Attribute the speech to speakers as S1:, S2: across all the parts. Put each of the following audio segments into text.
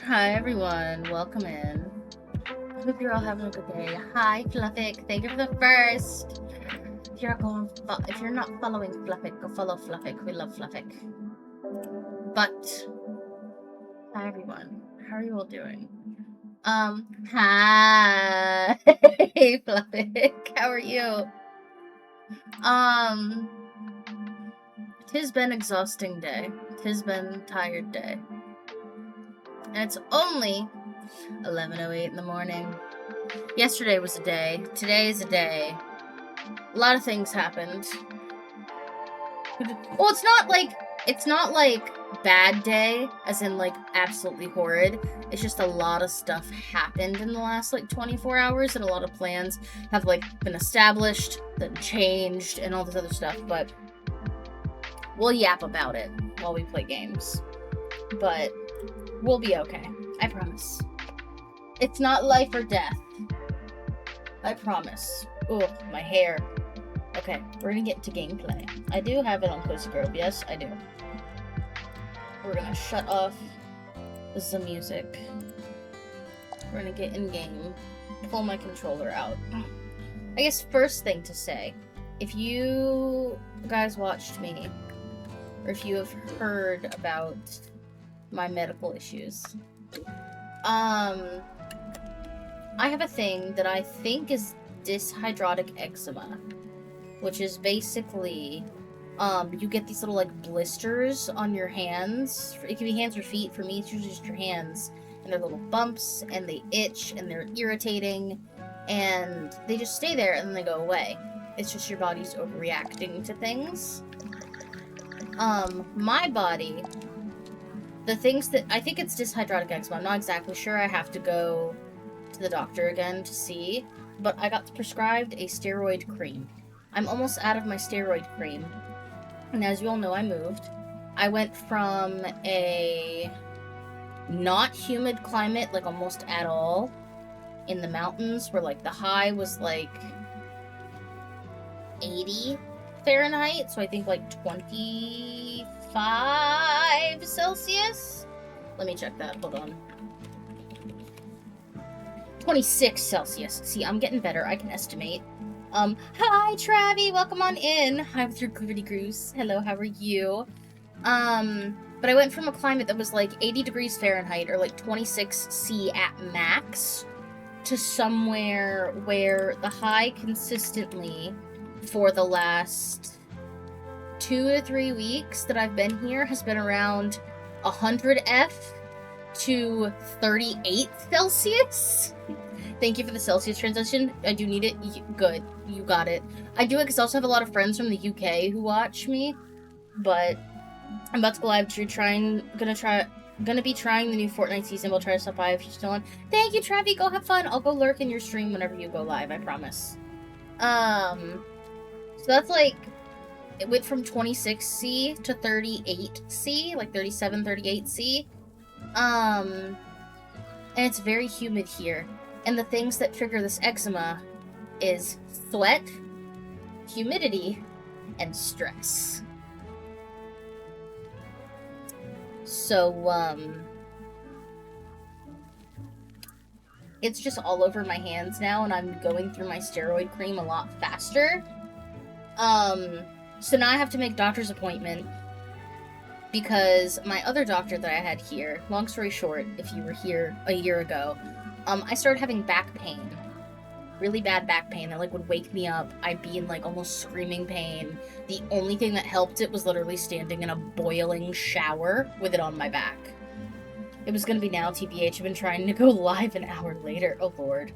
S1: Hi everyone, welcome in. I hope you're all having a good day. Hi Fluffick, thank you for the first. If you're not following Fluffick, go follow Fluffick. We love Fluffick. But hi everyone, how are you all doing? Hi Fluffick, how are you? Tis been exhausting day. Tis been tired day. And it's only 11:08 in the morning. Yesterday was a day. Today is a day. A lot of things happened. Well, it's not like bad day, as in like absolutely horrid. It's just a lot of stuff happened in the last like 24 hours, and a lot of plans have like been established, then changed, and all this other stuff. But we'll yap about it while we play games. But we'll be okay. I promise. It's not life or death. I promise. Ugh, my hair. Okay, we're gonna get to gameplay. I do have it on Cozy Grove. Yes, I do. We're gonna shut off the music. We're gonna get in game. Pull my controller out. I guess first thing to say, if you guys watched me, or if you have heard about my medical issues, I have a thing that I think is dyshydrotic eczema, which is basically, you get these little, like, blisters on your hands. It can be hands or feet. For me, it's usually just your hands. And they're little bumps, and they itch, and they're irritating, and they just stay there, and then they go away. It's just your body's overreacting to things. My body, the things that, I think it's dyshydrotic eczema. I'm not exactly sure. I have to go to the doctor again to see. But I got prescribed a steroid cream. I'm almost out of my steroid cream. And as you all know, I moved. I went from a not humid climate, like almost at all, in the mountains, where like the high was like 80 Fahrenheit, so I think like 25 Celsius? Let me check that, hold on. 26 Celsius. See, I'm getting better, I can estimate. Hi, Travi, welcome on in. Hi with your Gritty Goose. Hello, how are you? But I went from a climate that was like 80 degrees Fahrenheit, or like 26 C at max, to somewhere where the high consistently for the last 2 to 3 weeks that I've been here has been around 100 F to 38 Celsius. Thank you for the Celsius transition. I do need it. Good. You got it. I do it because I also have a lot of friends from the UK who watch me. But I'm about to go live. Gonna be trying the new Fortnite season. We'll try to stop by if you're still on. Thank you, Travi. Go have fun. I'll go lurk in your stream whenever you go live. I promise. So that's like, it went from 26C to 38C, like 37, 38C. And it's very humid here. And the things that trigger this eczema is sweat, humidity, and stress. So, it's just all over my hands now, and I'm going through my steroid cream a lot faster. So now I have to make doctor's appointment, because my other doctor that I had here, long story short, if you were here a year ago, I started having back pain. Really bad back pain that, like, would wake me up. I'd be in, like, almost screaming pain. The only thing that helped it was literally standing in a boiling shower with it on my back. It was gonna be now, TBH. I've been trying to go live an hour later. Oh, Lord.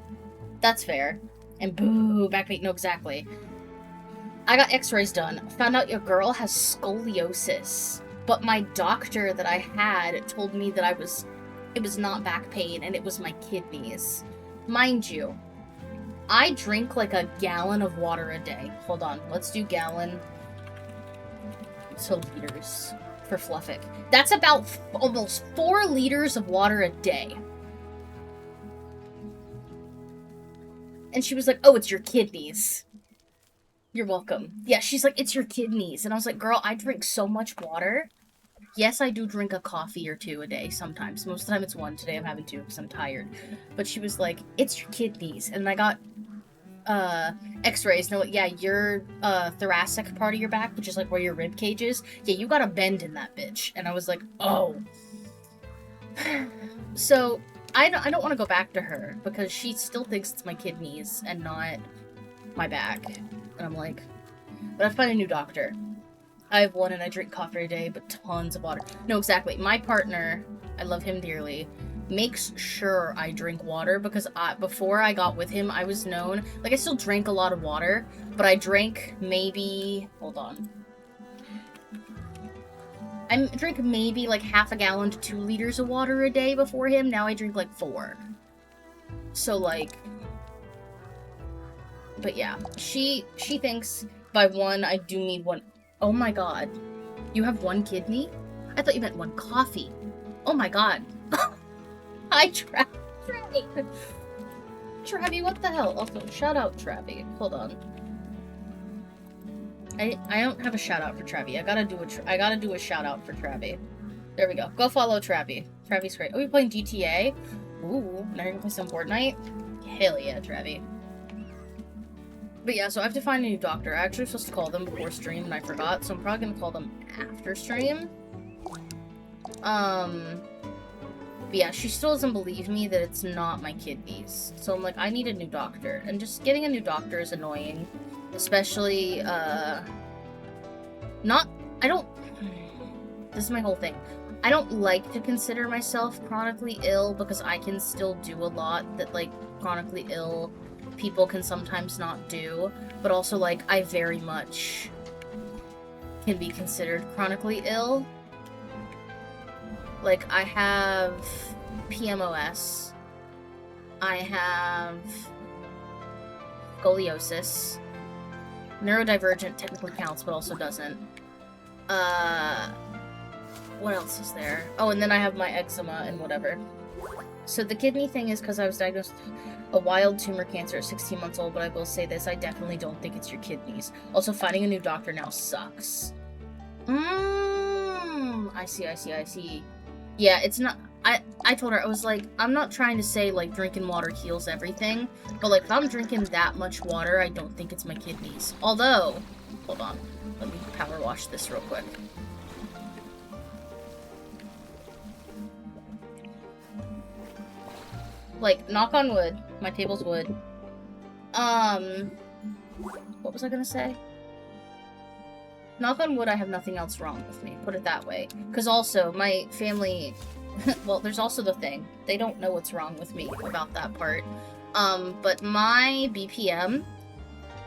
S1: That's fair. And boo, back pain. No, exactly. I got x-rays done. Found out your girl has scoliosis. But my doctor that I had told me that it was not back pain, and it was my kidneys. Mind you, I drink like a gallon of water a day. Hold on, let's do gallon to liters for Fluffick. That's about almost 4 liters of water a day. And she was like, oh, it's your kidneys. You're welcome. Yeah, she's like, it's your kidneys. And I was like, girl, I drink so much water. Yes, I do drink a coffee or 2 a day sometimes. Most of the time it's 1. Today I'm having 2 because I'm tired. But she was like, it's your kidneys. And I got x-rays. No, yeah, your thoracic part of your back, which is like where your rib cage is. Yeah, you got a bend in that bitch. And I was like, oh. So I don't want to go back to her because she still thinks it's my kidneys and not my back. And I'm like, but I find a new doctor. I have one and I drink coffee every day, but tons of water. No, exactly. My partner, I love him dearly, makes sure I drink water, because before I got with him, I was known, like, I still drank a lot of water, but I drank maybe, hold on, I drink maybe like half a gallon to 2 liters of water a day before him. Now I drink like 4. So like, but yeah, she thinks by 1 I do need 1. Oh my god, you have 1 kidney? I thought you meant 1 coffee. Oh my god. Hi, Travie. Travie, what the hell? Also, shout out Travie. Hold on. I don't have a shout out for Travie. I gotta do a shout out for Travie. There we go. Go follow Travie. Travie's great. Oh, you're playing GTA? Ooh, now you're gonna play some Fortnite? Hell yeah, Travie. But yeah, so I have to find a new doctor. I actually was supposed to call them before stream and I forgot, so I'm probably gonna call them after stream. But yeah, she still doesn't believe me that it's not my kidneys. So I'm like, I need a new doctor. And just getting a new doctor is annoying. Especially, this is my whole thing. I don't like to consider myself chronically ill because I can still do a lot that, like, chronically ill people can sometimes not do. But also, like, I very much can be considered chronically ill. Like, I have PMOS. I have scoliosis. Neurodivergent technically counts, but also doesn't. What else is there? Oh, and then I have my eczema and whatever. So the kidney thing is because I was diagnosed with a wild tumor cancer at 16 months old, but I will say this, I definitely don't think it's your kidneys. Also, finding a new doctor now sucks. I see. Yeah, it's not... I told her, I was like, I'm not trying to say, like, drinking water heals everything, but, like, if I'm drinking that much water, I don't think it's my kidneys. Although, hold on, let me power wash this real quick. Like, knock on wood, my table's wood. What was I gonna say? Knock on wood, I have nothing else wrong with me, put it that way. Because also, my family... well, there's also the thing. They don't know what's wrong with me about that part. But my BPM,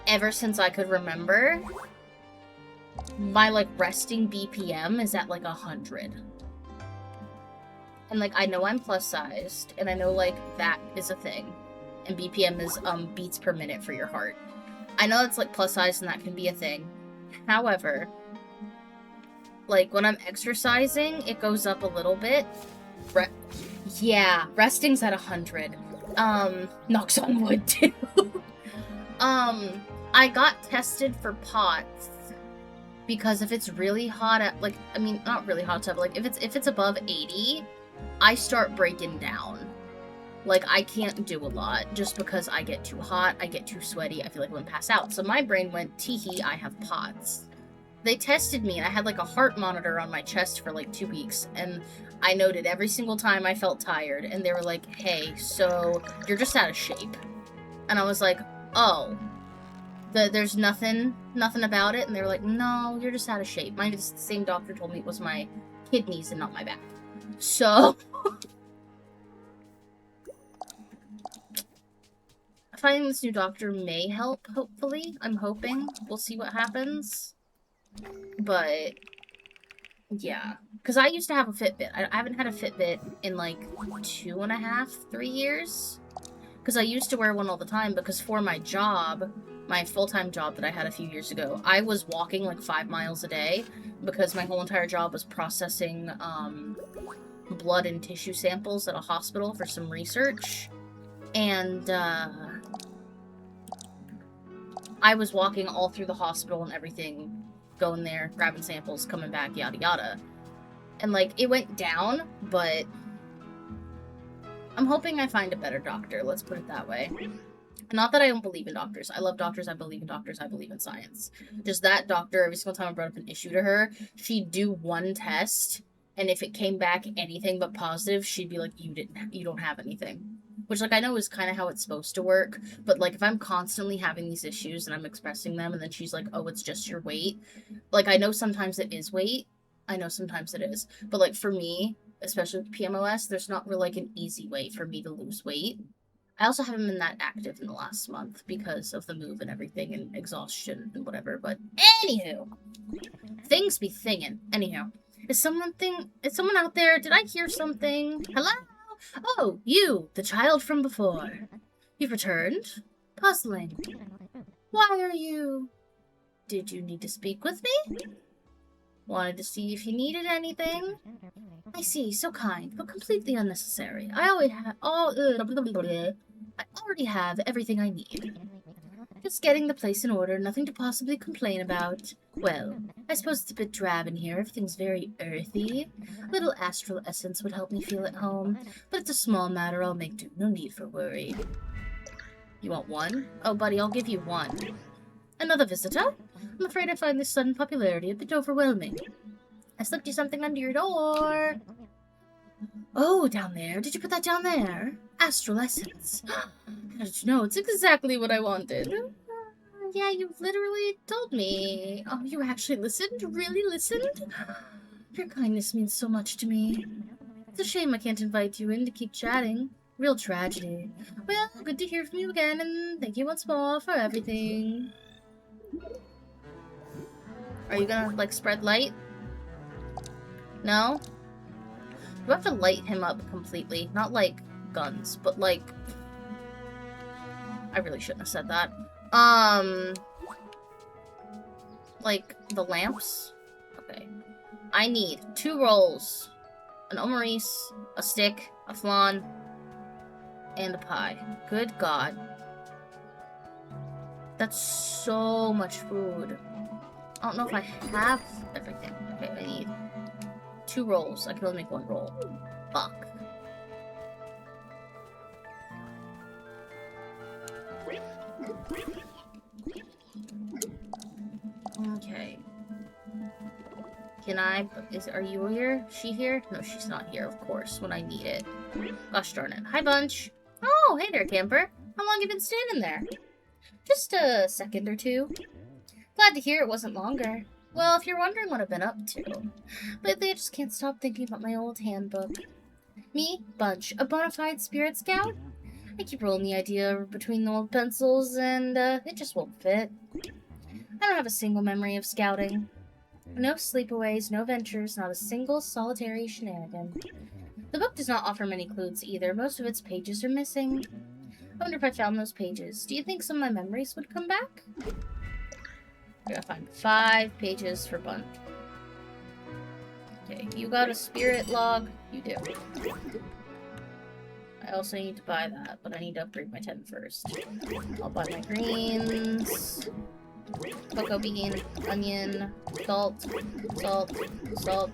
S1: ever since I could remember, my, like, resting BPM is at, like, 100. And, like, I know I'm plus-sized, and I know, like, that is a thing. And BPM is, beats per minute for your heart. I know it's, like, plus-sized, and that can be a thing. However, like, when I'm exercising, it goes up a little bit. Yeah, resting's at 100. Knocks on wood, too. I got tested for POTS, because if it's really hot at, like, I mean, not really hot, but, like, if it's above 80, I start breaking down. Like, I can't do a lot, just because I get too hot, I get too sweaty, I feel like I'm gonna pass out. So my brain went, teehee, I have POTS. They tested me, and I had, like, a heart monitor on my chest for, like, 2 weeks, and I noted every single time I felt tired, and they were like, hey, so, you're just out of shape. And I was like, oh. There's nothing about it, and they were like, no, you're just out of shape. Mind you, the same doctor told me it was my kidneys and not my back. So... finding this new doctor may help, hopefully. I'm hoping. We'll see what happens. But, yeah. Because I used to have a Fitbit. I haven't had a Fitbit in, like, 2.5, 3 years. Because I used to wear one all the time, because for my job, my full-time job that I had a few years ago, I was walking, like, 5 miles a day, because my whole entire job was processing, blood and tissue samples at a hospital for some research. And, I was walking all through the hospital and everything, going there, grabbing samples, coming back, yada yada. And, like, it went down, but I'm hoping I find a better doctor, let's put it that way. Not that I don't believe in doctors. I love doctors, I believe in doctors, I believe in science. Just that doctor, every single time I brought up an issue to her, she'd do one test, and if it came back anything but positive, she'd be like, you don't have anything. Which, like, I know is kind of how it's supposed to work, but, like, if I'm constantly having these issues and I'm expressing them, and then she's like, oh, it's just your weight. Like, I know sometimes it is weight. I know sometimes it is. But, like, for me, especially with PMOS, there's not really like an easy way for me to lose weight. I also haven't been that active in the last month because of the move and everything and exhaustion and whatever, but anywho. Things be thingin'. Anyhow. Is someone out there? Did I hear something? Hello? Oh, you, the child from before. You've returned? Puzzling. Why are you... Did you need to speak with me? Wanted to see if you needed anything? I see, so kind, but completely unnecessary. I always have I already have everything I need. Just getting the place in order, nothing to possibly complain about. Well, I suppose it's a bit drab in here, everything's very earthy. A little astral essence would help me feel at home, but it's a small matter, I'll make do, no need for worry. You want one? Oh, buddy, I'll give you one. Another visitor? I'm afraid I find this sudden popularity a bit overwhelming. I slipped you something under your door. Oh, down there. Did you put that down there? Astral essence. How did you know? It's exactly what I wanted. Yeah, you literally told me. Oh, you actually listened? Really listened? Your kindness means so much to me. It's a shame I can't invite you in to keep chatting. Real tragedy. Well, good to hear from you again, and thank you once more for everything. Are you gonna, like, spread light? No? You have to light him up completely. Not like guns, but like... I really shouldn't have said that. Like, the lamps? Okay. I need 2 rolls. An omaris, a stick, a flan, and a pie. Good God. That's so much food. I don't know if I have everything. Okay, I need 2 rolls. I can only make 1 roll. Fuck. Okay. Can I... Are you here? She here? No, she's not here, of course, when I need it. Gosh darn it. Hi, Bunch. Oh, hey there, camper. How long have you been standing there? Just a second or 2. Glad to hear it wasn't longer. Well, if you're wondering what I've been up to, lately I just can't stop thinking about my old handbook. Me, Bunch, a bona fide spirit scout? I keep rolling the idea between the old pencils, and it just won't fit. I don't have a single memory of scouting. No sleepaways, no ventures, not a single solitary shenanigan. The book does not offer many clues either. Most of its pages are missing. I wonder if I found those pages. Do you think some of my memories would come back? I gotta find 5 pages for Bunch. Okay, you got a spirit log? You do. I also need to buy that, but I need to upgrade my 10 first. I'll buy my greens. Cocoa bean, onion, salt, salt, salt.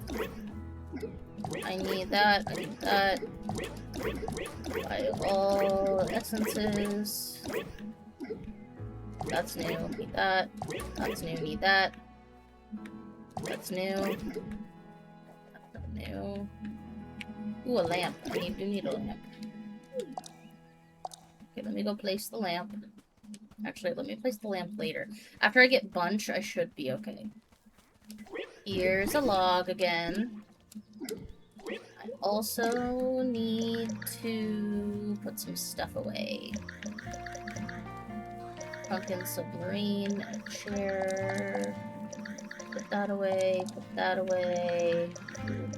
S1: I need that, I need that. Buy all essences. That's new, need that. That's new, need that. That's new. That's not new. Ooh, a lamp. I do need a lamp. Okay, let me go place the lamp. Actually, let me place the lamp later. After I get Bunch, I should be okay. Here's a log again. I also need to put some stuff away. Pumpkin submarine, a chair. Put that away, put that away,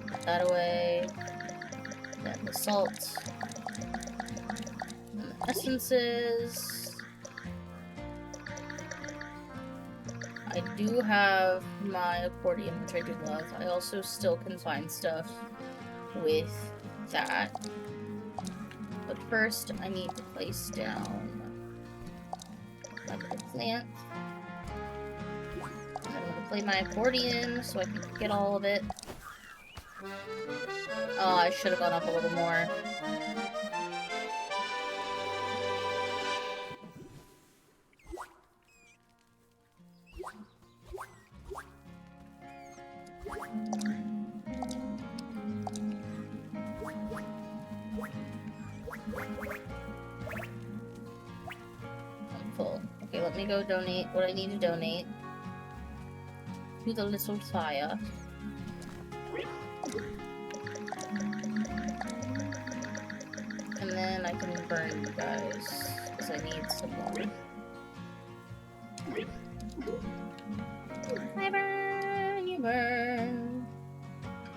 S1: put that away. Then the salt. And the essences. I do have my accordion, which I do love. I also still can find stuff with that. But first, I need to place down my little plant. And I'm gonna play my accordion so I can get all of it. Oh, I should have gone up a little more. I'm full. Okay, let me go donate what I need to donate to the little fire. can burn you guys, because I need some more. I burn, you burn.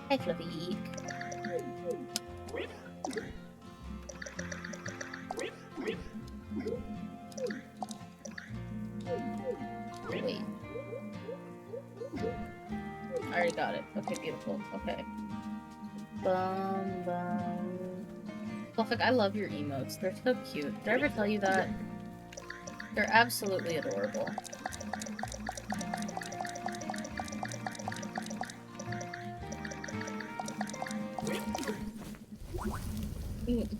S1: Hi, Fluffy. Wait. I already got it. Okay, beautiful. Okay. Bum, bum. Fluffy, I love your emotes. They're so cute. Did I ever tell you that? They're absolutely adorable.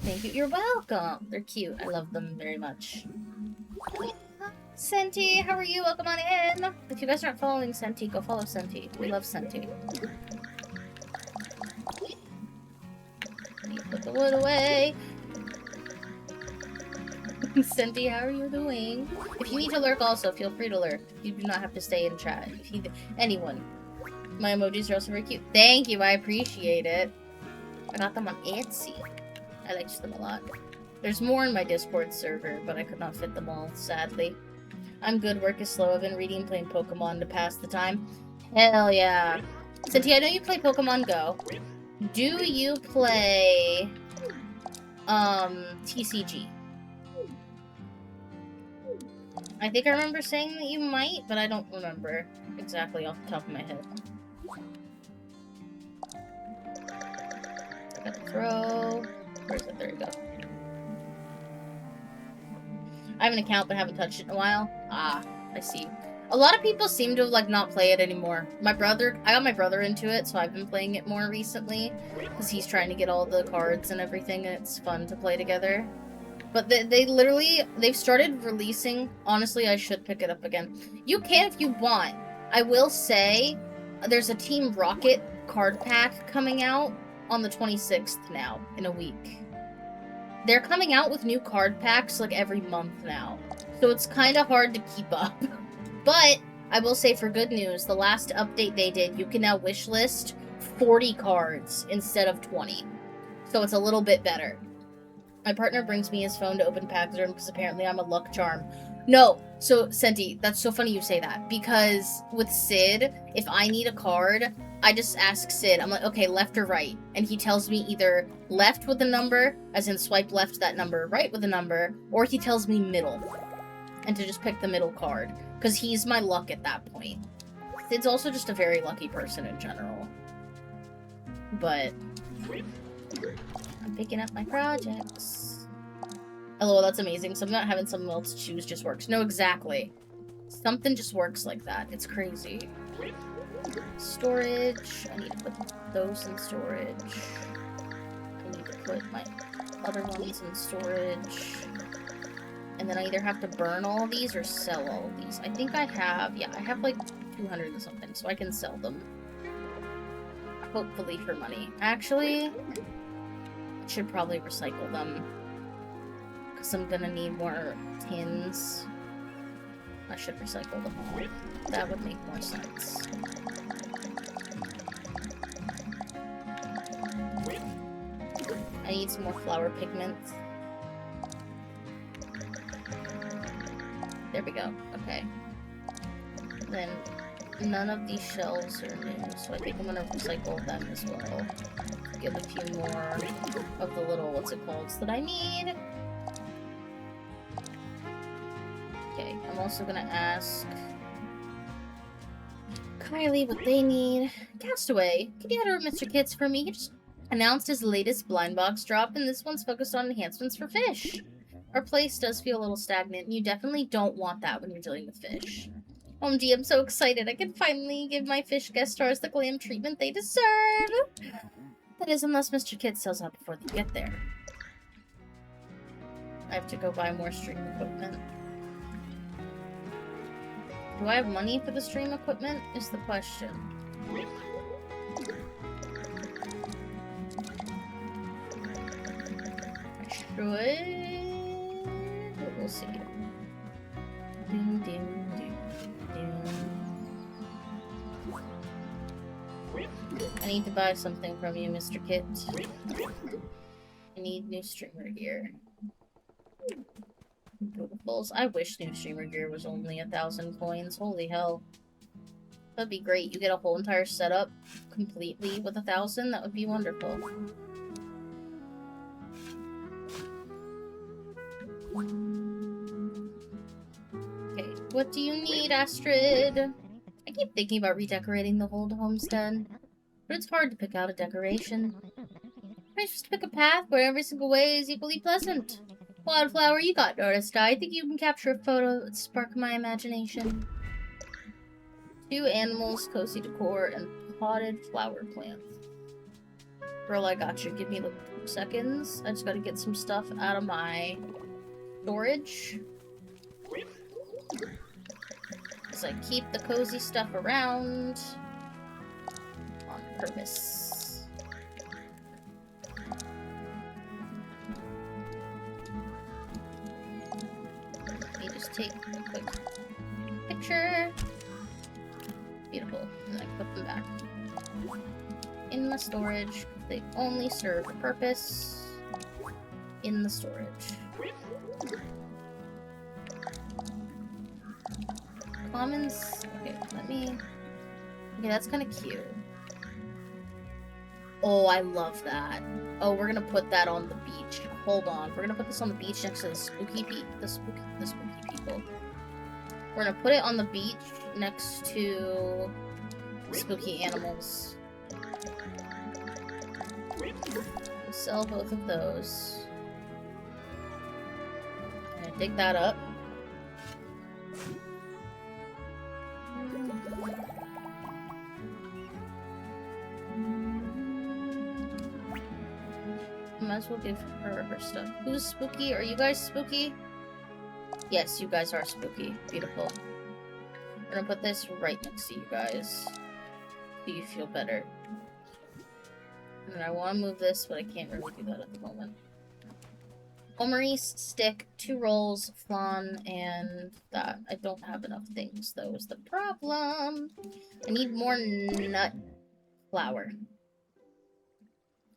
S1: Thank you. You're welcome. They're cute. I love them very much. Senti, how are you? Welcome on in. If you guys aren't following Senti, go follow Senti. We love Senti. Put the wood away. Senti, how are you doing? If you need to lurk also, feel free to lurk. You do not have to stay in chat. If you, anyone. My emojis are also very cute. Thank you, I appreciate it. I got them on Etsy. I like them a lot. There's more in my Discord server, but I could not fit them all, sadly. I'm good, work is slow. I've been reading and playing Pokemon to pass the time. Hell yeah. Senti, I know you play Pokemon Go. Do you play TCG? I think I remember saying that you might, but I don't remember exactly off the top of my head. I got the throw. Where's it? There we go. I have an account but haven't touched it in a while. Ah, I see. A lot of people seem to like not play it anymore. I got my brother into it, so I've been playing it more recently because he's trying to get all the cards and everything, and it's fun to play together. But they've started releasing. Honestly, I should pick it up again. You can if you want. I will say, there's a Team Rocket card pack coming out on the 26th now, in a week. They're coming out with new card packs like every month now, so it's kind of hard to keep up. But I will say, for good news, the last update they did, you can now wishlist 40 cards instead of 20. So it's a little bit better. My partner brings me his phone to open packs because apparently I'm a luck charm. No, so Senti, that's so funny you say that, because with Sid, if I need a card, I just ask Sid, I'm like, okay, left or right? And he tells me either left with a number, as in swipe left that number, right with a number, or he tells me middle, and to just pick the middle card, because he's my luck at that point. Sid's also just a very lucky person in general. But I'm picking up my projects. LOL, that's amazing. Something about having someone else choose just works. No, exactly. Something just works like that. It's crazy. Storage. I need to put those in storage. I need to put my other ones in storage. And then I either have to burn all of these or sell all of these. I think I have, yeah, I have like 200 and something, so I can sell them. Hopefully for money. Actually, I should probably recycle them, because I'm gonna need more tins. I should recycle them all. That would make more sense. I need some more flower pigments. There we go. Okay. Then none of these shells are new, so I think I'm gonna recycle them as well. Get a few more of the little, what's it called, that I need. Okay, I'm also gonna ask Kylie what they need. Castaway, can you head over Mr. Kits for me? He just announced his latest blind box drop, and this one's focused on enhancements for fish. Our place does feel a little stagnant, and you definitely don't want that when you're dealing with fish. OMG, I'm so excited. I can finally give my fish guest stars the glam treatment they deserve. That is, unless Mr. Kid sells out before they get there. I have to go buy more stream equipment. Do I have money for the stream equipment? Is the question. I should. But we'll see. Doom, doom, doom, doom. I need to buy something from you, Mr. Kit. I need new streamer gear. Beautifuls. I wish new streamer gear was only 1,000 coins. Holy hell. That'd be great. You get a whole entire setup completely with 1,000. That would be wonderful. Okay, what do you need, Astrid? I keep thinking about redecorating the old homestead, but it's hard to pick out a decoration. I just pick a path where every single way is equally pleasant. Wildflower, you got noticed. I think you can capture a photo that would spark my imagination. 2 animals, cozy decor, and potted flower plants. Girl, I got you. Give me like 2 seconds. I just gotta get some stuff out of my storage. As I keep the cozy stuff around on purpose. Let me just take a quick picture. Beautiful. And I put them back in my storage. They only serve a purpose in the storage. Commons. Okay, let me. Okay, that's kind of cute. Oh, I love that. Oh, we're gonna put that on the beach. Hold on, we're gonna put this on the beach next to the spooky people. We're gonna put it on the beach next to spooky animals. We'll sell both of those. I'm gonna dig that up. Might as well give her her stuff. Who's spooky? Are you guys spooky? Yes, you guys are spooky. Beautiful. We're gonna put this right next to you guys. So you feel better. And I want to move this, but I can't really do that at the moment. Maurice, stick, 2 rolls, flan, and that. I don't have enough things, though, is the problem. I need more nut flour.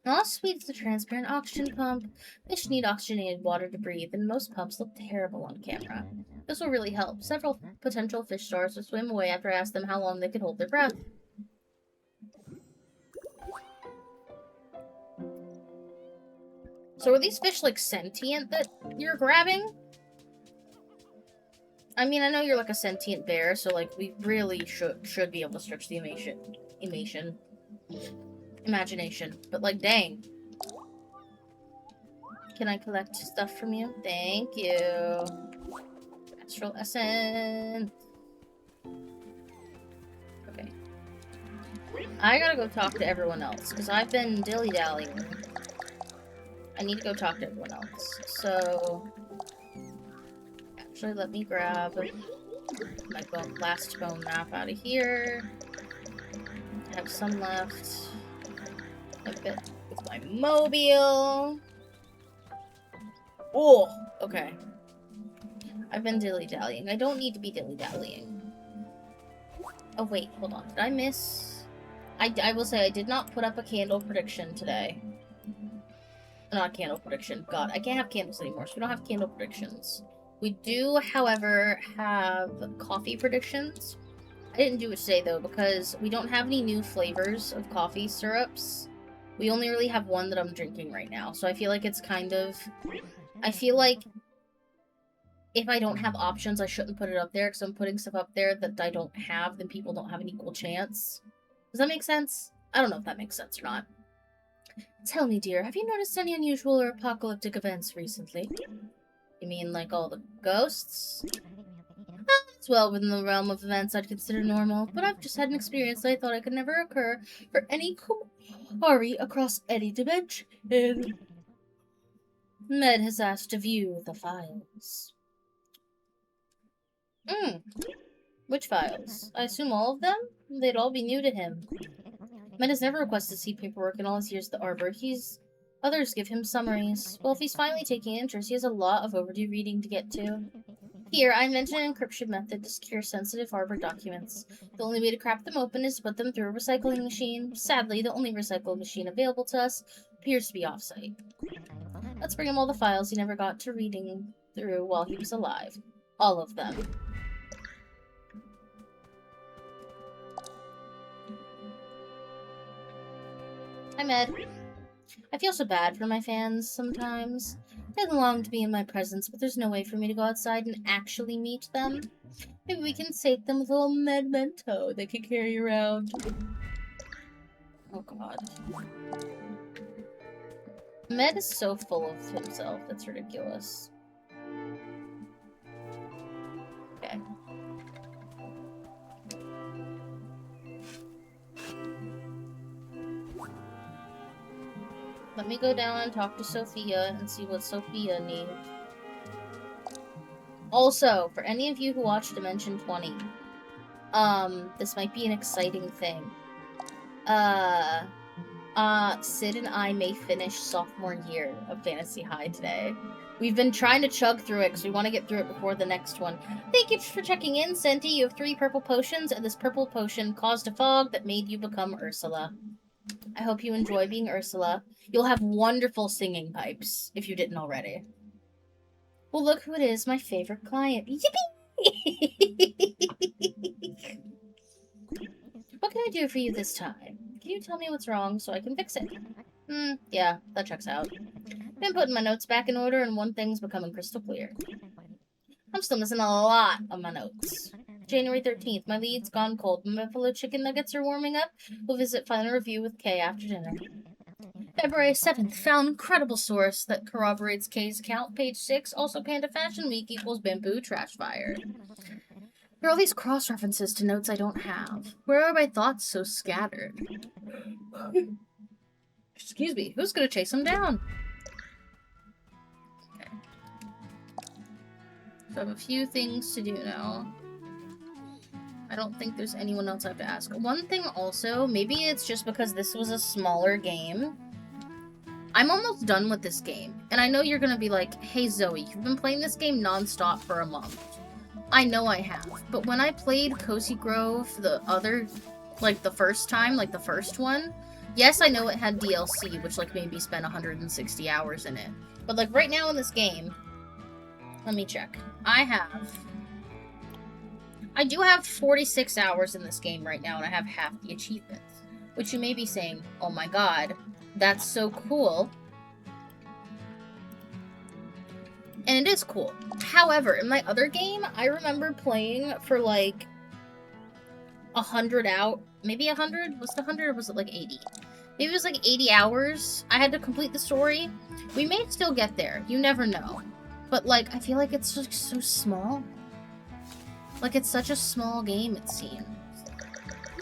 S1: Aw, sweet, it's a transparent oxygen pump. Fish need oxygenated water to breathe, and most pumps look terrible on camera. This will really help. Several potential fish stars will swim away after I ask them how long they could hold their breath. So are these fish, like, sentient that you're grabbing? I mean, I know you're, like, a sentient bear, so, like, we really should be able to stretch the imagination. But, like, dang. Can I collect stuff from you? Thank you. Astral Essence. Okay. I gotta go talk to everyone else, because I've been dilly-dallying. I need to go talk to everyone else. So, actually, let me grab my last bone map out of here. I have some left. A bit with my mobile. Oh, okay. I've been dilly-dallying. I don't need to be dilly-dallying. Oh, wait, hold on. Did I miss? I will say I did not put up a candle prediction today. Not a candle prediction. God, I can't have candles anymore, so we don't have candle predictions. We do, however, have coffee predictions. I didn't do it today, though, because we don't have any new flavors of coffee syrups. We only really have one that I'm drinking right now, so I feel like it's kind of... I feel like if I don't have options, I shouldn't put it up there, because I'm putting stuff up there that I don't have, then people don't have an equal chance. Does that make sense? I don't know if that makes sense or not. Tell me, dear, have you noticed any unusual or apocalyptic events recently? You mean like all the ghosts? It's well within the realm of events I'd consider normal, but I've just had an experience that I thought I could never occur for any Kumari across any dimension. Med has asked to view the files. Which files? I assume all of them? They'd all be new to him. Med has never requested to see paperwork in all his years at the Arbor. Others give him summaries. Well, if he's finally taking interest, he has a lot of overdue reading to get to. Here, I invented an encryption method to secure sensitive Arbor documents. The only way to crack them open is to put them through a recycling machine. Sadly, the only recycling machine available to us appears to be off-site. Let's bring him all the files he never got to reading through while he was alive. All of them. Hi, Med. I feel so bad for my fans sometimes. They long to be in my presence, but there's no way for me to go outside and actually meet them. Maybe we can sate them with a little memento they can carry around. Oh god. Med is so full of himself, it's ridiculous. Okay. Let me go down and talk to Sophia and see what Sophia needs. Also, for any of you who watched Dimension 20, this might be an exciting thing. Sid and I may finish sophomore year of Fantasy High today. We've been trying to chug through it because we want to get through it before the next one. Thank you for checking in, Senti. You have 3 purple potions, and this purple potion caused a fog that made you become Ursula. I hope you enjoy being Ursula. You'll have wonderful singing pipes, if you didn't already. Well, look who it is, my favorite client. Yippee! What can I do for you this time? Can you tell me what's wrong so I can fix it? Yeah, that checks out. Been putting my notes back in order and one thing's becoming crystal clear. I'm still missing a lot of my notes. January 13th, my lead's gone cold. My buffalo chicken nuggets are warming up. We'll visit final review with Kay after dinner. February 7th, found incredible source that corroborates Kay's account. Page 6, also Panda Fashion Week equals bamboo trash fire. There are all these cross-references to notes I don't have. Where are my thoughts so scattered? Excuse me, who's gonna chase him down? Okay. So I have a few things to do now. I don't think there's anyone else I have to ask. One thing also, maybe it's just because this was a smaller game. I'm almost done with this game. And I know you're gonna be like, hey Zoe, you've been playing this game non-stop for a month. I know I have, but when I played Cozy Grove the first time, the first one, yes, I know it had DLC, which, made me spend 160 hours in it. But, right now in this game, let me check. I do have 46 hours in this game right now, and I have half the achievements. Which you may be saying, oh my god, that's so cool. And it is cool. However, in my other game, I remember playing for 100 out. Maybe 100? Was it 100 or was it 80? Maybe it was 80 hours. I had to complete the story. We may still get there. You never know. But I feel like it's just so small. It's such a small game, it seems.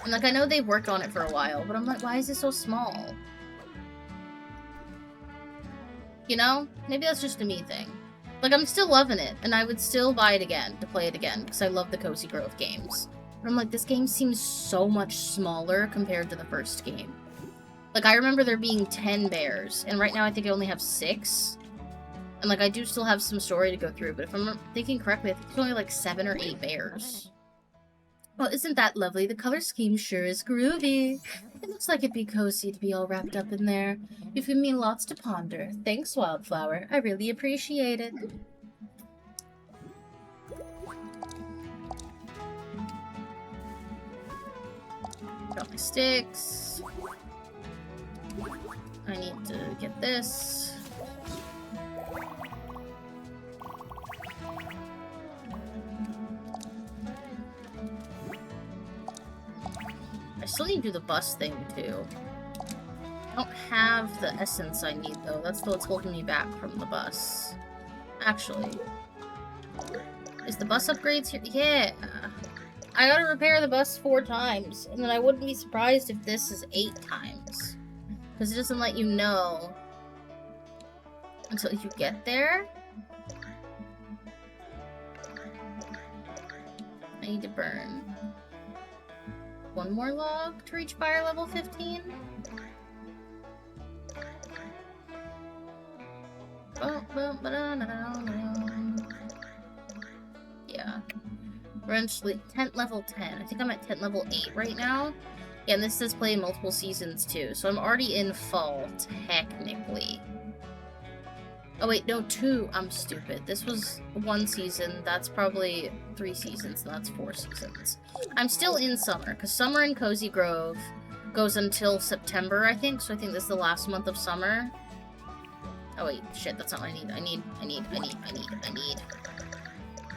S1: And I know they've worked on it for a while, but I'm why is it so small? You know? Maybe that's just a me thing. I'm still loving it, and I would still buy it again, to play it again, because I love the Cozy Grove games. But I'm this game seems so much smaller compared to the first game. I remember there being 10 bears, and right now I think I only have 6. And, I do still have some story to go through, but if I'm thinking correctly, I think there's only, 7 or 8 bears. Well, isn't that lovely? The color scheme sure is groovy. It looks like it'd be cozy to be all wrapped up in there. You've given me lots to ponder. Thanks, Wildflower. I really appreciate it. Got my sticks. I need to get this. I still need to do the bus thing, too. I don't have the essence I need, though. That's what's holding me back from the bus. Actually. Is the bus upgrades here? Yeah! I gotta repair the bus 4 times, and then I wouldn't be surprised if this is 8 times. Because it doesn't let you know until you get there. I need to burn 1 more log to reach fire level 15. Yeah. We're actually tent level 10. I think I'm at tent level 8 right now. Yeah, and this says play multiple seasons too, so I'm already in fall, technically. Oh wait, no, 2. I'm stupid. This was 1 season, that's probably 3 seasons, and that's 4 seasons. I'm still in summer, because summer in Cozy Grove goes until September, I think, so I think this is the last month of summer. Oh wait, shit, that's not what I need. I need.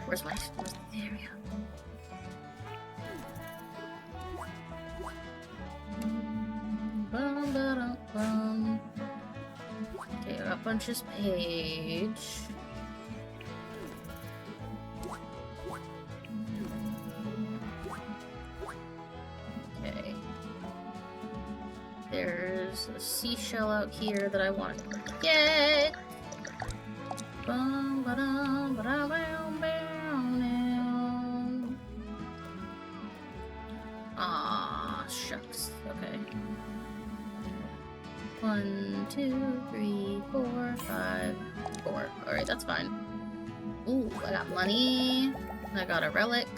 S1: Where's the area? Okay, our bunches page. Okay. There's a seashell out here that I want to get. Ah, shucks. Okay. 1, 2, 3, 4, 5, 4. Alright, that's fine. Ooh, I got money. I got a relic.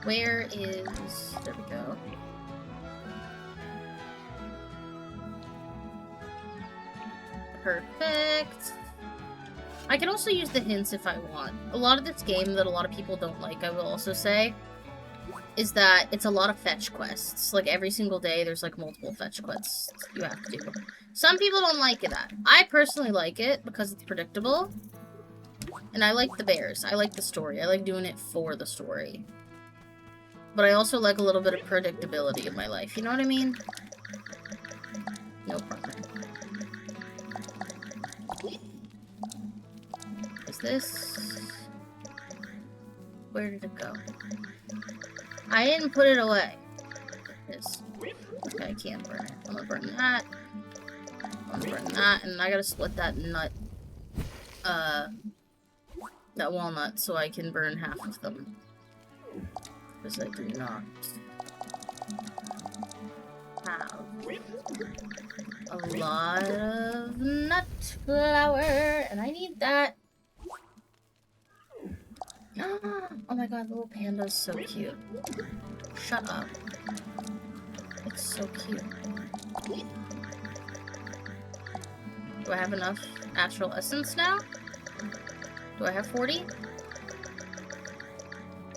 S1: Where is... There we go. Perfect. I can also use the hints if I want. A lot of this game that a lot of people don't like, I will also say, is that it's a lot of fetch quests. Like, every single day, there's, like, multiple fetch quests you have to do. Some people don't like that. I personally like it because it's predictable. And I like the bears. I like the story. I like doing it for the story. But I also like a little bit of predictability in my life. You know what I mean? No problem. Is this... Where did it go? I didn't put it away. It is. Okay, I can't burn it. I'm gonna burn that. I'm gonna burn that, and I gotta split that nut. That walnut, so I can burn half of them. Because I do not have a lot of nut flour, and I need that. Oh my god, the little panda's so cute. Shut up. It's so cute. Do I have enough astral essence now? Do I have 40?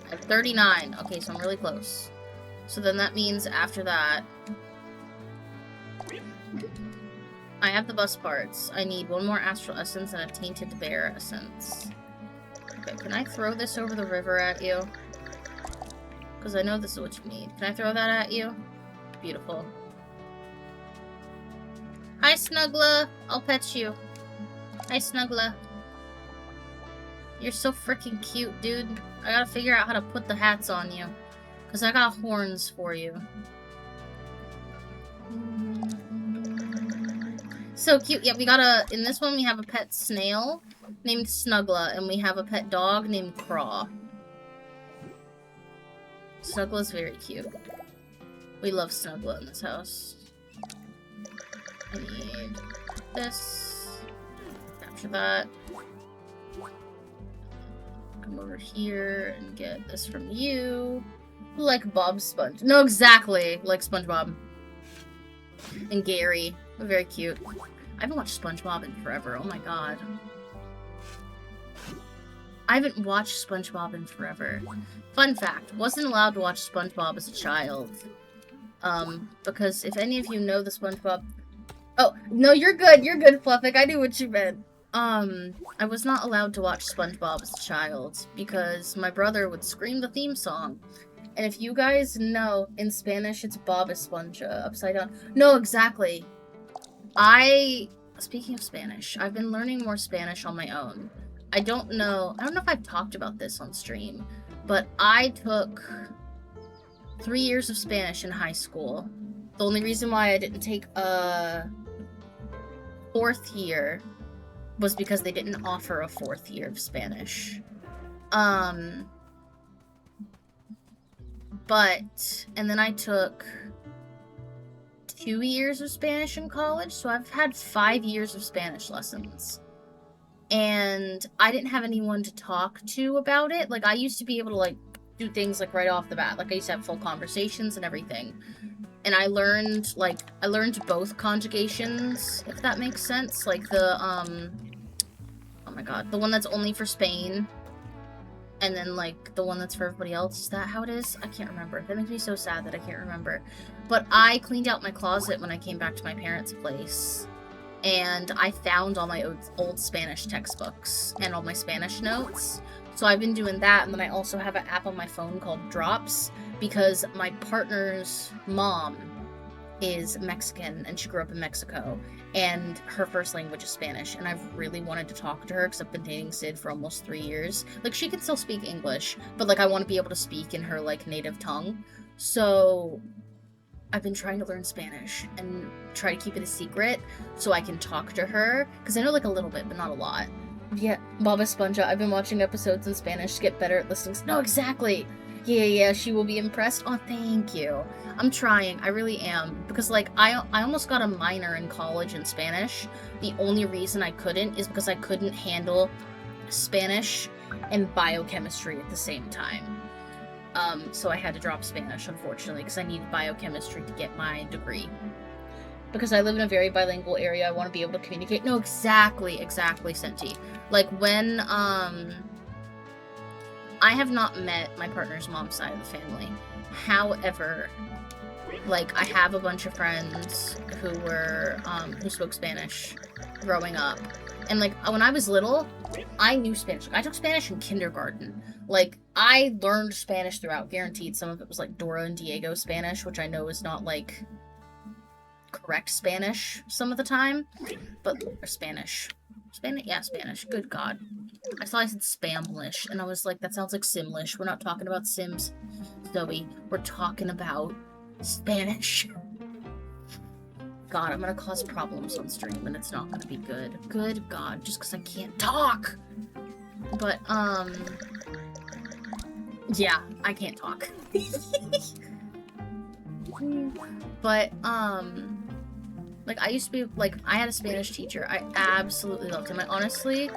S1: I have 39. Okay, so I'm really close. So then that means after that... I have the bus parts. I need 1 more astral essence and a tainted bear essence. Okay, can I throw this over the river at you? Because I know this is what you need. Can I throw that at you? Beautiful. Hi, Snuggler. I'll pet you. Hi, Snuggler. You're so freaking cute, dude. I gotta figure out how to put the hats on you. Because I got horns for you. So cute. Yeah, we got a... In this one, we have a pet snail named Snuggler, and we have a pet dog named Craw. Snuggler's very cute. We love Snuggler in this house. I need this. Capture that. Come over here and get this from you. Like Bob Sponge. No, exactly. Like SpongeBob. And Gary. Very cute. I haven't watched SpongeBob in forever. Oh my god. I haven't watched SpongeBob in forever. Fun fact, wasn't allowed to watch SpongeBob as a child. Because if any of you know the SpongeBob... Oh, no, you're good, Fluffick. I knew what you meant. I was not allowed to watch SpongeBob as a child because my brother would scream the theme song. And if you guys know, in Spanish, it's Bob Esponja, upside down. No, exactly. Speaking of Spanish, I've been learning more Spanish on my own. I don't know if I've talked about this on stream, but I took 3 years of Spanish in high school. The only reason why I didn't take a 4th year was because they didn't offer a 4th year of Spanish. And then I took 2 years of Spanish in college, so I've had 5 years of Spanish lessons. And I didn't have anyone to talk to about it. Like, I used to be able to, like, do things, like, right off the bat. Like, I used to have full conversations and everything. And I learned both conjugations, if that makes sense. Like, oh my god, the one that's only for Spain, and then, like, the one that's for everybody else. Is that how it is? I can't remember. That makes me so sad that I can't remember. But I cleaned out my closet when I came back to my parents' place, and I found all my old Spanish textbooks and all my Spanish notes. So I've been doing that, and then I also have an app on my phone called Drops, because my partner's mom is Mexican, and she grew up in Mexico, and her first language is Spanish, and I've really wanted to talk to her, because I've been dating Sid for almost 3 years. Like, she can still speak English, but, like, I want to be able to speak in her, like, native tongue. So I've been trying to learn Spanish, and try to keep it a secret, so I can talk to her, because I know, like, a little bit, but not a lot. Yeah, Baba Sponja, I've been watching episodes in Spanish to get better at listening. No, exactly! Yeah, she will be impressed. Oh, thank you. I'm trying, I really am. Because, like, I almost got a minor in college in Spanish. The only reason I couldn't is because I couldn't handle Spanish and biochemistry at the same time. So I had to drop Spanish, unfortunately, because I needed biochemistry to get my degree. Because I live in a very bilingual area, I want to be able to communicate. No, exactly, Senti. Like, when, I have not met my partner's mom's side of the family. However, like, I have a bunch of friends who were, who spoke Spanish growing up. And, like, when I was little, I knew Spanish. I took Spanish in kindergarten. Like, I learned Spanish throughout, guaranteed. Some of it was, like, Dora and Diego Spanish, which I know is not, like, correct Spanish some of the time. But, or Spanish. Yeah, Spanish. Good God. I thought I said Spamlish, and I was like, that sounds like Simlish. We're not talking about Sims, Zoe. We're talking about Spanish. God, I'm gonna cause problems on stream, and it's not gonna be good. Good God, just because I can't talk! But, yeah, I can't talk. But, like, I used to be, like, I had a Spanish teacher. I absolutely loved him. I honestly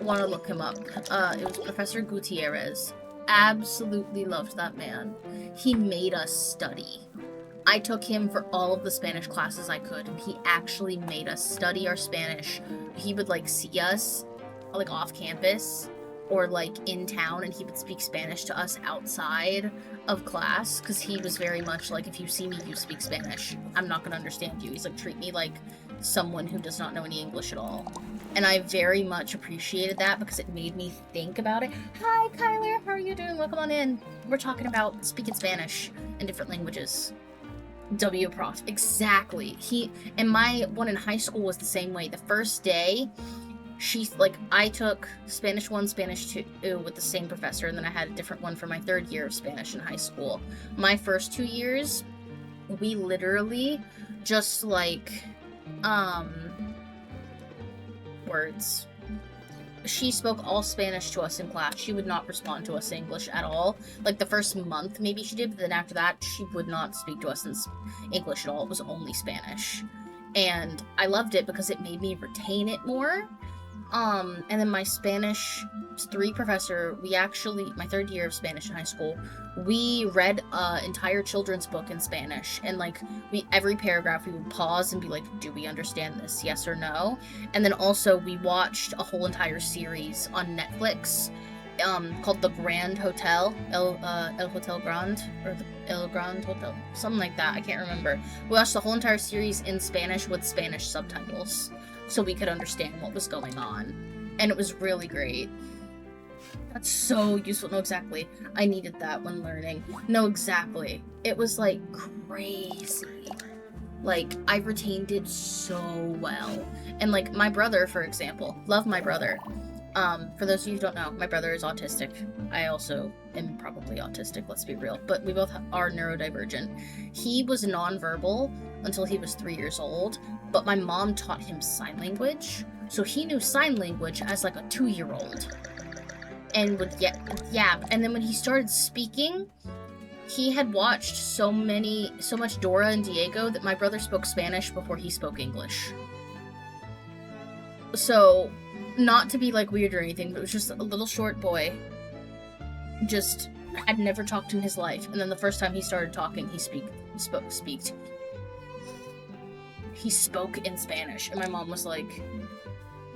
S1: want to look him up. It was Professor Gutierrez. Absolutely loved that man. He made us study. I took him for all of the Spanish classes I could, and he actually made us study our Spanish. He would, like, see us, like, off campus, or, like, in town, and he would speak Spanish to us outside of class, because he was very much like, if you see me, you speak Spanish. I'm not gonna understand you. He's like, treat me like someone who does not know any English at all. And I very much appreciated that, because it made me think about it. Hi, Kyler, how are you doing? Welcome on in. We're talking about speaking Spanish in different languages. W Prof. Exactly. And my one in high school was the same way. The first day, I took Spanish 1, Spanish 2 with the same professor, and then I had a different one for my 3rd year of Spanish in high school. My first 2 years, we literally just, like, words. She spoke all Spanish to us in class. She would not respond to us in English at all. Like, the first month, maybe she did, but then after that, she would not speak to us in English at all. It was only Spanish. And I loved it because it made me retain it more. And then my Spanish 3 professor, my 3rd year of Spanish in high school, we read an entire children's book in Spanish, and, like, every paragraph we would pause and be like, do we understand this, yes or no? And then also we watched a whole entire series on Netflix, called The Grand Hotel, El Hotel Grand, or the El Grand Hotel, something like that, I can't remember. We watched the whole entire series in Spanish with Spanish subtitles, so we could understand what was going on. And it was really great. That's so useful. No, exactly. I needed that when learning. No, exactly. It was, like, crazy. Like, I retained it so well. And, like, my brother, for example. Love my brother. For those of you who don't know, my brother is autistic. I also am probably autistic, let's be real. But we both are neurodivergent. He was nonverbal until he was 3 years old, but my mom taught him sign language. So he knew sign language as, like, a 2-year-old. And would yap. And then when he started speaking, he had watched so much Dora and Diego that my brother spoke Spanish before he spoke English. So, not to be like weird or anything, but it was just a little short boy. Just had never talked in his life, and then the first time he started talking, he spoke in Spanish, and my mom was like,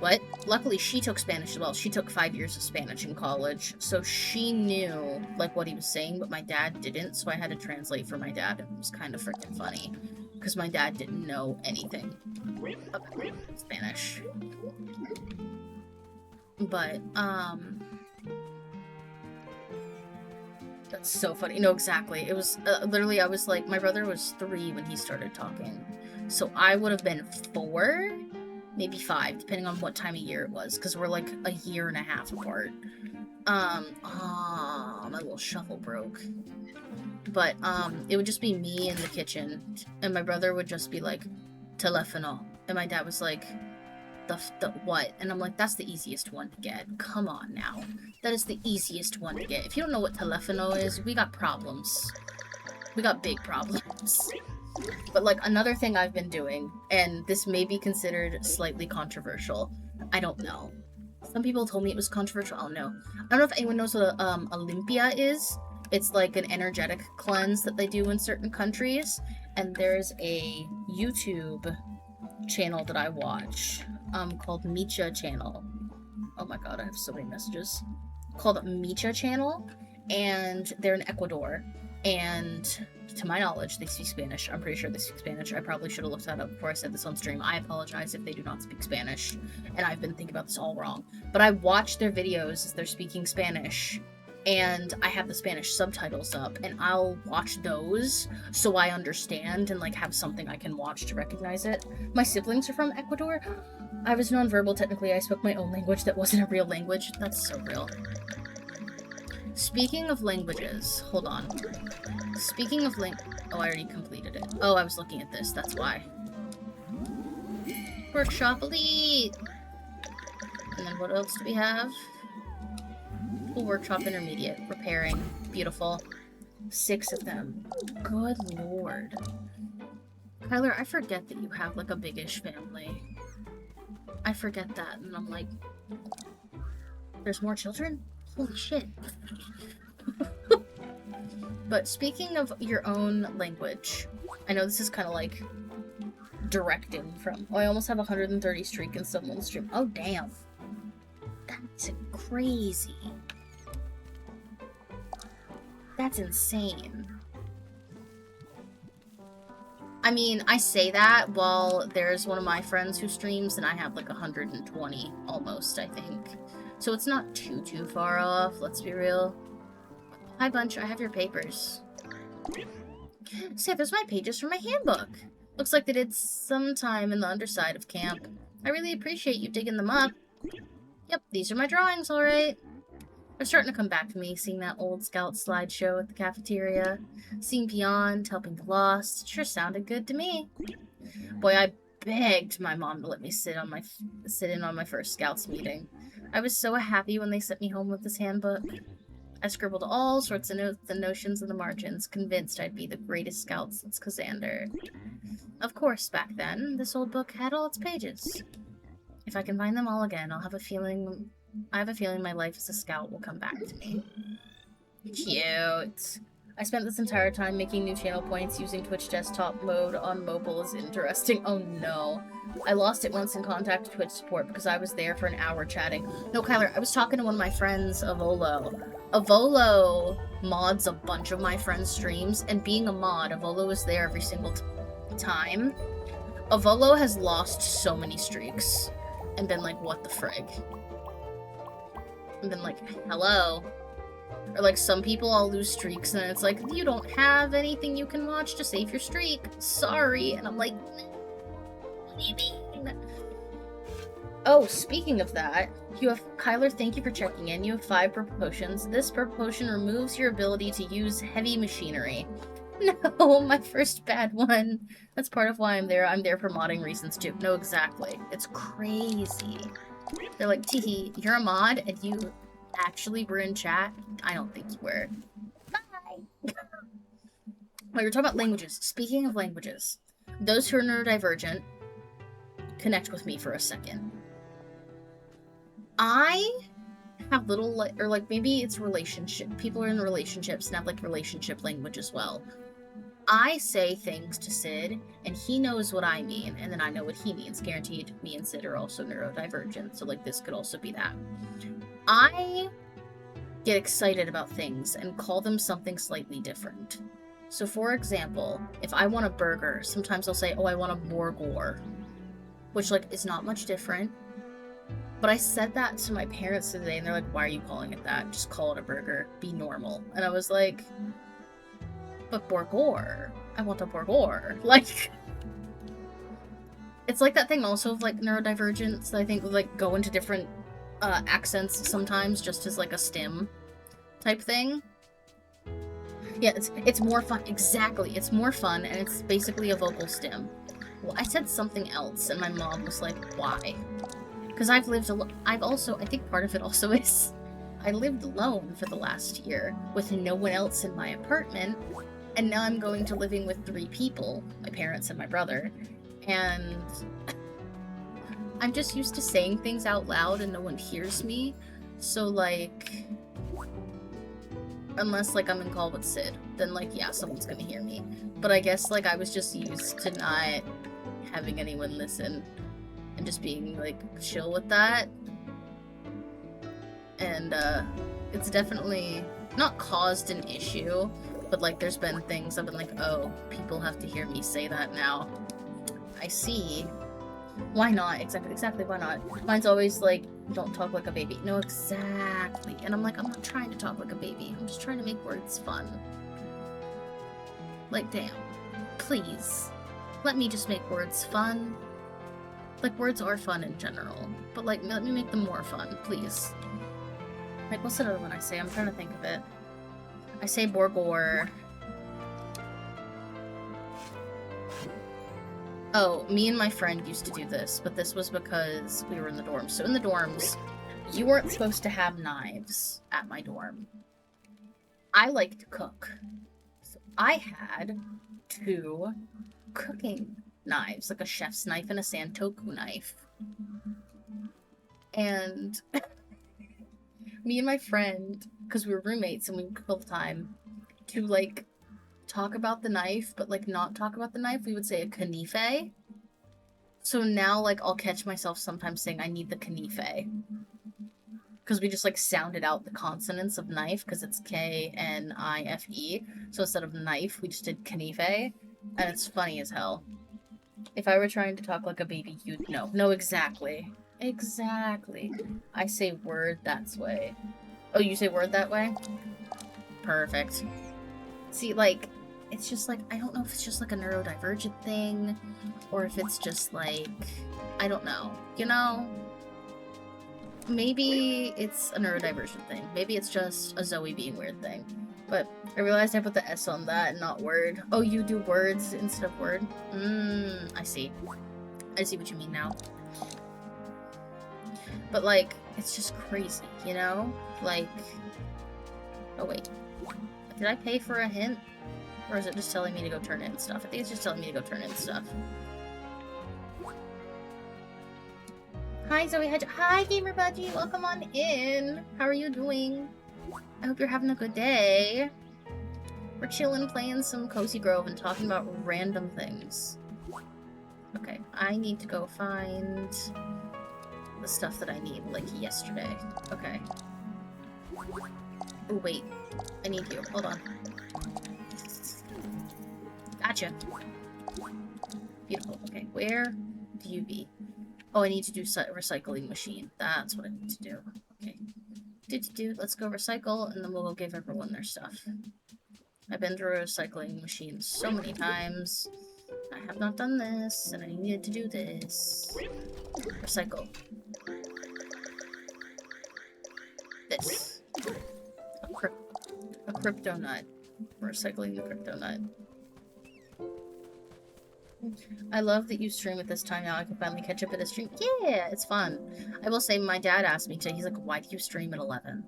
S1: what? Luckily, she took Spanish as well. She took 5 years of Spanish in college, so she knew, like, what he was saying, but my dad didn't, so I had to translate for my dad. It was kind of freaking funny, because my dad didn't know anything about Spanish. But, that's so funny. No, exactly. It was, literally, I was like, my brother was 3 when he started talking, so I would have been 4? Maybe 5, depending on what time of year it was, because we're like a year and a half apart. My little shuffle broke. But, it would just be me in the kitchen, and my brother would just be like, telefono. And my dad was like, the what? And I'm like, that's the easiest one to get. Come on now. That is the easiest one to get. If you don't know what telefono is, we got problems. We got big problems. But, like, another thing I've been doing, and this may be considered slightly controversial, I don't know. Some people told me it was controversial, I don't know. I don't know if anyone knows what Olympia is. It's like an energetic cleanse that they do in certain countries, and there's a YouTube channel that I watch, called Micha Channel. Oh my god, I have so many messages. Called Micha Channel, and they're in Ecuador, and to my knowledge, they speak Spanish. I'm pretty sure they speak Spanish. I probably should have looked that up before I said this on stream. I apologize if they do not speak Spanish, and I've been thinking about this all wrong. But I watch their videos as they're speaking Spanish, and I have the Spanish subtitles up, and I'll watch those so I understand and, like, have something I can watch to recognize it. My siblings are from Ecuador. I was nonverbal, technically. I spoke my own language that wasn't a real language. That's so real. Speaking of languages, hold on. Speaking of oh, I already completed it. Oh, I was looking at this, that's why. Workshop Elite! And then what else do we have? Full Workshop Intermediate. Repairing. Beautiful. 6 of them. Good lord. Kyler, I forget that you have, like, a big-ish family. I forget that, and I'm like... There's more children? Holy shit. But speaking of your own language, I know this is kind of like directing from... Oh, I almost have 130 streak in someone's stream. Oh, damn. That's crazy. That's insane. I mean, I say that while there's one of my friends who streams and I have like 120 almost, I think. So it's not too far off, let's be real. Hi, Bunch, I have your papers. See, there's my pages from my handbook. Looks like they did some time in the underside of camp. I really appreciate you digging them up. Yep, these are my drawings, alright. They're starting to come back to me, seeing that old scout slideshow at the cafeteria. Seeing Beyond, helping the lost. It sure sounded good to me. Boy, I begged my mom to let me sit in on my first scouts meeting. I was so happy when they sent me home with this handbook. I scribbled all sorts of notes and notions in the margins, convinced I'd be the greatest scout since Cassander. Of course, back then, this old book had all its pages. If I can find them all again, I have a feeling my life as a scout will come back to me. Cute. I spent this entire time making new channel points using Twitch desktop mode on mobile is interesting. Oh no. I lost it once in contact with Twitch support because I was there for an hour chatting. No, Kyler, I was talking to one of my friends, Avolo. Avolo mods a bunch of my friends' streams, and being a mod, Avolo is there every single time. Avolo has lost so many streaks and been like, what the frig? And been like, hello? Or like, some people all lose streaks and it's like, you don't have anything you can watch to save your streak. Sorry. And I'm like, what do you mean? Oh, speaking of that, you have Kyler, thank you for checking in. You have 5 purple potions. This purple potion removes your ability to use heavy machinery. No, my first bad one. That's part of why I'm there. I'm there for modding reasons too. No, exactly. It's crazy. They're like, Teehee, you're a mod and you actually were in chat? I don't think you were. Bye! Oh, you're talking about languages. Speaking of languages, those who are neurodivergent, connect with me for a second. I have little, or like maybe it's relationship. People are in relationships and have like relationship language as well. I say things to Sid, and he knows what I mean, and then I know what he means. Guaranteed, me and Sid are also neurodivergent, so like this could also be that. I get excited about things and call them something slightly different. So for example, if I want a burger, sometimes I'll say, oh, I want a burger, which like is not much different. But I said that to my parents today, and they're like, why are you calling it that? Just call it a burger. Be normal. And I was like, but burger. I want a burger. Like, it's like that thing also of like neurodivergence that I think like go into different accents sometimes just as like a stim type thing. Yeah, it's more fun. Exactly. It's more fun, and it's basically a vocal stim. Well, I said something else, and my mom was like, why? Because I've also, I think part of it also is, I lived alone for the last year with no one else in my apartment, and now I'm going to living with 3 people, my parents and my brother, and I'm just used to saying things out loud and no one hears me, so like, unless like I'm in call with Sid, then like, yeah, someone's gonna hear me. But I guess like I was just used to not having anyone listen and just being like chill with that. And it's definitely not caused an issue, but like there's been things I've been like, oh, people have to hear me say that now. I see. Why not? Exactly, why not? Mine's always like, don't talk like a baby. No, exactly. And I'm like, I'm not trying to talk like a baby. I'm just trying to make words fun. Like, damn. Please. Let me just make words fun. Like, words are fun in general. But, like, let me make them more fun, please. Like, what's another one I say? I'm trying to think of it. I say burger. Oh, me and my friend used to do this, but this was because we were in the dorms. So in the dorms, you weren't supposed to have knives at my dorm. I like to cook. So I had 2 cooking knives, like a chef's knife and a santoku knife. And me and my friend, because we were roommates and we would cook all the time, to like talk about the knife, but like not talk about the knife, we would say a knife. So now like I'll catch myself sometimes saying I need the knife. Because we just like sounded out the consonants of knife, because it's K-N-I-F-E. So instead of knife, we just did knife. And it's funny as hell. If I were trying to talk like a baby, you'd know. No, exactly. Exactly. I say word that way. Oh, you say word that way? Perfect. See, like, it's just like, I don't know if it's just like a neurodivergent thing, or if it's just like, I don't know. You know? Maybe it's a neurodivergent thing. Maybe it's just a Zoe being weird thing. But I realized I put the S on that and not word. Oh, you do words instead of word? I see. I see what you mean now. But, like, it's just crazy, you know? Like... Oh, wait. Did I pay for a hint? Or is it just telling me to go turn in stuff? I think it's just telling me to go turn in stuff. Hi, Zoe. Hi, Gamer Budgie. Welcome on in. How are you doing? I hope you're having a good day. We're chilling, playing some Cozy Grove and talking about random things. Okay, I need to go find the stuff that I need, like, yesterday. Okay. Oh, wait. I need you. Hold on. Gotcha. Beautiful. Okay, where do you be? Oh, I need to do recycling machine. That's what I need to do. Okay. Let's go recycle, and then we'll go give everyone their stuff. I've been through a recycling machine so many times. I have not done this, and I needed to do this. Recycle. This. A crypto nut. We're recycling the crypto nut. I love that you stream at this time now. I can finally catch up at a stream. Yeah, it's fun. I will say, my dad asked me to. He's like, why do you stream at 11?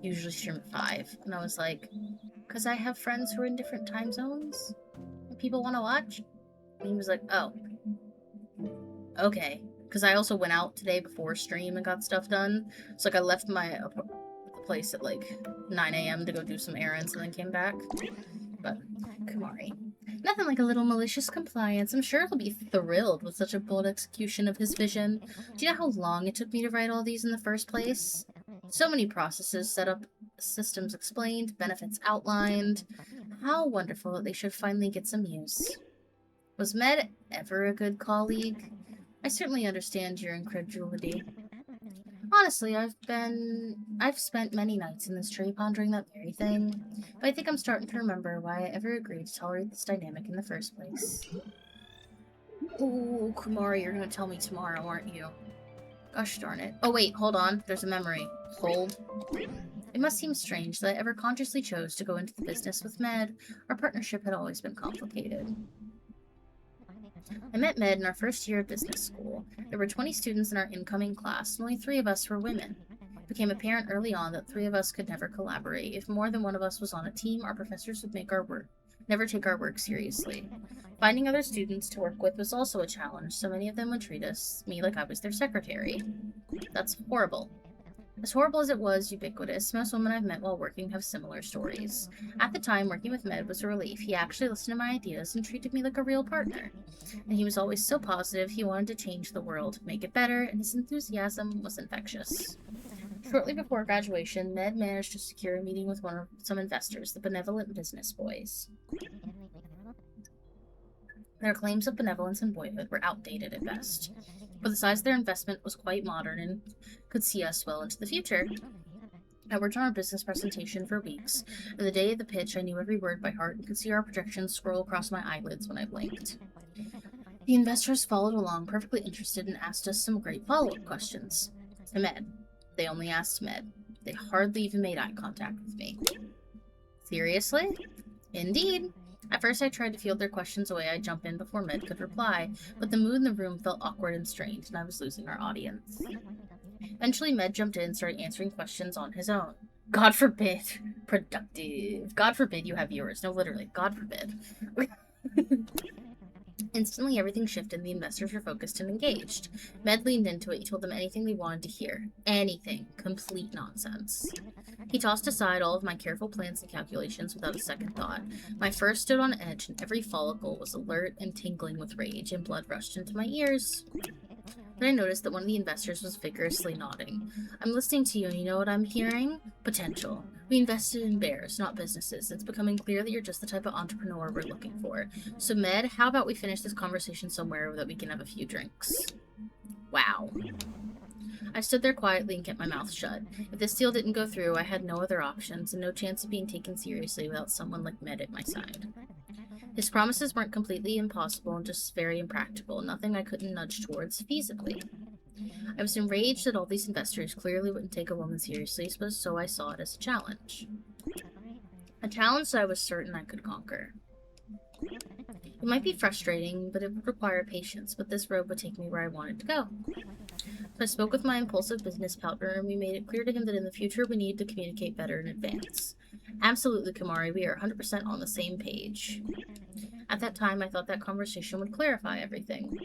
S1: You usually stream at 5. And I was like, Because I have friends who are in different time zones. And people want to watch. And he was like, oh. Okay. Because I also went out today before stream and got stuff done. So, like, I left my place at, like, 9 a.m. to go do some errands and then came back. But, Kumari. Nothing like a little malicious compliance. I'm sure he'll be thrilled with such a bold execution of his vision. Do you know how long it took me to write all these in the first place? So many processes set up, systems explained, benefits outlined. How wonderful that they should finally get some use. Was Med ever a good colleague? I certainly understand your incredulity. Honestly, I've spent many nights in this tree pondering that very thing, but I think I'm starting to remember why I ever agreed to tolerate this dynamic in the first place. Ooh, Kumari, you're gonna tell me tomorrow, aren't you? Gosh darn it. Oh wait, hold on, there's a memory. Hold. It must seem strange that I ever consciously chose to go into the business with Med. Our partnership had always been complicated. I met Med in our first year of business school. There were 20 students in our incoming class, and only 3 of us were women. It became apparent early on that 3 of us could never collaborate. If more than one of us was on a team, our professors would never take our work seriously. Finding other students to work with was also a challenge, so many of them would treat me like I was their secretary. That's horrible. As horrible as it was ubiquitous, most women I've met while working have similar stories. At the time, working with Med was a relief. He actually listened to my ideas and treated me like a real partner. And he was always so positive, he wanted to change the world, make it better, and his enthusiasm was infectious. Shortly before graduation, Med managed to secure a meeting with some investors, the benevolent business boys. Their claims of benevolence and boyhood were outdated at best, but the size of their investment was quite modern and could see us well into the future. I worked on our business presentation for weeks, and the day of the pitch I knew every word by heart and could see our projections scroll across my eyelids when I blinked. The investors followed along, perfectly interested, and asked us some great follow-up questions. To Med. They only asked Med. They hardly even made eye contact with me. Seriously? Indeed. At first I tried to field their questions away. I'd jump in before Med could reply, but the mood in the room felt awkward and strained, and I was losing our audience. Eventually Med jumped in and started answering questions on his own. God forbid. Productive. God forbid you have viewers. No, literally. God forbid. Instantly, everything shifted and the investors were focused and engaged. Med leaned into it. He told them anything they wanted to hear. Anything. Complete nonsense. He tossed aside all of my careful plans and calculations without a second thought. My fur stood on edge, and every follicle was alert and tingling with rage, and blood rushed into my ears. Then I noticed that one of the investors was vigorously nodding. I'm listening to you, and you know what I'm hearing? Potential. We invested in bears, not businesses. It's becoming clear that you're just the type of entrepreneur we're looking for. So, Med, how about we finish this conversation somewhere that we can have a few drinks? Wow. I stood there quietly and kept my mouth shut. If this deal didn't go through, I had no other options, and no chance of being taken seriously without someone like Med at my side. His promises weren't completely impossible and just very impractical, nothing I couldn't nudge towards feasibly. I was enraged that all these investors clearly wouldn't take a woman seriously, so I saw it as a challenge. A challenge that I was certain I could conquer. It might be frustrating, but it would require patience, but this road would take me where I wanted to go. So I spoke with my impulsive business partner, and we made it clear to him that in the future we needed to communicate better in advance. Absolutely, Kumari, we are 100% on the same page. At that time, I thought that conversation would clarify everything.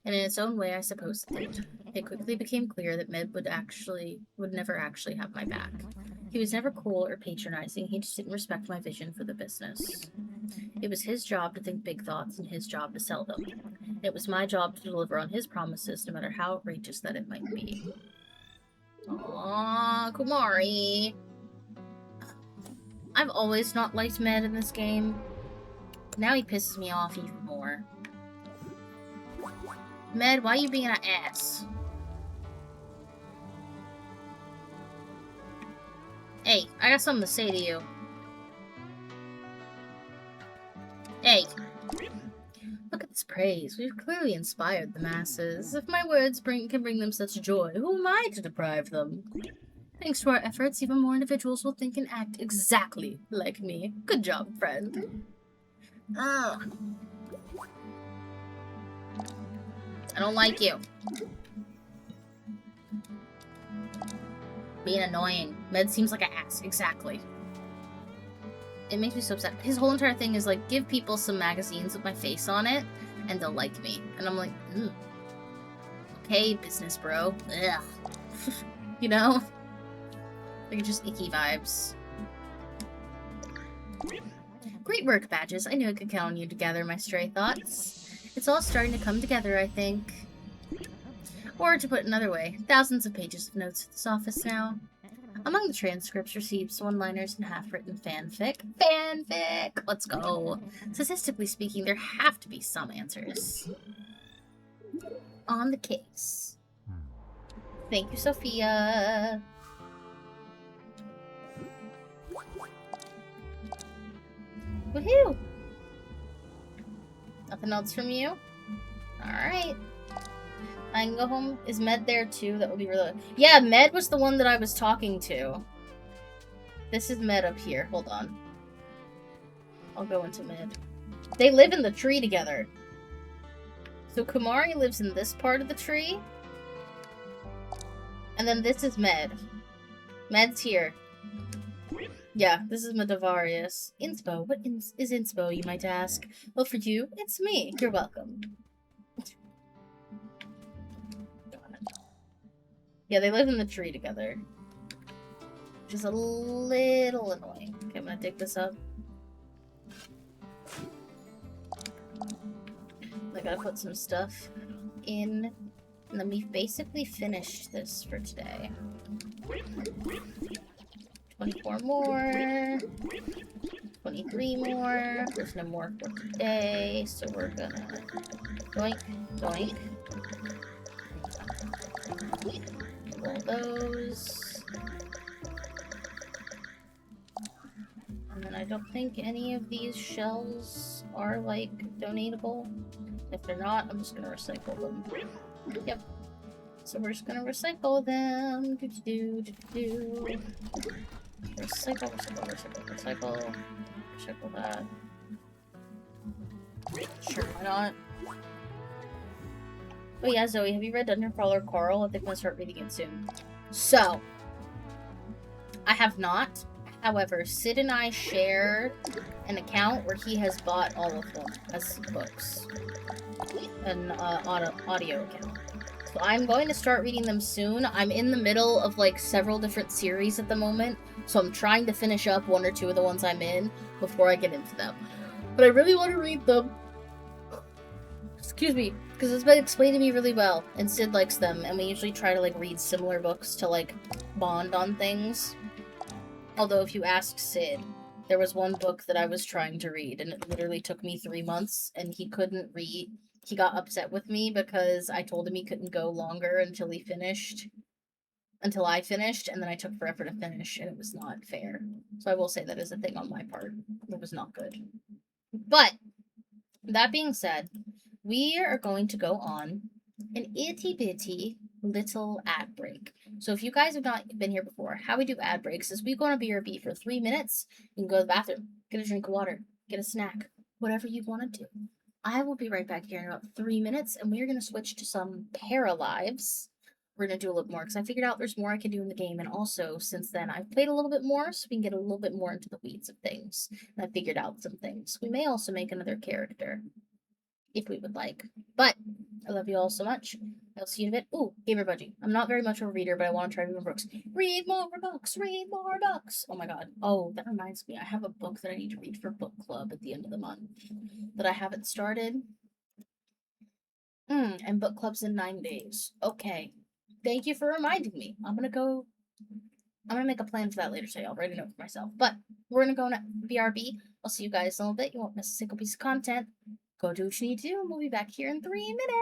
S1: And in its own way, I suppose it did. It quickly became clear that Med would never actually have my back. He was never cool or patronizing, he just didn't respect my vision for the business. It was his job to think big thoughts and his job to sell them. It was my job to deliver on his promises, no matter how outrageous that it might be. Aww, Kumari. I've always not liked Med in this game. Now he pisses me off even more. Med, why are you being an ass? Hey, I got something to say to you. Hey. Look at this praise. We've clearly inspired the masses. If my words can bring them such joy, who am I to deprive them? Thanks to our efforts, even more individuals will think and act exactly like me. Good job, friend. I don't like you. Being annoying. Med seems like an ass. Exactly. It makes me so upset. His whole entire thing is like, give people some magazines with my face on it, and they'll like me. And I'm like, okay, business bro. Ugh. You know? Like, just icky vibes. Great work, Badges. I knew I could count on you to gather my stray thoughts. It's all starting to come together, I think. Or, to put it another way, thousands of pages of notes at this office now. Among the transcripts, receipts, one-liners, and half-written fanfic. Fanfic! Let's go. Statistically speaking, there have to be some answers. On the case. Thank you, Sophia. Woohoo! Nothing else from you? Alright. I can go home. Is Med there too? That would be really... Yeah, Med was the one that I was talking to. This is Med up here. Hold on. I'll go into Med. They live in the tree together. So Kumari lives in this part of the tree. And then this is Med. Med's here. Yeah, this is Medavarius. Inspo. What is Inspo, you might ask? Well, for you, it's me. You're welcome. Yeah, they live in the tree together. Which is a little annoying. Okay, I'm gonna dig this up. I gotta put some stuff in. And then we've basically finished this for today. 24 more. 23 more. There's no more for today, so we're gonna doink, doink. Roll those. And then I don't think any of these shells are, like, donatable. If they're not, I'm just gonna recycle them. Yep. So we're just gonna recycle them. Do-do-do. Recycle, recycle, recycle, recycle. Recycle that. Sure, why not? Oh yeah, Zoe, have you read Dungeon Crawler Coral? I think I'm gonna start reading it soon. So, I have not. However, Sid and I share an account where he has bought all of them as books. An audio account. So I'm going to start reading them soon. I'm in the middle of, like, several different series at the moment, so I'm trying to finish up one or two of the ones I'm in before I get into them. But I really want to read them. Excuse me, because it's been explained to me really well, and Sid likes them, and we usually try to, like, read similar books to, like, bond on things. Although, if you ask Sid, there was one book that I was trying to read, and it literally took me 3 months, and he couldn't read. He got upset with me because I told him he couldn't go longer until he finished. Until I finished, and then I took forever to finish, and it was not fair. So I will say that is a thing on my part. It was not good. But, that being said, we are going to go on an itty-bitty little ad break. So if you guys have not been here before, how we do ad breaks is we go on a BRB for 3 minutes. You can go to the bathroom, get a drink of water, get a snack, whatever you want to do. I will be right back here in about 3 minutes, and we're going to switch to some Paralives. We're going to do a little more, because I figured out there's more I can do in the game, and also, since then, I've played a little bit more, so we can get a little bit more into the weeds of things. And I figured out some things. We may also make another character, if we would like. But, I love you all so much. I'll see you in a bit. Ooh, Gamer Budgie. I'm not very much of a reader, but I want to try to read more books. Read more books! Read more books! Oh my god. Oh, that reminds me. I have a book that I need to read for book club at the end of the month that I haven't started. And book club's in 9 days. Okay. Thank you for reminding me. I'm gonna make a plan for that later today. I'll write a note for myself. But we're gonna go to BRB. I'll see you guys in a little bit. You won't miss a single piece of content. Go do what you need to do, and we'll be back here in 3 minutes.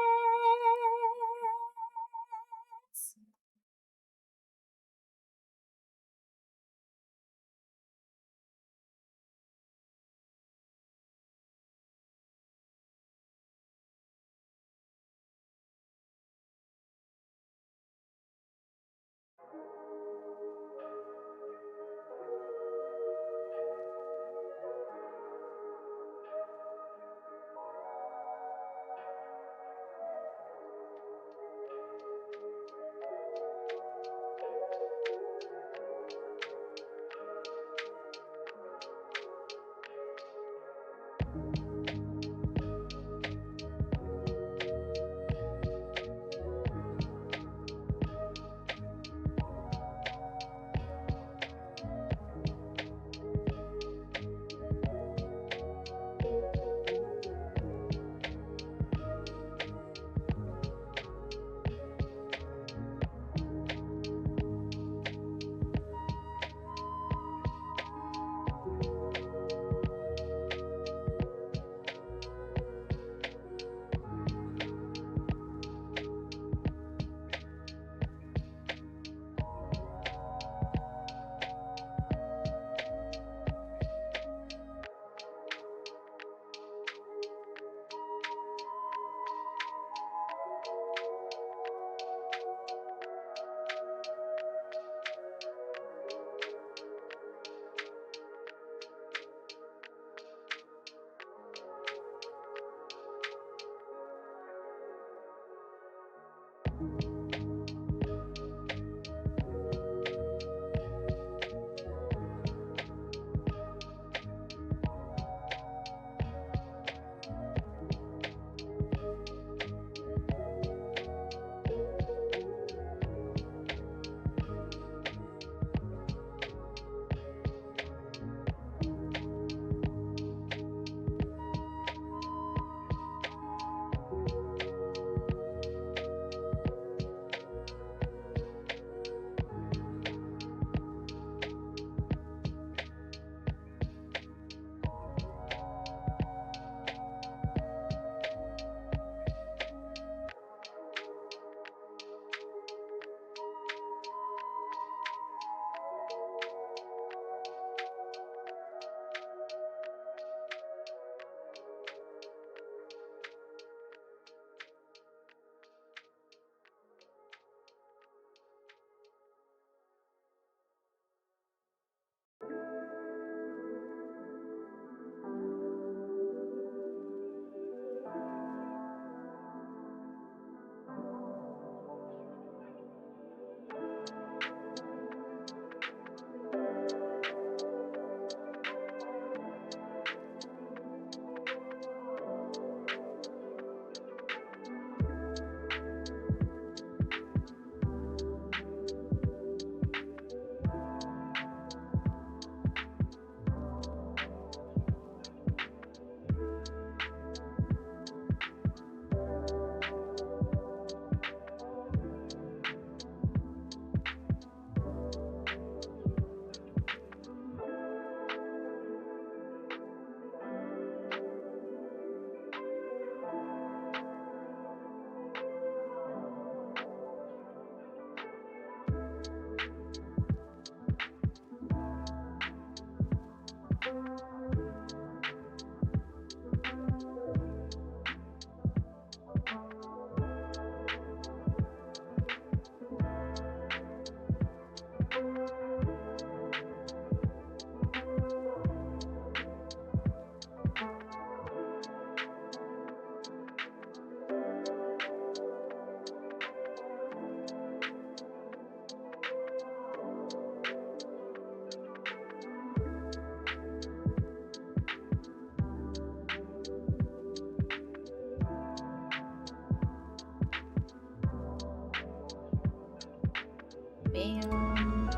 S1: Bam.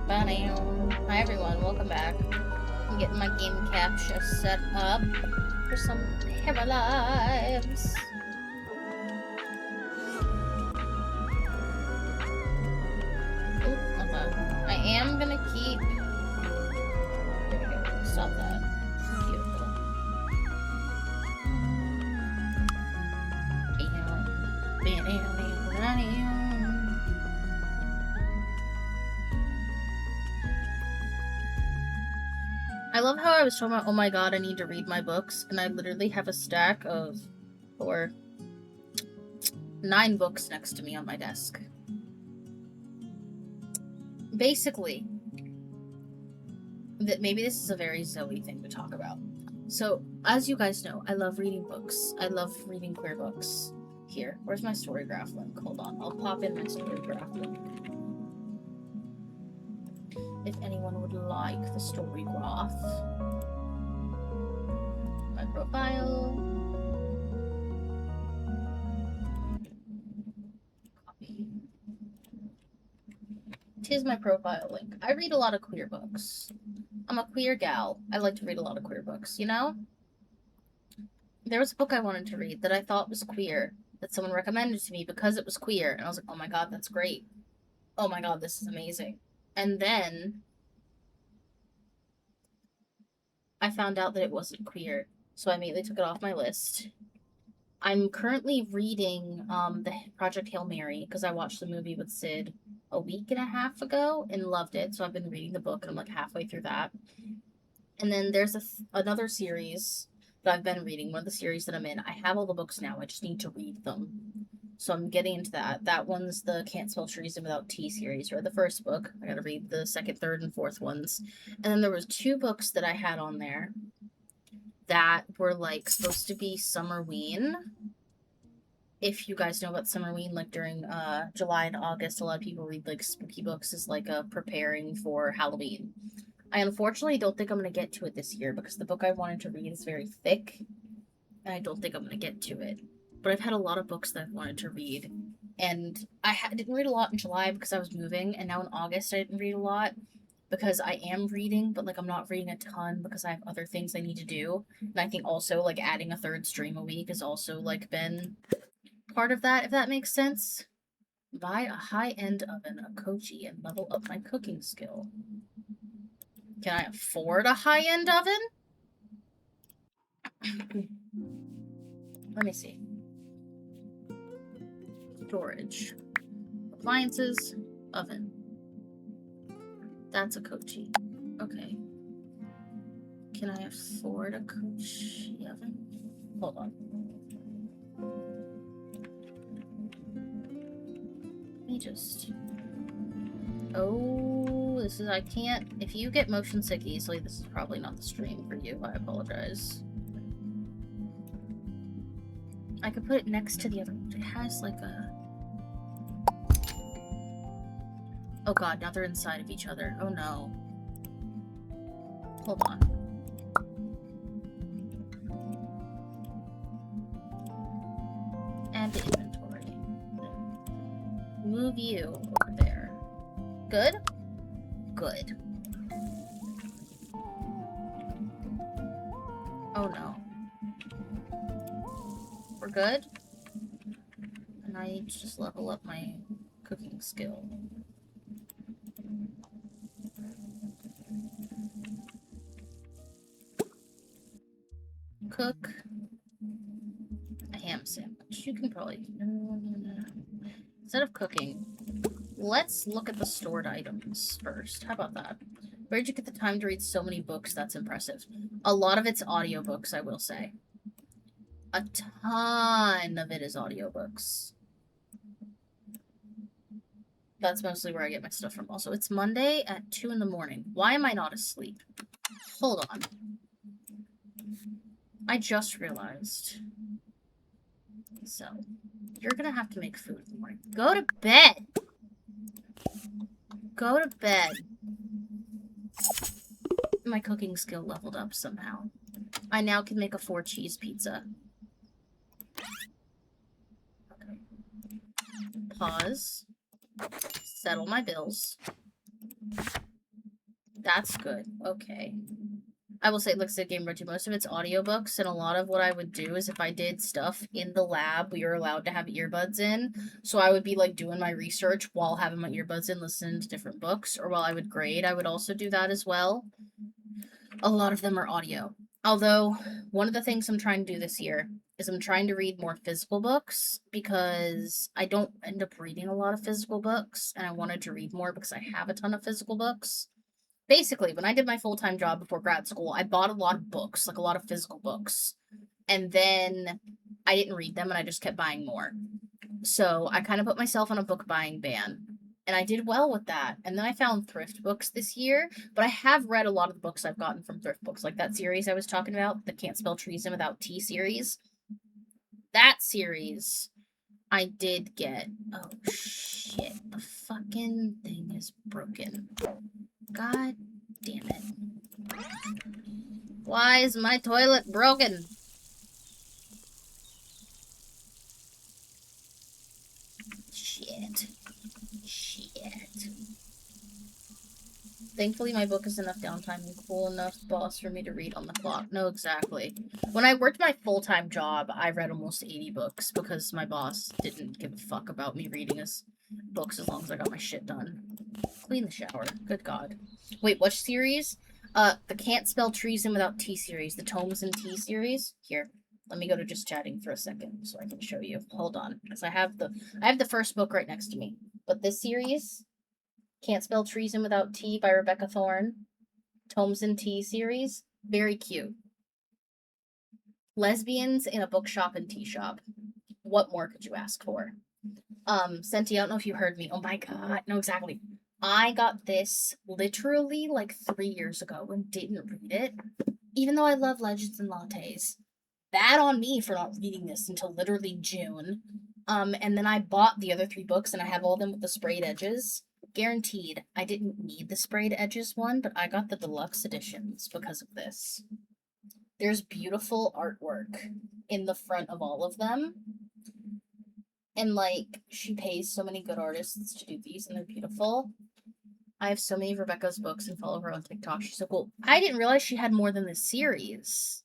S1: Bam. Hi everyone, welcome back. I'm getting my game capture set up for some Paralives. Oh, okay. I am gonna keep. There we go. Stop that. Beautiful. I love how I was talking about, oh my god, I need to read my books, and I literally have a stack of 9 books next to me on my desk. Basically, that maybe this is a very Zoe thing to talk about. So, as you guys know, I love reading books. I love reading queer books. Here, where's my storygraph link? Hold on, I'll pop in my storygraph link. If anyone would like the storygraph. profile. Copy. Tis my profile link. I read a lot of queer books. I'm a queer gal. I like to read a lot of queer books, you know? There was a book I wanted to read that I thought was queer, that someone recommended to me because it was queer, and I was like, oh my god, that's great. Oh my god, this is amazing. And then I found out that it wasn't queer, so I immediately took it off my list. I'm currently reading the Project Hail Mary because I watched the movie with Sid a week and a half ago and loved it, so I've been reading the book and I'm like halfway through that. And then there's another series that I've been reading, one of the series that I'm in. I have all the books now, I just need to read them. So I'm getting into that. That one's the Can't Spell Treason Without Tea series. Read the first book. I gotta read the second, third, and fourth ones. And then there was 2 books that I had on there that were like supposed to be Summerween. If you guys know about Summerween, like during July and August, a lot of people read like spooky books as like a preparing for Halloween. I unfortunately don't think I'm going to get to it this year because the book I wanted to read is very thick, and I don't think I'm going to get to it. But I've had a lot of books that I've wanted to read, and I didn't read a lot in July because I was moving, and now in August I didn't read a lot because I am reading, but like I'm not reading a ton because I have other things I need to do. And I think also like adding a 3rd stream a week has also like been part of that, if that makes sense. Buy a high-end oven, a kochi, and level up my cooking skill. Can I afford a high-end oven? Let me see. Storage. Appliances. Oven. That's a kochi. Okay. Can I afford a kochi oven? Hold on. Let me just... Oh, this is... I can't... If you get motion sick easily, this is probably not the stream for you. I apologize. I could put it next to the other... It has like a... Oh god, now they're inside of each other. Oh no. Hold on. Add the inventory. Move you over there. Good? Good. Oh no. We're good? And I need to just level up my cooking skill. Cook a ham sandwich. You can probably... Instead of cooking, let's look at the stored items first. How about that? Where'd you get the time to read so many books? That's impressive. A lot of it's audiobooks, I will say. A ton of it is audiobooks. That's mostly where I get my stuff from. Also, it's Monday at 2 in the morning. Why am I not asleep? Hold on. I just realized. So, you're gonna have to make food in the morning. Go to bed! Go to bed. My cooking skill leveled up somehow. I now can make a 4-cheese pizza. Okay. Pause. Settle my bills. That's good. Okay. I will say, like I said, Game Road 2, most of it's audiobooks, and a lot of what I would do is if I did stuff in the lab, we were allowed to have earbuds in, so I would be, like, doing my research while having my earbuds in, listening to different books, or while I would grade, I would also do that as well. A lot of them are audio. Although, one of the things I'm trying to do this year is I'm trying to read more physical books, because I don't end up reading a lot of physical books, and I wanted to read more because I have a ton of physical books. Basically, when I did my full-time job before grad school, I bought a lot of books, like a lot of physical books. And then I didn't read them and I just kept buying more. So I kind of put myself on a book buying ban. And I did well with that. And then I found thrift books this year. But I have read a lot of the books I've gotten from thrift books. Like that series I was talking about, the Can't Spell Treason Without Tea series. That series I did get. Oh, shit. The fucking thing is broken. God damn it. Why is my toilet broken? Shit. Thankfully, my book is enough downtime and cool enough boss for me to read on the clock. No, exactly. When I worked my full-time job, I read almost 80 books because my boss didn't give a fuck about me reading his books as long as I got my shit done. Clean the shower. Good God. Wait, what series? The Can't Spell Treason Without T series. The Tomes and T series. Here, let me go to just chatting for a second so I can show you. Hold on, because I have the first book right next to me. But this series, Can't Spell Treason Without T by Rebecca Thorne, Tomes and Tea series, very cute. Lesbians in a bookshop and tea shop. What more could you ask for? Senti, I don't know if you heard me. Oh my God, no, exactly. I got this literally like 3 years ago and didn't read it, even though I love Legends and Lattes. Bad on me for not reading this until literally June. And then I bought the other 3 books and I have all of them with the sprayed edges. Guaranteed, I didn't need the sprayed edges one, but I got the deluxe editions because of this. There's beautiful artwork in the front of all of them. And, like, she pays so many good artists to do these, and they're beautiful. I have so many of Rebecca's books and follow her on TikTok. She's so cool. I didn't realize she had more than this series.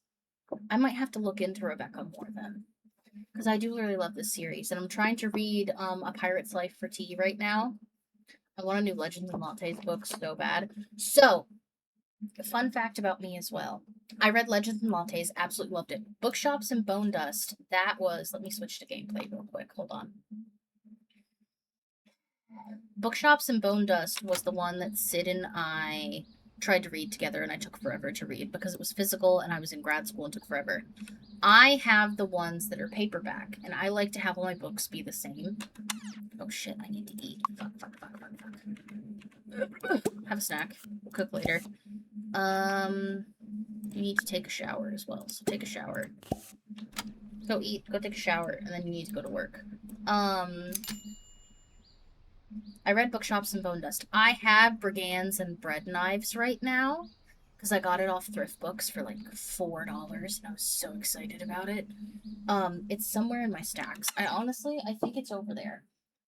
S1: I might have to look into Rebecca more then. Because I do really love this series. And I'm trying to read A Pirate's Life for Tea right now. I want a new Legends and Lattes book so bad. So, a fun fact about me as well. I read Legends and Lattes, absolutely loved it. Bookshops and Bone Dust, that was... Let me switch to gameplay real quick. Hold on. Bookshops and Bone Dust was the one that Sid and I tried to read together, and I took forever to read because it was physical and I was in grad school and took forever. I have the ones that are paperback, and I like to have all my books be the same. Oh shit, I need to eat. Fuck. Have a snack. We'll cook later. You need to take a shower as well, so take a shower. Go eat, go take a shower, and then you need to go to work. I read Bookshops and Bone Dust. I have Brigands and Bread Knives right now, because I got it off Thrift Books for like $4, and I was so excited about it. It's somewhere in my stacks. I think it's over there.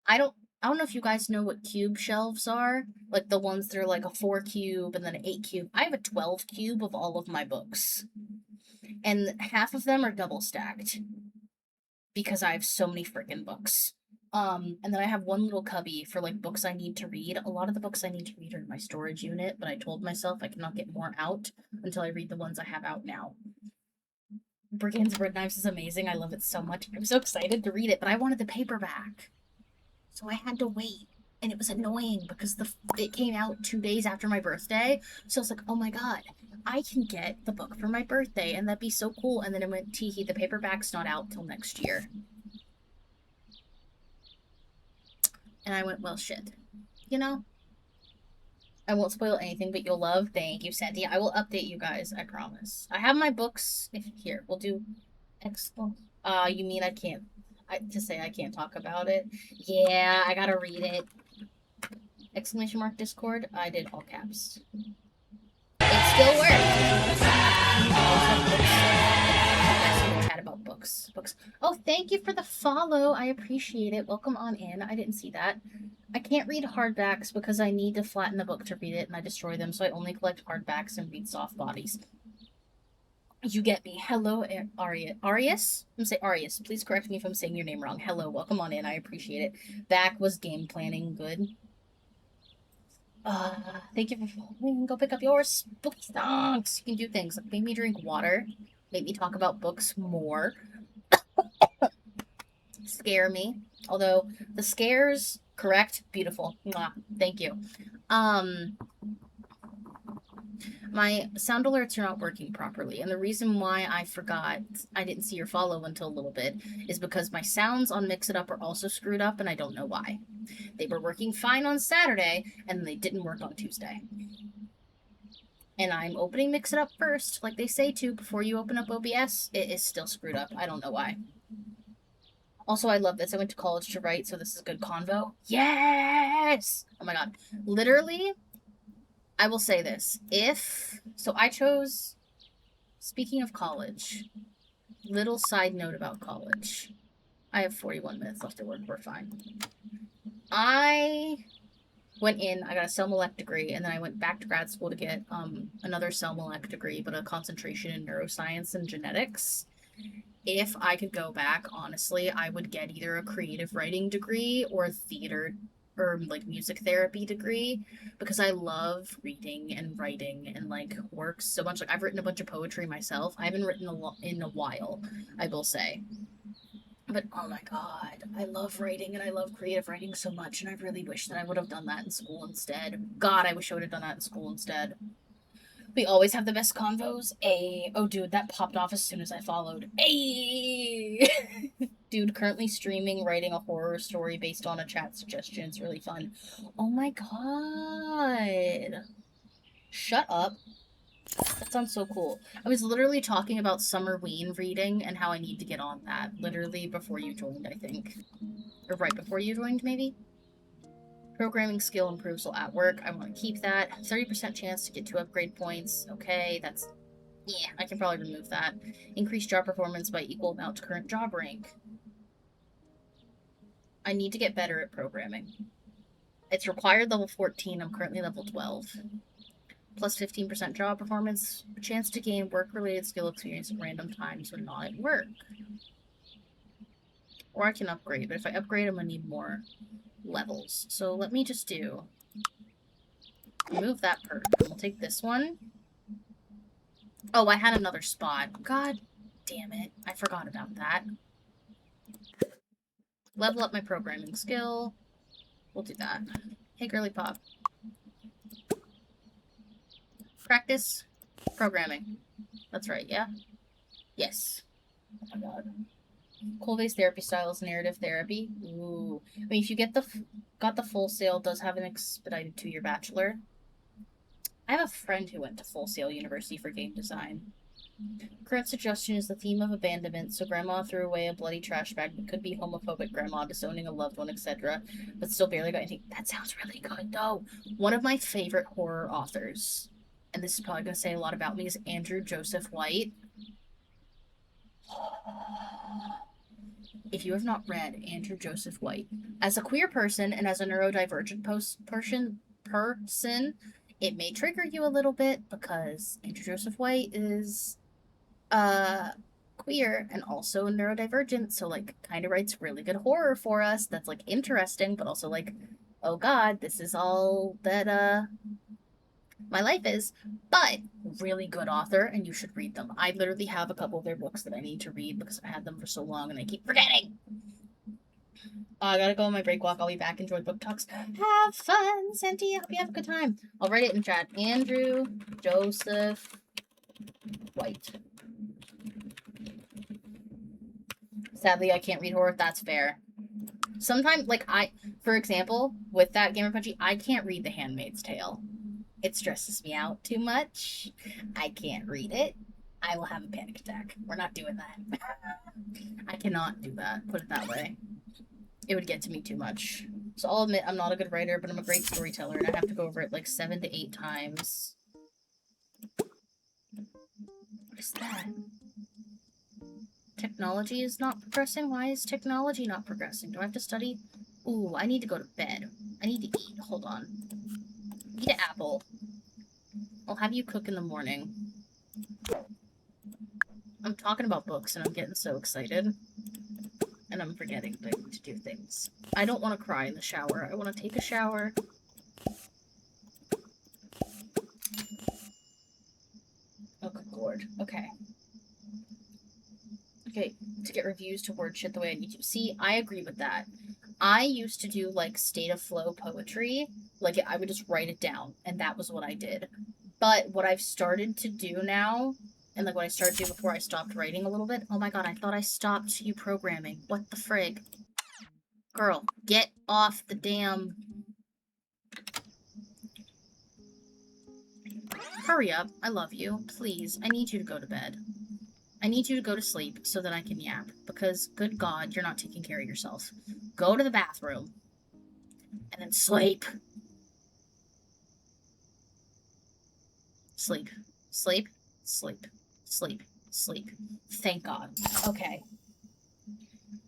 S1: I don't know if you guys know what cube shelves are. Like the ones that are like a 4 cube and then an 8 cube. I have a 12 cube of all of my books. And half of them are double stacked. Because I have so many freaking books. And then I have one little cubby for like books I need to read. A lot of the books I need to read are in my storage unit, but I told myself I cannot get more out until I read the ones I have out now. Brigands Bread Knives is amazing. I love it so much. I'm so excited to read it, but I wanted the paperback. So I had to wait. And it was annoying because it came out 2 days after my birthday. So I was like, oh my God, I can get the book for my birthday and that'd be so cool. And then it went, teehee, the paperback's not out till next year. And I went, well, shit. You know? I won't spoil anything, but you'll love. Thank you, Sandy. I will update you guys, I promise. I have my books. Here, we'll do... you mean I can't... to say I can't talk about it? Yeah, I gotta read it. Exclamation mark Discord. I did all caps. It still works. Chat about books. Oh, thank you for the follow. I appreciate it. Welcome on in. I didn't see that. I can't read hardbacks because I need to flatten the book to read it, and I destroy them, so I only collect hardbacks and read soft bodies. You get me. Hello, Arius? I'm gonna say Arius. Please correct me if I'm saying your name wrong. Hello, welcome on in. I appreciate it. Back was game planning good. Thank you for following. Go pick up your spooky stonks. You can do things like make me drink water, make me talk about books more, scare me. Although the scares, correct, beautiful. Mwah. Thank you. My sound alerts are not working properly, and the reason why I forgot I didn't see your follow until a little bit is because my sounds on Mix It Up are also screwed up, and I don't know why. They were working fine on Saturday, and they didn't work on Tuesday. And I'm opening Mix It Up first, like they say to, before you open up OBS. It is still screwed up. I don't know why. Also, I love this. I went to college to write, so this is a good convo. Yes! Oh my god. Literally... I will say this. So I chose, speaking of college, little side note about college. I have 41 minutes left to work. We're fine. I went in, I got a CellMolec degree, and then I went back to grad school to get another CellMolec degree, but a concentration in neuroscience and genetics. If I could go back, honestly, I would get either a creative writing degree or a theater or like music therapy degree because I love reading and writing and like works so much. Like I've written a bunch of poetry myself. I haven't written in a while, I will say. But oh my god, I love writing and I love creative writing so much, and I really wish that I would have done that in school instead. God, I wish I would have done that in school instead. We always have the best convos. Ay. Oh, dude, that popped off as soon as I followed. Ay. Dude, currently streaming, writing a horror story based on a chat suggestion. It's really fun. Oh my god. Shut up. That sounds so cool. I was literally talking about Summerween reading and how I need to get on that. Literally before you joined, I think. Or right before you joined, maybe? Programming skill improves while at work. I want to keep that. 30% chance to get 2 upgrade points. Okay, that's... Yeah, I can probably remove that. Increase job performance by equal amount to current job rank. I need to get better at programming. It's required level 14. I'm currently level 12. Plus 15% job performance. A chance to gain work-related skill experience at random times when not at work. Or I can upgrade, but if I upgrade, I'm going to need more levels. So let me just do... Remove that perk. We'll take this one. Oh, I had another spot. God damn it. I forgot about that. Level up my programming skill. We'll do that. Hey, girly pop. Practice programming. That's right, yeah? Yes. Oh my god. Cold-based therapy style is narrative therapy. Ooh. I mean, if you got the Full Sail, does have an expedited 2-year bachelor. I have a friend who went to Full Sail University for game design. Current suggestion is the theme of abandonment, so grandma threw away a bloody trash bag that could be homophobic grandma disowning a loved one, etc., but still barely got anything. That sounds really good, though. One of my favorite horror authors, and this is probably going to say a lot about me, is Andrew Joseph White. If you have not read Andrew Joseph White, as a queer person and as a neurodivergent person, it may trigger you a little bit because Andrew Joseph White is queer and also neurodivergent, so like kind of writes really good horror for us that's like interesting, but also like, oh god, this is all that my life is. But really good author, and you should read them. I literally have a couple of their books that I need to read because I've had them for so long and I keep forgetting. I gotta go on my break walk. I'll be back. Enjoy book talks. Have fun, Santi. I hope you have a good time. I'll write it in chat. Andrew Joseph White. Sadly, I can't read horror. That's fair. Sometimes, like, for example, with that Gamer Punchy, I can't read The Handmaid's Tale. It stresses me out too much. I can't read it. I will have a panic attack. We're not doing that. I cannot do that. Put it that way. It would get to me too much. So I'll admit I'm not a good writer, but I'm a great storyteller, and I have to go over it like 7 to 8 times. What is that? Technology is not progressing? Why is technology not progressing? Do I have to study? Ooh, I need to go to bed. I need to eat. Hold on. Eat an apple. I'll have you cook in the morning. I'm talking about books and I'm getting so excited. And I'm forgetting that I need to do things. I don't want to cry in the shower. I want to take a shower. Oh, good lord. Okay. Okay, to get reviews to word shit the way I need to. See, I agree with that. I used to do, like, state of flow poetry. Like, I would just write it down, and that was what I did. But what I've started to do now, and, like, what I started to do before I stopped writing a little bit... Oh my god, I thought I stopped you programming. What the frig? Girl, get off the damn... Hurry up. I love you. Please, I need you to go to bed. I need you to go to sleep so that I can yap. Because, good god, you're not taking care of yourself. Go to the bathroom. And then sleep. Sleep. Sleep. Sleep. Sleep. Sleep. Thank god. Okay.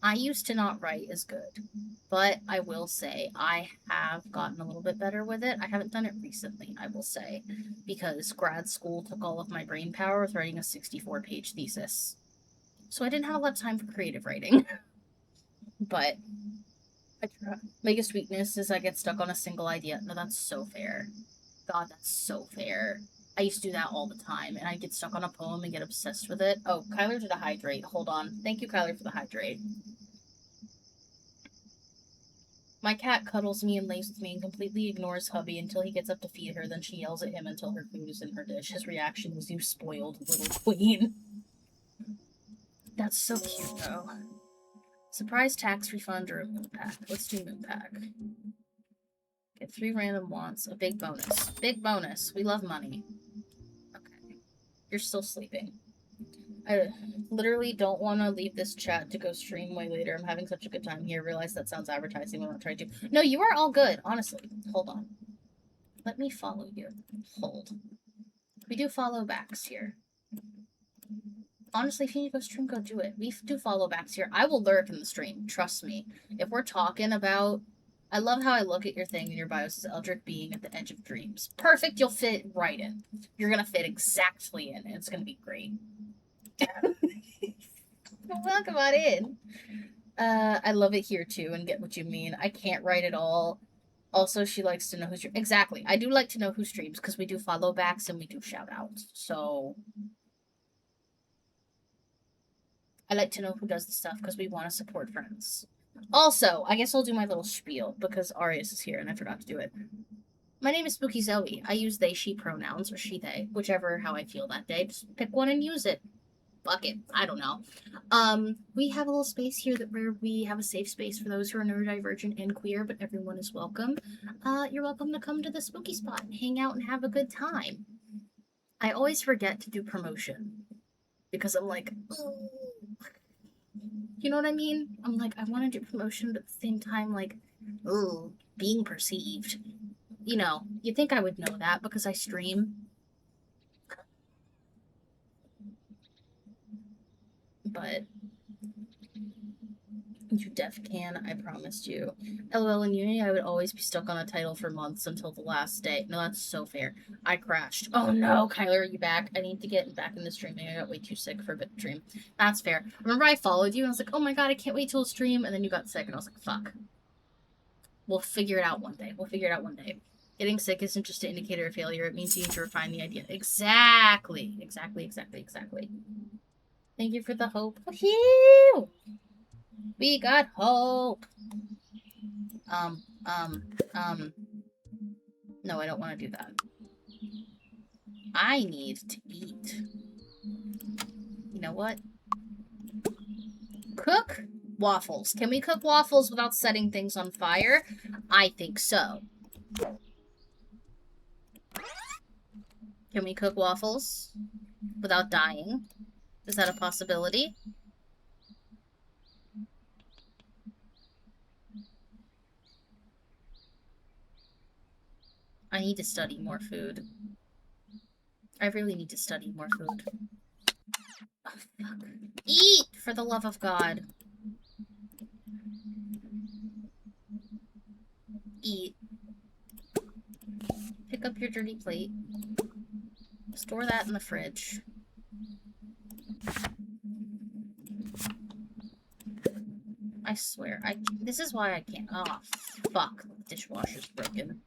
S1: I used to not write as good, but I will say I have gotten a little bit better with it. I haven't done it recently, I will say, because grad school took all of my brain power with writing a 64-page thesis. So I didn't have a lot of time for creative writing. But I try. Biggest weakness is I get stuck on a single idea. No, that's so fair. God, that's so fair. I used to do that all the time, and I get stuck on a poem and get obsessed with it. Oh, Kyler did a hydrate. Hold on. Thank you, Kyler, for the hydrate. My cat cuddles me and lays with me and completely ignores hubby until he gets up to feed her. Then she yells at him until her food is in her dish. His reaction is, "You spoiled little queen." That's so cute, though. Surprise tax refund or a moon pack. Let's do moon pack. Get 3 random wants. A big bonus. Big bonus. We love money. Okay. You're still sleeping. I literally don't want to leave this chat to go stream way later. I'm having such a good time here. Realize that sounds advertising. I'm not trying to. No, you are all good, honestly. Hold on. Let me follow you. Hold. We do follow backs here. Honestly, if you need to go stream, go do it. We do follow backs here. I will lurk in the stream. Trust me. If we're talking about... I love how I look at your thing and your bio says Eldritch being at the edge of dreams. Perfect, you'll fit right in. You're gonna fit exactly in, and it's gonna be great. Welcome on in. I love it here too, and get what you mean. I can't write it all. Also, she likes to know who's... Exactly. I do like to know who streams, because we do follow backs and we do shout outs. So... I like to know who does the stuff because we want to support friends. Also, I guess I'll do my little spiel because Arius is here and I forgot to do it. My name is Spooky Zoe. I use they, she pronouns, or she, they, whichever how I feel that day. Just pick one and use it. Fuck it. I don't know. We have a little space here where we have a safe space for those who are neurodivergent and queer, but everyone is welcome. You're welcome to come to the spooky spot and hang out and have a good time. I always forget to do promotion because I'm like, oh. You know what I mean? I'm like, I want to do promotion, but at the same time, like, oh, being perceived. You know, you'd think I would know that because I stream. But you def can, I promised you. LOL, in uni, I would always be stuck on a title for months until the last day. No, that's so fair. I crashed. Oh no, Kyler, are you back? I need to get back in the streaming. I got way too sick for a bit of stream. That's fair. Remember I followed you and I was like, oh my god, I can't wait till stream. And then you got sick and I was like, fuck. We'll figure it out one day. We'll figure it out one day. Getting sick isn't just an indicator of failure. It means you need to refine the idea. Exactly. Exactly. Thank you for the hope. Woohoo! We got hope. No, I don't want to do that. I need to eat. You know what? Cook waffles. Can we cook waffles without setting things on fire? I think so. Can we cook waffles without dying? Is that a possibility? I need to study more food. I really need to study more food. Oh, fuck. Eat, for the love of God. Eat. Pick up your dirty plate. Store that in the fridge. I swear, this is why I can't. Oh, fuck. The dishwasher's broken.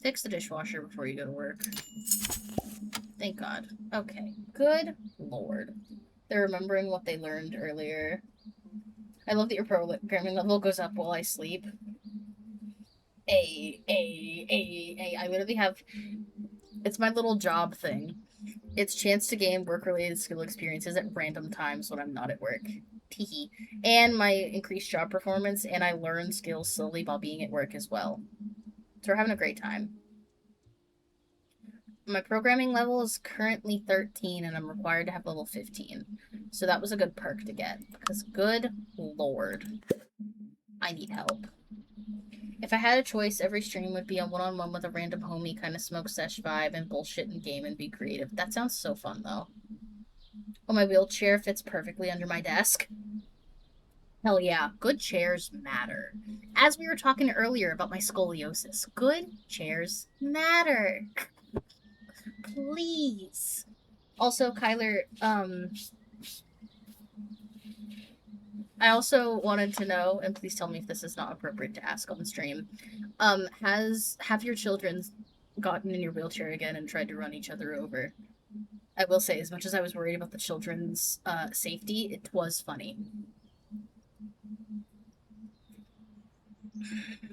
S1: Fix the dishwasher before you go to work. Thank God. Okay. Good Lord. They're remembering what they learned earlier. I love that your programming level goes up while I sleep. I literally have... It's my little job thing. It's chance to gain work-related skill experiences at random times when I'm not at work. Teehee. And my increased job performance, and I learn skills slowly while being at work as well. So we're having a great time. My programming level is currently 13, and I'm required to have level 15. So that was a good perk to get, because good Lord, I need help. If I had a choice, every stream would be a one-on-one with a random homie, kind of smoke sesh vibe, and bullshit and game and be creative. That sounds so fun, though. Oh, my wheelchair fits perfectly under my desk. Hell yeah, good chairs matter. As we were talking earlier about my scoliosis, good chairs matter. Please. Also, Kyler, I also wanted to know, and please tell me if this is not appropriate to ask on the stream. Have your children gotten in your wheelchair again and tried to run each other over? I will say, as much as I was worried about the children's safety, it was funny.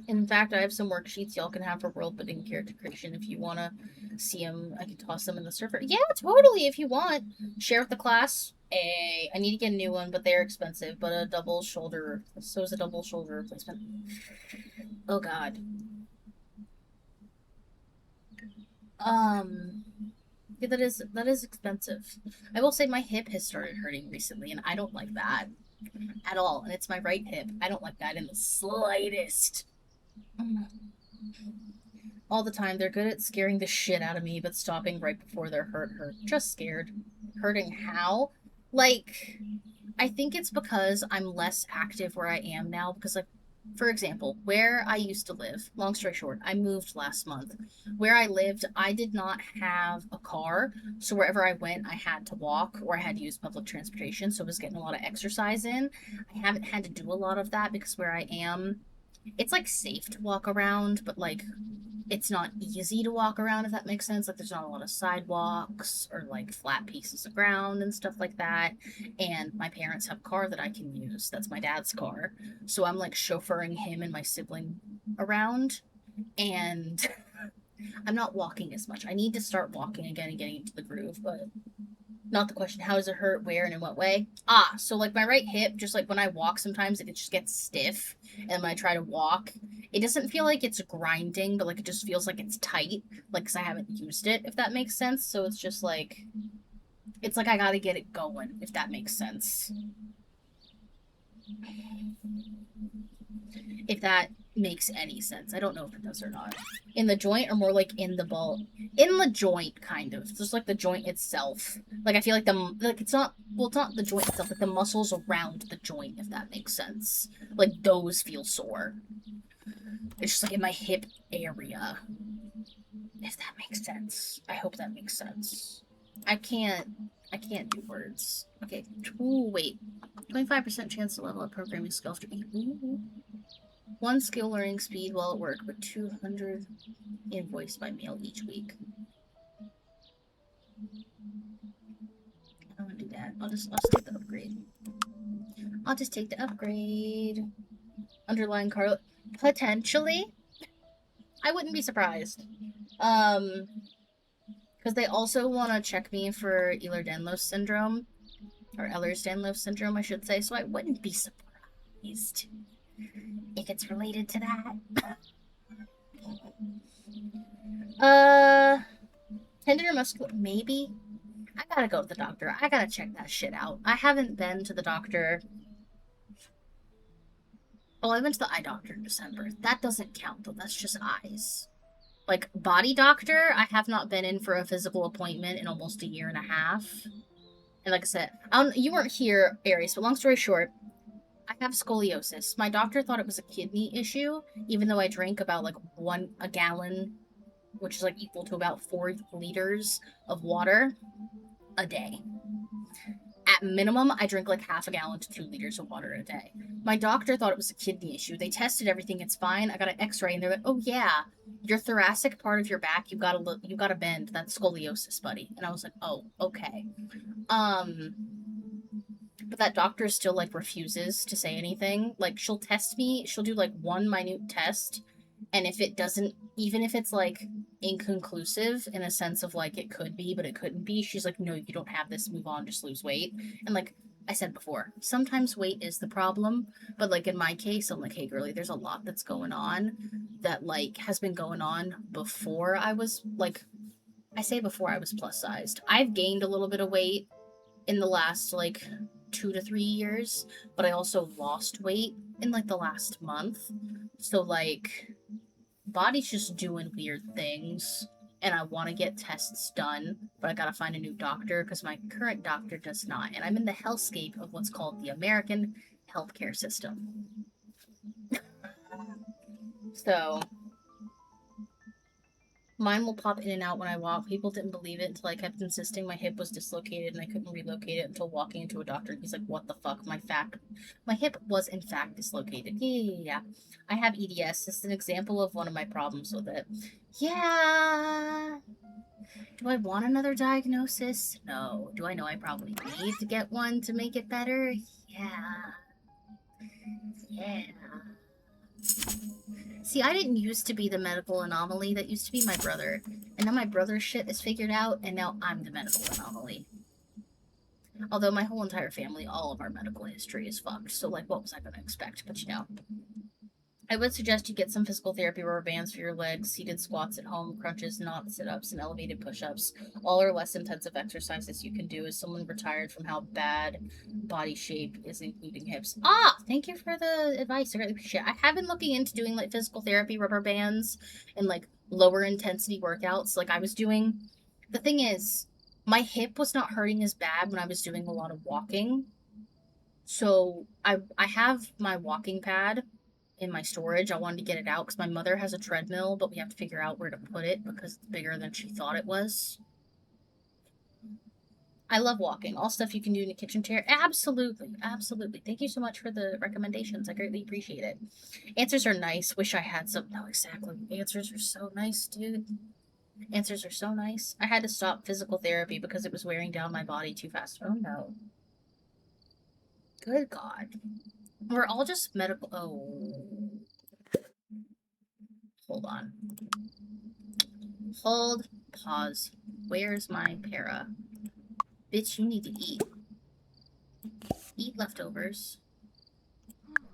S1: In fact, I have some worksheets y'all can have for world building character creation. If you want to see them, I can toss them in the server. Yeah, totally, if you want. Share with the class. I need to get a new one, but they're expensive. But a double shoulder, so is a double shoulder replacement. Oh god. Yeah, that is expensive. I will say my hip has started hurting recently, and I don't like that at all. And it's my right hip. I don't like that in the slightest. All the time. They're good at scaring the shit out of me, but stopping right before they're hurt. Just scared. Hurting how? Like, I think it's because I'm less active where I am now. Because, like, for example, where I used to live, long story short, I moved last month. Where I lived, I did not have a car. So wherever I went, I had to walk or I had to use public transportation. So I was getting a lot of exercise in. I haven't had to do a lot of that because where I am, it's like safe to walk around, but like it's not easy to walk around, if that makes sense. Like there's not a lot of sidewalks or like flat pieces of ground and stuff like that. And my parents have a car that I can use. That's my dad's car. So I'm like chauffeuring him and my sibling around. And I'm not walking as much. I need to start walking again and getting into the groove, but not the question. How does it hurt? Where and in what way? So like my right hip, just like when I walk, sometimes it just gets stiff, and when I try to walk, it doesn't feel like it's grinding, but like it just feels like it's tight, like because I haven't used it. If that makes sense. So it's just like, it's like I gotta get it going. If that makes sense. If that makes any sense. I don't know if it does or not. In the joint or more like in the ball? In the joint, kind of. Just like the joint itself. Like I feel like it's not, well, it's not the joint itself, but the muscles around the joint, if that makes sense. Like those feel sore. It's just like in my hip area. If that makes sense. I hope that makes sense. I can't do words. Okay. Ooh, wait. 25% chance to level up programming skills. Ooh. 1 skill learning speed while at work, but 200 invoiced by mail each week. I don't want to do that. I'll just take the upgrade. I'll just take the upgrade. Underlying car potentially. I wouldn't be surprised. Because they also want to check me for Ehlers-Danlos syndrome, or Ehlers-Danlos syndrome, I should say. So I wouldn't be surprised if it's related to that. Tendon or muscular? Maybe. I gotta go to the doctor. I gotta check that shit out. I haven't been to the doctor. Oh, I went to the eye doctor in December. That doesn't count, though. That's just eyes. Like, body doctor, I have not been in for a physical appointment in almost a year and a half. And like I said, you weren't here, Aries, but long story short, I have scoliosis. My doctor thought it was a kidney issue, even though I drink about like a gallon, which is like equal to about 4 liters of water a day. At minimum, I drink like half a gallon to 2 liters of water a day. My doctor thought it was a kidney issue. They tested everything; it's fine. I got an X-ray, and they're like, "Oh yeah, your thoracic part of your back, you gotta bend. That's scoliosis, buddy." And I was like, "Oh, okay." But that doctor still like refuses to say anything. Like she'll test me. She'll do like one minute test, and if it doesn't, even if it's like inconclusive in a sense of like it could be but it couldn't be, she's like, no, you don't have this, move on, just lose weight. And like I said before, sometimes weight is the problem, but like in my case, I'm like, hey girlie, there's a lot that's going on that like has been going on before I was like, I say before I was plus sized. I've gained a little bit of weight in the last like 2 to 3 years, but I also lost weight in like the last month. So like body's just doing weird things. and I want to get tests done, but I gotta find a new doctor because my current doctor does not. And I'm in the hellscape of what's called the American healthcare system. So mine will pop in and out when I walk. People didn't believe it until I kept insisting my hip was dislocated and I couldn't relocate it until walking into a doctor. And he's like, "What the fuck? My hip was in fact dislocated." Yeah. I have EDS. This is an example of one of my problems with it. Yeah. Do I want another diagnosis? No. Do I know I probably need to get one to make it better? Yeah. Yeah. See, I didn't used to be the medical anomaly. That used to be my brother. And now my brother's shit is figured out, and now I'm the medical anomaly. Although my whole entire family, all of our medical history is fucked. So, like, what was I going to expect? But, you know. I would suggest you get some physical therapy rubber bands for your legs, seated squats at home, crunches, not sit-ups, and elevated push-ups. All are less intensive exercises you can do as someone retired from how bad body shape is, including hips. Ah, thank you for the advice. I really appreciate it. I have been looking into doing like physical therapy rubber bands and like lower intensity workouts like I was doing. The thing is, my hip was not hurting as bad when I was doing a lot of walking. So I have my walking pad in my storage. I wanted to get it out because my mother has a treadmill, but we have to figure out where to put it because it's bigger than she thought it was. I love walking. All stuff you can do in a kitchen chair. Absolutely. Absolutely. Thank you so much for the recommendations. I greatly appreciate it. Answers are nice. Wish I had some. No, exactly. Answers are so nice, dude. Answers are so nice. I had to stop physical therapy because it was wearing down my body too fast. Oh no. Good God. We're all just medical. Oh. Hold on. Hold. Pause. Where's my para? Bitch, you need to eat. Eat leftovers.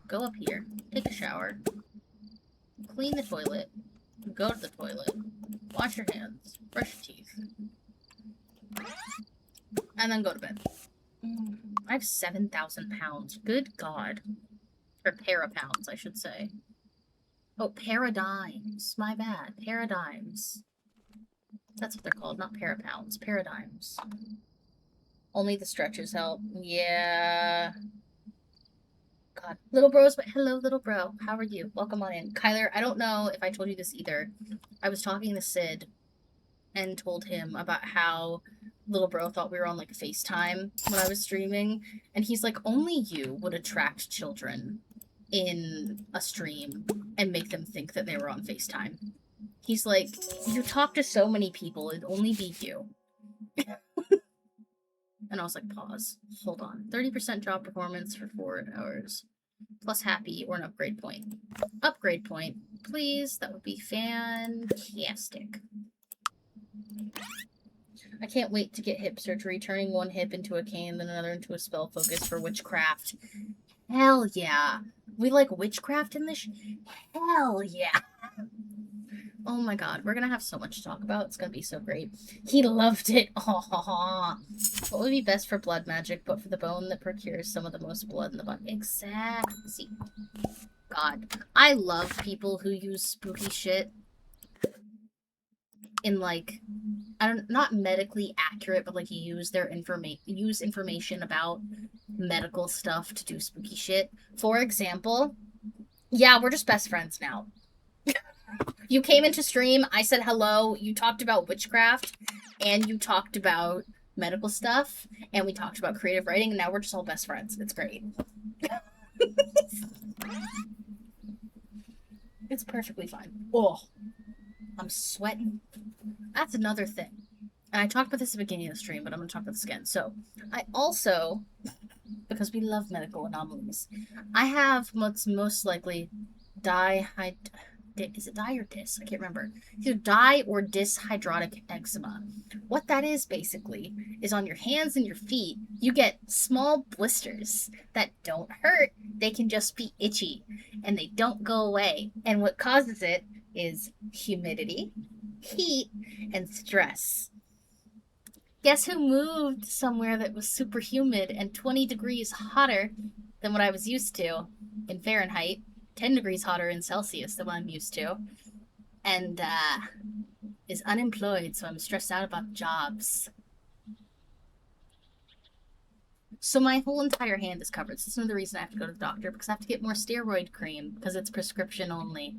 S1: Go up here. Take a shower. Clean the toilet. Go to the toilet. Wash your hands. Brush your teeth. And then go to bed. I have 7,000 pounds. Good God. Or parapounds, I should say. Oh, paradigms. My bad. Paradigms. That's what they're called, not parapounds. Paradigms. Only the stretches help. Yeah. God. Little bro's, but hello, little bro. How are you? Welcome on in. Kyler, I don't know if I told you this either. I was talking to Sid and told him about how little bro thought we were on like FaceTime when I was streaming. And he's like, only you would attract children in a stream and make them think that they were on FaceTime. He's like, you talk to so many people, it'd only be you. And I was like, pause. Hold on. 30% job performance for 4 hours. Plus happy or an upgrade point. Upgrade point, please. That would be fantastic. I can't wait to get hip surgery, turning one hip into a cane, then another into a spell focus for witchcraft. Hell yeah. We like witchcraft in this? Hell yeah. Oh my god, we're gonna have so much to talk about. It's gonna be so great. He loved it. Oh, what would be best for blood magic, but for the bone that procures some of the most blood in the body? Exactly. See, God, I love people who use spooky shit in like, I don't, not medically accurate, but like use information about medical stuff to do spooky shit. For example, yeah, we're just best friends now. You came into stream, I said hello, you talked about witchcraft, and you talked about medical stuff, and we talked about creative writing, and now we're just all best friends. It's great. It's perfectly fine. Oh, I'm sweating. That's another thing. And I talked about this at the beginning of the stream, but I'm going to talk about this again. So, I also, because we love medical anomalies, I have what's most likely is it di or dis? I can't remember. Either di or dyshydrotic eczema. What that is basically is on your hands and your feet, you get small blisters that don't hurt. They can just be itchy and they don't go away. And what causes it is humidity, heat, and stress. Guess who moved somewhere that was super humid and 20 degrees hotter than what I was used to in Fahrenheit? 10 degrees hotter in Celsius than what I'm used to. And is unemployed, so I'm stressed out about jobs. So my whole entire hand is covered. So that's another reason I have to go to the doctor, because I have to get more steroid cream, because it's prescription only.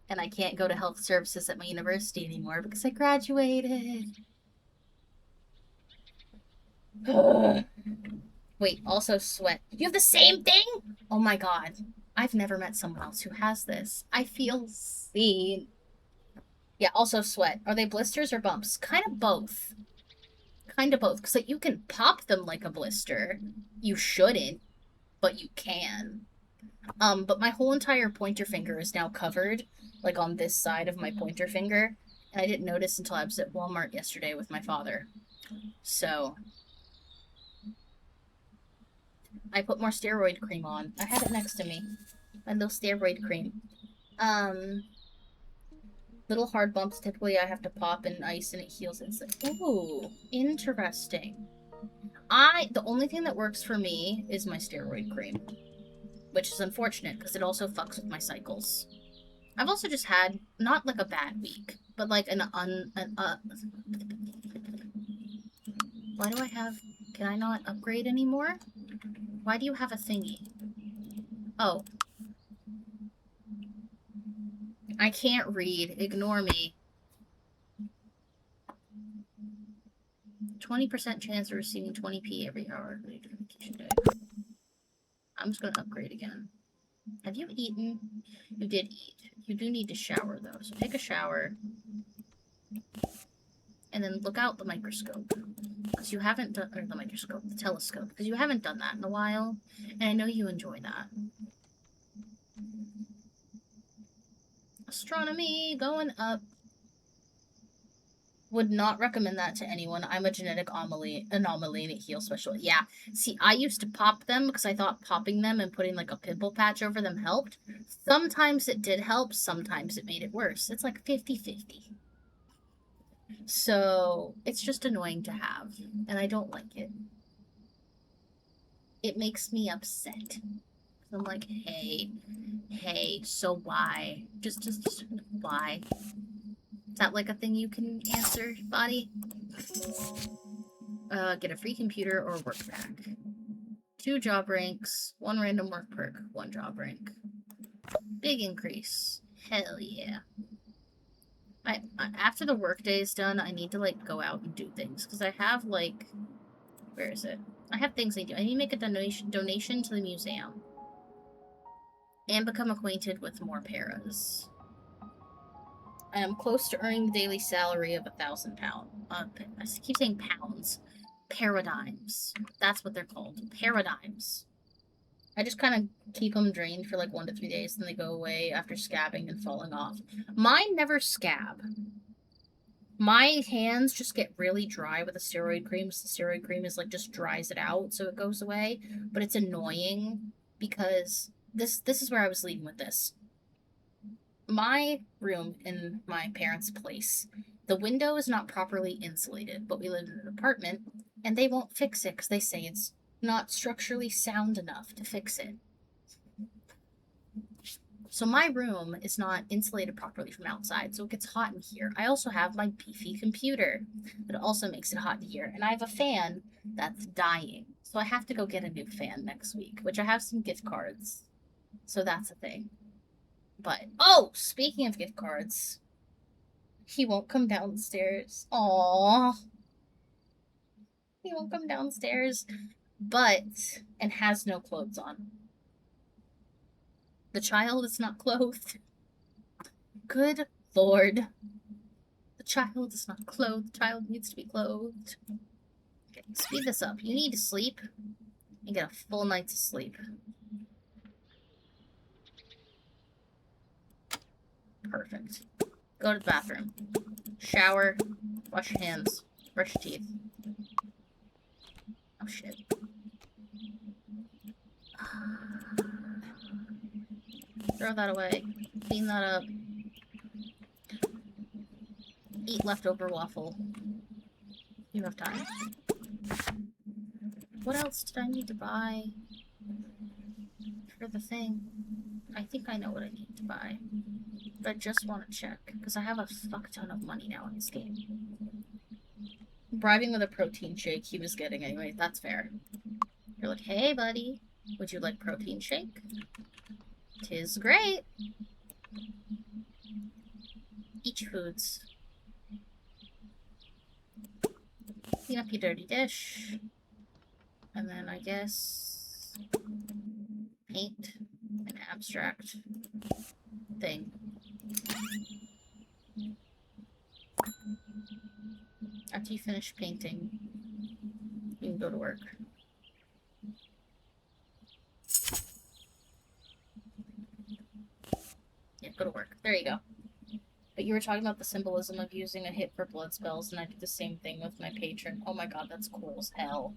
S1: And I can't go to health services at my university anymore because I graduated. Wait, also sweat. You have the same thing? Oh my god. I've never met someone else who has this. I feel seen. Yeah, also sweat. Are they blisters or bumps? Kind of both. Kind of both. Because like, you can pop them like a blister. You shouldn't, but you can. But my whole entire pointer finger is now covered, like on this side of my pointer finger. And I didn't notice until I was at Walmart yesterday with my father. So I put more steroid cream on. I had it next to me. My little steroid cream. Little hard bumps, typically I have to pop in ice and it heals instantly. Ooh, interesting. The only thing that works for me is my steroid cream. Which is unfortunate, because it also fucks with my cycles. I've also just had, not like a bad week, but like why do I have, can I not upgrade anymore? Why do you have a thingy? Oh. I can't read. Ignore me. 20% chance of receiving 20p every hour. I'm just gonna upgrade again. Have you eaten? You did eat. You do need to shower though, so take a shower. And then look out the microscope. Because you haven't done, or the microscope, the telescope. Because you haven't done that in a while. And I know you enjoy that. Astronomy going up. Would not recommend that to anyone. I'm a genetic anomaly and it heals specialist. Yeah. See, I used to pop them because I thought popping them and putting like a pimple patch over them helped. Sometimes it did help, sometimes it made it worse. It's like 50-50. So it's just annoying to have, and I don't like it. It makes me upset. I'm like, hey, so why? Just why? Is that like a thing you can answer, body? Get a free computer or work pack. 2 job ranks, 1 random work perk, 1 job rank. Big increase. Hell yeah. After the workday is done, I need to, like, go out and do things. Because I have, like... Where is it? I have things I do. I need to make a donation to the museum. And become acquainted with more paras. I am close to earning the daily salary of £1,000. I keep saying pounds. Paradigms. That's what they're called. Paradigms. I just kind of keep them drained for like 1 to 3 days, then they go away after scabbing and falling off. Mine never scab. My hands just get really dry with the steroid cream. So the steroid cream is like just dries it out so it goes away. But it's annoying because this is where I was leading with this. My room in my parents' place, the window is not properly insulated, but we live in an apartment, and they won't fix it because they say it's not structurally sound enough to fix it. So my room is not insulated properly from outside, so it gets hot in here. I also have my beefy computer that also makes it hot in here, and I have a fan that's dying. So I have to go get a new fan next week, which I have some gift cards. So that's a thing. But, oh, speaking of gift cards, he won't come downstairs. Aww. He won't come downstairs, and has no clothes on. The child is not clothed. Good Lord. The child is not clothed. The child needs to be clothed. Okay, speed this up. You need to sleep and get a full night's sleep. Perfect. Go to the bathroom. Shower. Wash your hands. Brush your teeth. Oh, shit. Throw that away. Clean that up. Eat leftover waffle. You have time. What else did I need to buy for the thing? I think I know what I need to buy. But I just want to check, because I have a fuck ton of money now in this game. Bribing with a protein shake he was getting anyway, that's fair. You're like, hey buddy, would you like protein shake? 'Tis great. Eat your foods. Clean up your dirty dish. And then I guess paint an abstract thing. After you finish painting, you can go to work. Yeah, go to work. There you go. But you were talking about the symbolism of using a hit for blood spells, and I do the same thing with my patron. Oh my god, that's cool as hell.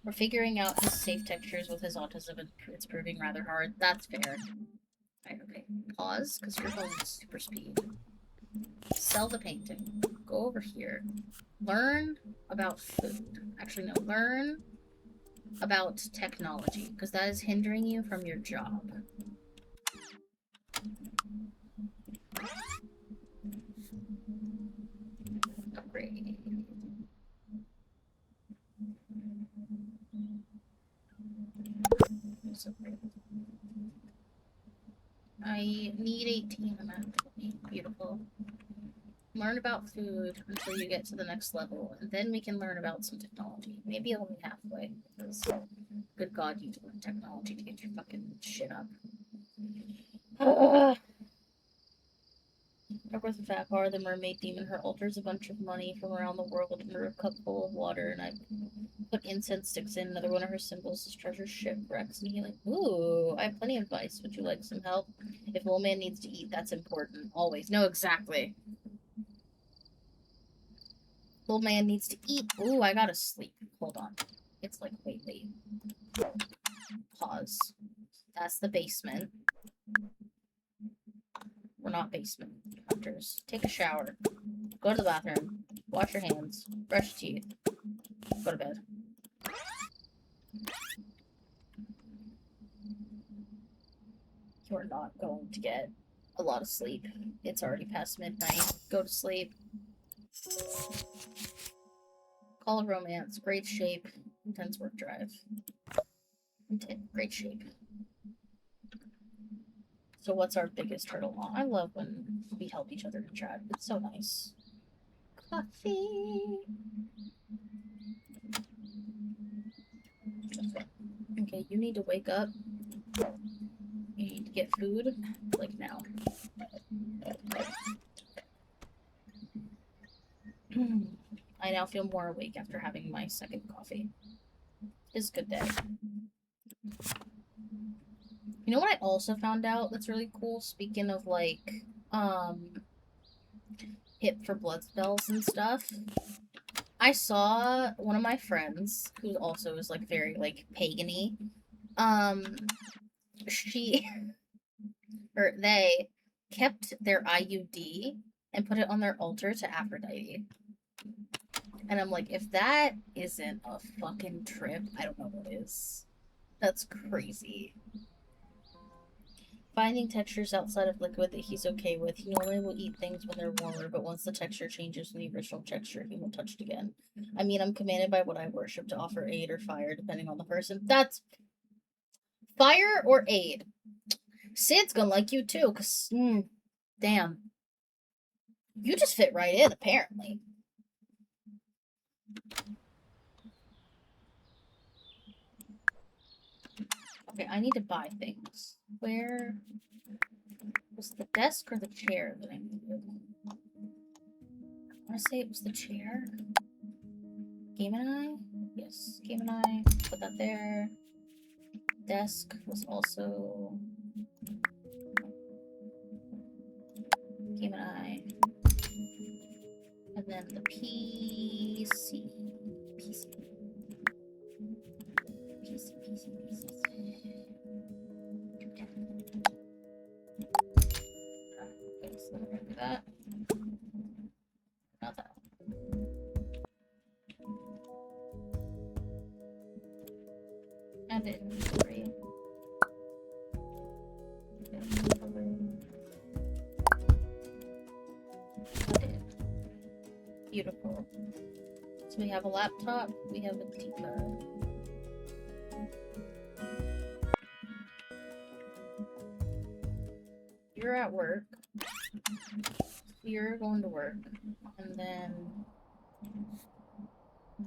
S1: We're figuring out his safe textures with his autism, and it's proving rather hard. That's fair. Right, okay. Pause, because you're going super speed. Sell the painting. Go over here. Learn about food. Actually, no. Learn about technology, because that is hindering you from your job. Upgrade. I need 18 on that. Beautiful. Learn about food until you get to the next level, and then we can learn about some technology. Maybe only halfway, because good god, you learn technology to get your fucking shit up. Of course, the fat bar, the mermaid demon, her alters a bunch of money from around the world in a cup full of water, and I put incense sticks in. Another one of her symbols is treasure, shipwrecks, and healing. Ooh, I have plenty of advice. Would you like some help? If Little Man needs to eat, that's important. Always. No, exactly. Little Man needs to eat. Ooh, I gotta sleep. Hold on. It's like, wait. Pause. That's the basement. We're not basement hunters. Take a shower. Go to the bathroom. Wash your hands. Brush your teeth. Go to bed. You're not going to get a lot of sleep. It's already past midnight. Go to sleep. Call of Romance. Great shape. Intense work drive. Great shape. So what's our biggest hurdle? I love when we help each other in chat. It's so nice. Coffee. Okay, you need to wake up. You need to get food, like now. I now feel more awake after having my second coffee. It's a good day. You know what I also found out that's really cool? Speaking of, like, hit for blood spells and stuff. I saw one of my friends, who also is, like, very, like, pagan-y. They kept their IUD and put it on their altar to Aphrodite. And I'm like, if that isn't a fucking trip, I don't know what is. That's crazy. Finding textures outside of liquid that he's okay with. He normally will eat things when they're warmer, but once the texture changes from the original texture, he won't touch it again. I mean, I'm commanded by what I worship to offer aid or fire, depending on the person. That's fire or aid. Sid's gonna like you too, cause damn, you just fit right in, apparently. Okay, I need to buy things. Where was the desk or the chair that I needed? I want to say it was the chair. Game and I? Yes, Game and I. Put that there. Desk was also Game and I. And then the PC. Okay, so I'm gonna do that. Not that. And inventory. Beautiful. So we have a laptop, we have a teacup. You're at work. You're going to work. And then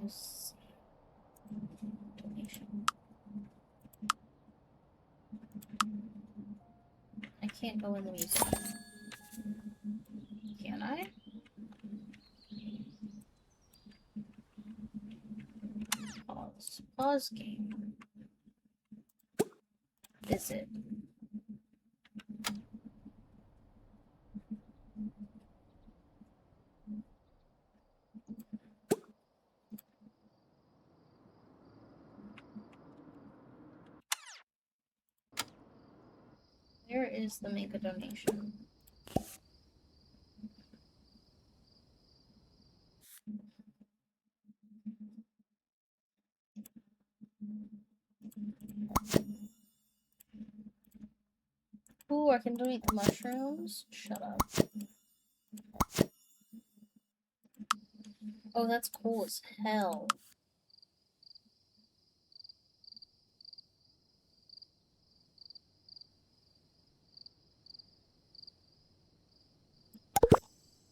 S1: this donation. I can't go in the museum. Can I? Pause. Pause game. Visit. Where is the make a donation? Ooh, I can donate the mushrooms? Shut up. Oh, that's cool as hell.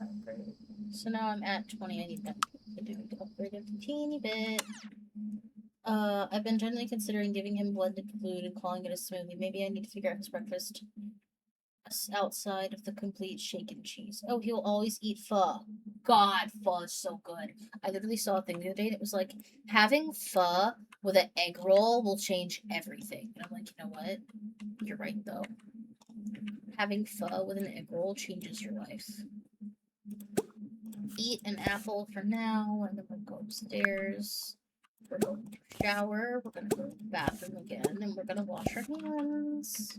S1: Oh, great. So now I'm at 20. I need that to do to upgrade it a teeny bit. I've been generally considering giving him blended food and calling it a smoothie. Maybe I need to figure out his breakfast outside of the complete shaken cheese. Oh, he'll always eat pho. God, pho is so good. I literally saw a thing the other day and it was like, having pho with an egg roll will change everything. And I'm like, you know what? You're right, though. Having pho with an egg roll changes your life. Eat an apple for now, and then we'll go upstairs. We're going to shower. We're gonna go to the bathroom again, and we're gonna wash our hands.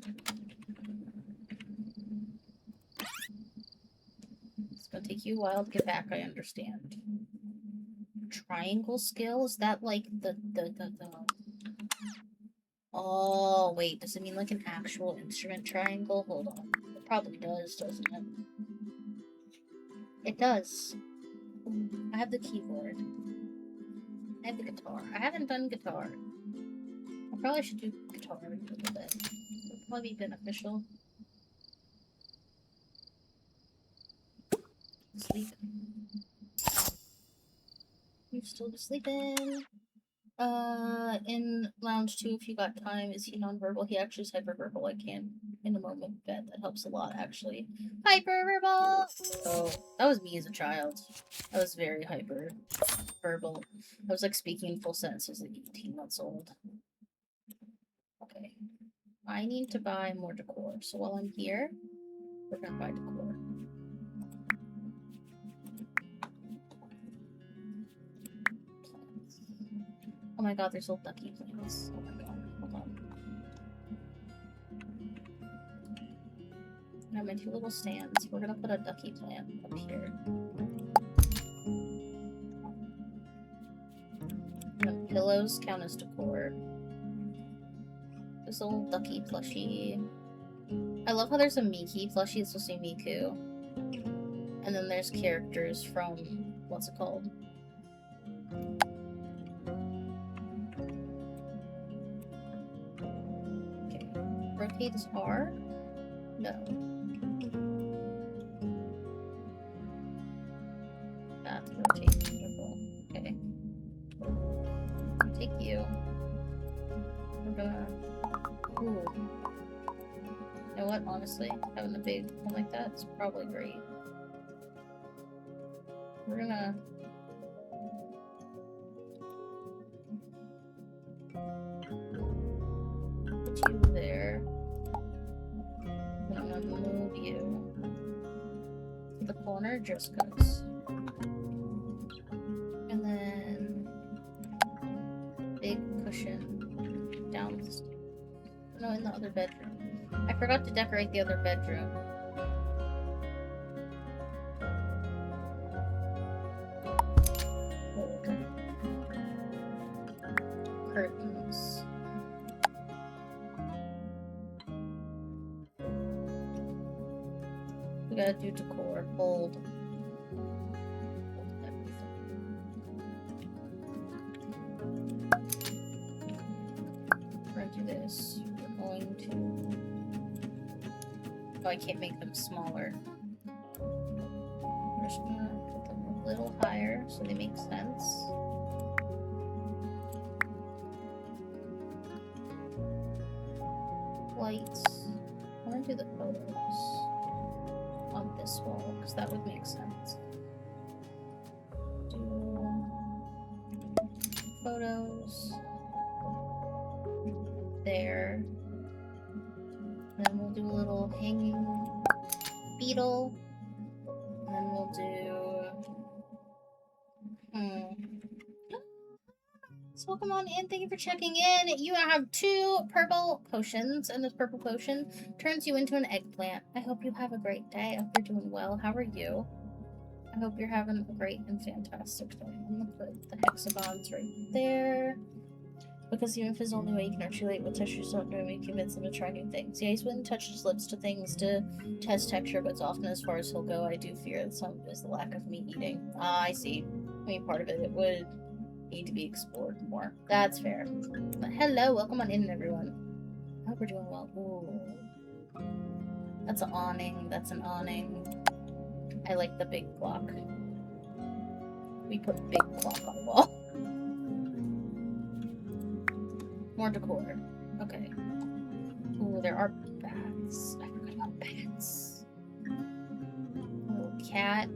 S1: It's gonna take you a while to get back, I understand. Triangle skill? Is that like the... Oh, wait, does it mean like an actual instrument triangle? Hold on. It probably does, doesn't it? It does. I have the keyboard. I have the guitar. I haven't done guitar. I probably should do guitar a little bit. It'll probably be beneficial. Sleep. You're still sleeping. In Lounge 2, if you got time, is he nonverbal? He actually is hyperverbal. I can, in a moment, bet that helps a lot, actually. Hyperverbal! Oh, that was me as a child. I was very hyperverbal. I was like speaking in full sentences at 18 months old. Okay. I need to buy more decor. So while I'm here, we're gonna buy decor. Oh my god, there's little ducky plants. Oh my god, hold on. I have my 2 little stands. We're gonna put a ducky plant up here. And pillows count as decor. This little ducky plushie. I love how there's a Miki plushie. It's supposed to be Miku. And then there's characters from... what's it called? Okay. Rotate is R? No. That's rotate. Beautiful. Okay. I'll take you. We're gonna... Ooh. You know what? Honestly, having a big one like that is probably great. We're gonna... put you there. And I'm gonna move you to the corner just cause. And then... big cushion down the stairs. No, in the other bedroom. I forgot to decorate the other bedroom. Curtains. We gotta do decor. Hold everything. this. We're going to... Oh, I can't make them smaller. We're just gonna put them a little higher so they make sense. Lights. I want to do the photos on this wall because that would make sense. Do photos there. Then we'll do a little hanging beetle. And then we'll do... So welcome on in. Thank you for checking in. You have 2 purple potions, and this purple potion turns you into an eggplant. I hope you have a great day. I hope you're doing well. How are you? I hope you're having a great and fantastic day. I'm gonna put the hexagons right there. Because even if it's the only way you can articulate what textures don't do, we convince him to try new things. Yeah, he's willing to touch his lips to things to test texture, but it's often as far as he'll go. I do fear that some of it is the lack of meat eating. Ah, I see. I mean, part of it would need to be explored more. That's fair. But hello, welcome on in, everyone. I hope we're doing well. Ooh. That's an awning. That's an awning. I like the big clock. We put big clock on the wall. More decor. Okay. Ooh, there are bats. I forgot about bats. Little cat.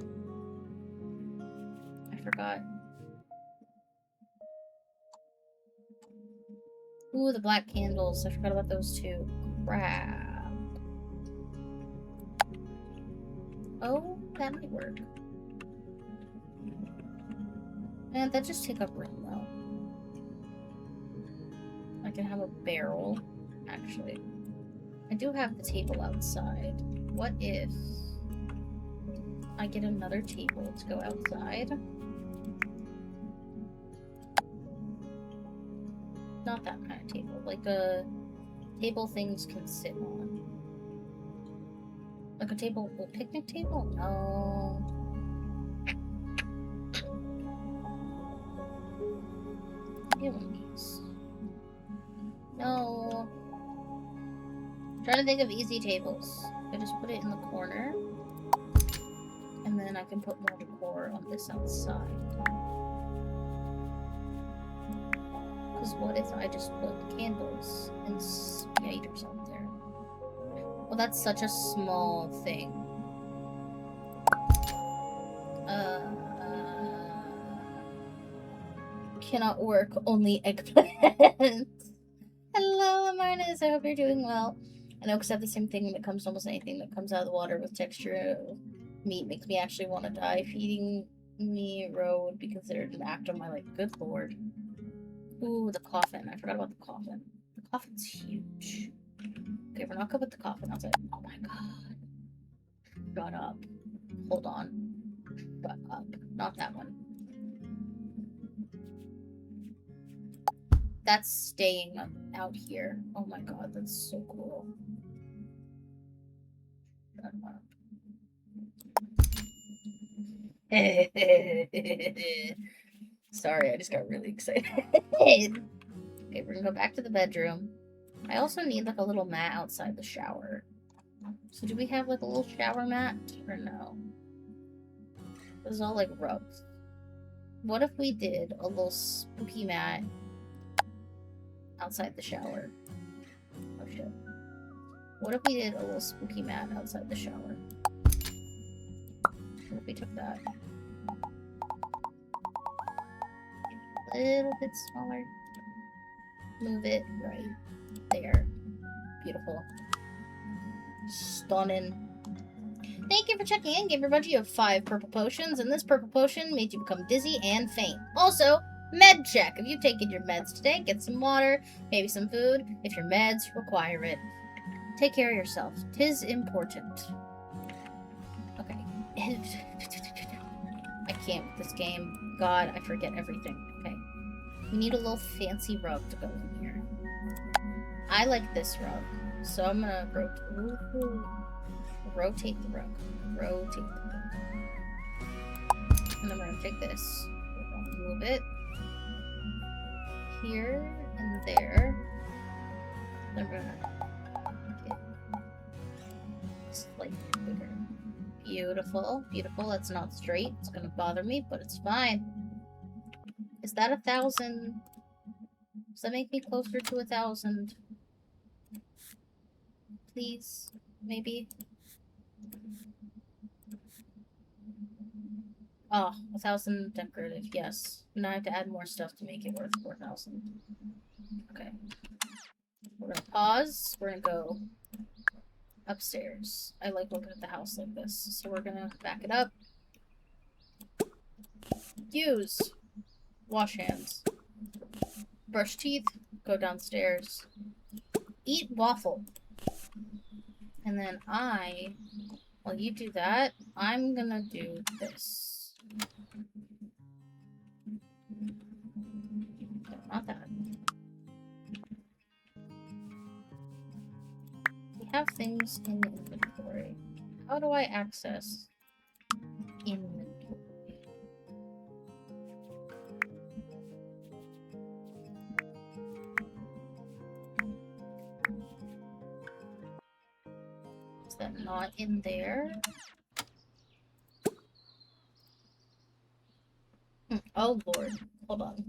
S1: I forgot. Ooh, the black candles. I forgot about those too. Crap. Oh, that might work. Man, that just take up room though. I can have a barrel, actually. I do have the table outside. What if I get another table to go outside? Not that kind of table. Like a table things can sit on. Like a table, a picnic table? No. Get one of these. No. I'm trying to think of easy tables. I just put it in the corner. And then I can put more decor on this outside. Because what if I just put candles and spiders out there? Well, that's such a small thing. Cannot work, only eggplant. Hello, Marnus. I hope you're doing well. I know, because I have the same thing when it comes to almost anything that comes out of the water with texture of meat makes me actually want to die. Feeding me raw would be considered an act of my life. Good lord. Ooh, the coffin. I forgot about the coffin. The coffin's huge. Okay, we're not good with the coffin. I was like, oh my god. Shut up. Hold on. Shut up. Not that one. That's staying out here. Oh my god, that's so cool. Shut up. Sorry, I just got really excited. Okay, we're gonna go back to the bedroom. I also need like a little mat outside the shower. So do we have like a little shower mat or no? This is all like rugs. What if we did a little spooky mat outside the shower? Oh shit. What if we did a little spooky mat outside the shower? What if we took that? A little bit smaller. Move it right there. Beautiful. Stunning. Thank you for checking in. Everybody, you have 5 purple potions, and this purple potion made you become dizzy and faint. Also, med check. If you've taken your meds today, get some water, maybe some food, if your meds require it. Take care of yourself. 'Tis important. Okay. I can't with this game. God, I forget everything. Okay. We need a little fancy rug to go in here. I like this rug, so I'm gonna rotate the rug. Rotate the rug. And then we're gonna take this. We're gonna move it here and there. Then we're gonna make it slightly bigger. Beautiful, beautiful. That's not straight. It's gonna bother me, but it's fine. Is that 1,000? Does that make me closer to 1,000? Please, maybe. Oh, 1,000 decorative, yes. Now I have to add more stuff to make it worth 4,000. Okay. We're gonna pause. We're gonna go upstairs. I like looking at the house like this. So we're gonna back it up. Use. Wash hands. Brush teeth. Go downstairs. Eat waffle. And then while you do that, I'm gonna do this. No, not that. We have things in inventory. How do I access inventory? Is that not in there? Oh lord, hold on.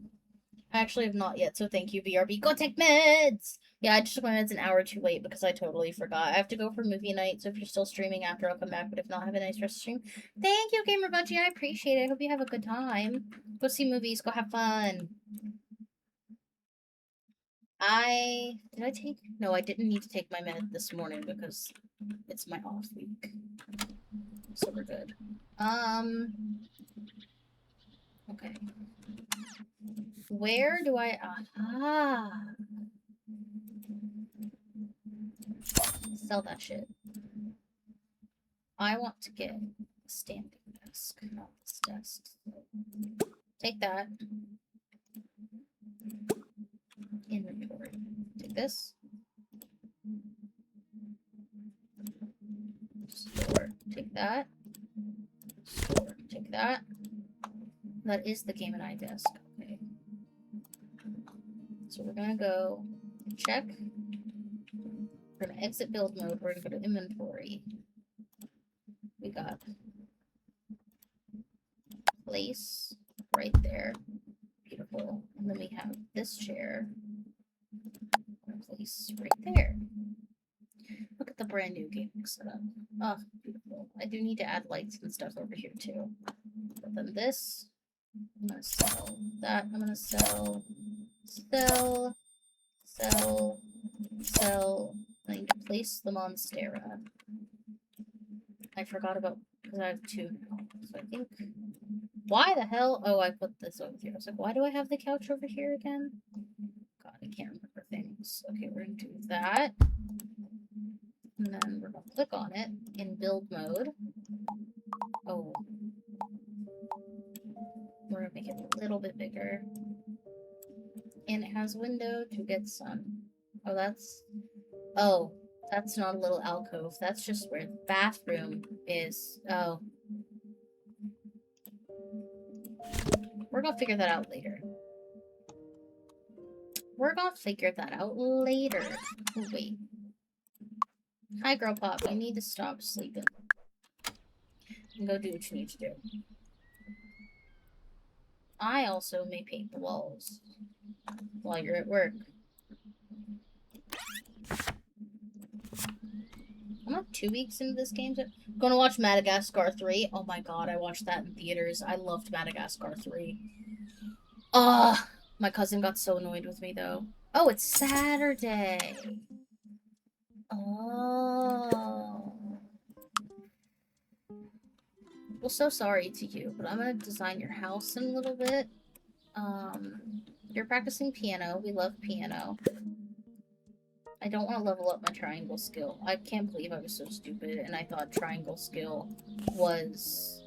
S1: I actually have not yet, so thank you, BRB. Go take meds! Yeah, I just took my meds an hour too late because I totally forgot. I have to go for movie night, so if you're still streaming after, I'll come back, but if not, have a nice rest of stream. Thank you, Gamer Budgie, I appreciate it. I hope you have a good time. Go see movies, go have fun. Did I take? No, I didn't need to take my med this morning because it's my off week. So we're good. Okay. Where do I, sell that shit. I want to get a standing desk, not this desk. Take that. Inventory. Take this. Store. Take that. Store. Take that. That is the Game and I desk. Okay. So we're gonna go check. We're gonna exit build mode. We're gonna go to inventory. We got place right there. Beautiful. And then we have this chair. Place right there. Look at the brand new gaming setup. Oh, beautiful. I do need to add lights and stuff over here too. But then this, I'm gonna sell that. I'm gonna sell. I need to place the Monstera. I forgot about, because I have two now. So I think, why the hell? Oh, I put this over here. I was like, why do I have the couch over here again? God, I can't remember things. Okay, we're gonna do that. And then we're gonna click on it in build mode. Oh. We're gonna make it a little bit bigger. And it has window to get sun. Oh, that's not a little alcove. That's just where the bathroom is. Oh. We're gonna figure that out later. Oh, wait. Hi, Girl Pop. You need to stop sleeping. And go do what you need to do. I also may paint the walls while you're at work. I'm not 2 weeks into this game. I'm gonna watch Madagascar 3. Oh my god, I watched that in theaters. I loved Madagascar 3. Ugh! My cousin got so annoyed with me, though. Oh, it's Saturday. Oh. Well, so sorry to you, but I'm gonna design your house in a little bit. You're practicing piano. We love piano. I don't want to level up my triangle skill. I can't believe I was so stupid and I thought triangle skill was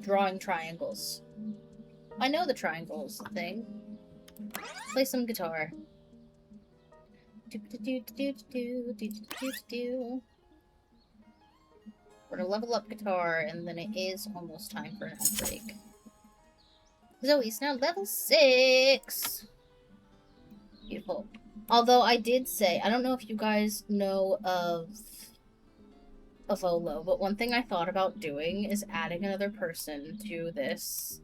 S1: drawing triangles. I know the triangle is the thing. Play some guitar. We're gonna level up guitar and then it is almost time for an ad break. Zoe's now level 6! Beautiful. Although I did say, I don't know if you guys know of Avolo, but one thing I thought about doing is adding another person to this.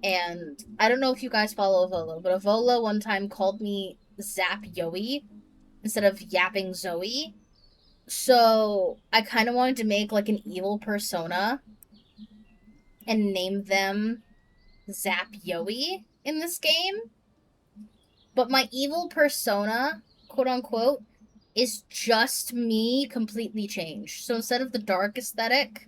S1: And I don't know if you guys follow Avolo, but Avolo one time called me Zap Yoey instead of Yapping Zoe. So I kind of wanted to make like an evil persona and name them Zap Yoey in this game. But my evil persona, quote unquote, is just me completely changed. So instead of the dark aesthetic,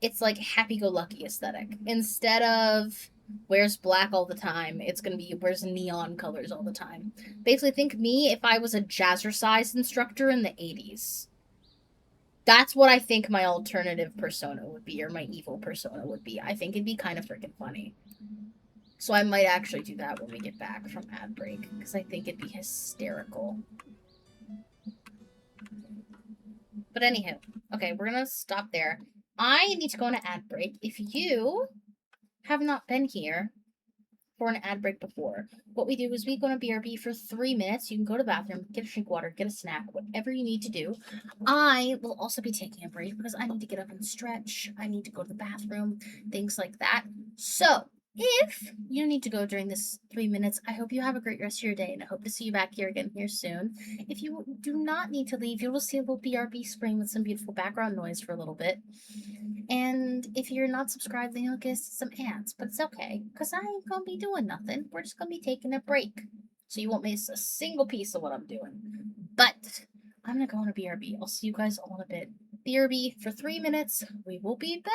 S1: it's like happy-go-lucky aesthetic. Instead of wears black all the time, it's gonna be wears neon colors all the time. Basically, think me if I was a jazzercise instructor in the 80s. That's what I think my alternative persona would be, or my evil persona would be. I think it'd be kind of freaking funny. So I might actually do that when we get back from ad break, because I think it'd be hysterical. But anywho, okay, we're gonna stop there. I need to go on an ad break. If you have not been here for an ad break before, what we do is we go to BRB for 3 minutes. You can go to the bathroom, get a drink of water, get a snack, whatever you need to do. I will also be taking a break because I need to get up and stretch. I need to go to the bathroom, things like that. So, if you need to go during this 3 minutes, I hope you have a great rest of your day and I hope to see you back here again here soon. If you do not need to leave, you'll see a little BRB screen with some beautiful background noise for a little bit. And if you're not subscribed, then you'll get some ads. But it's okay, because I ain't gonna be doing nothing. We're just gonna be taking a break. So you won't miss a single piece of what I'm doing. But I'm gonna go on a BRB. I'll see you guys all in a bit. BRB for 3 minutes. We will be back.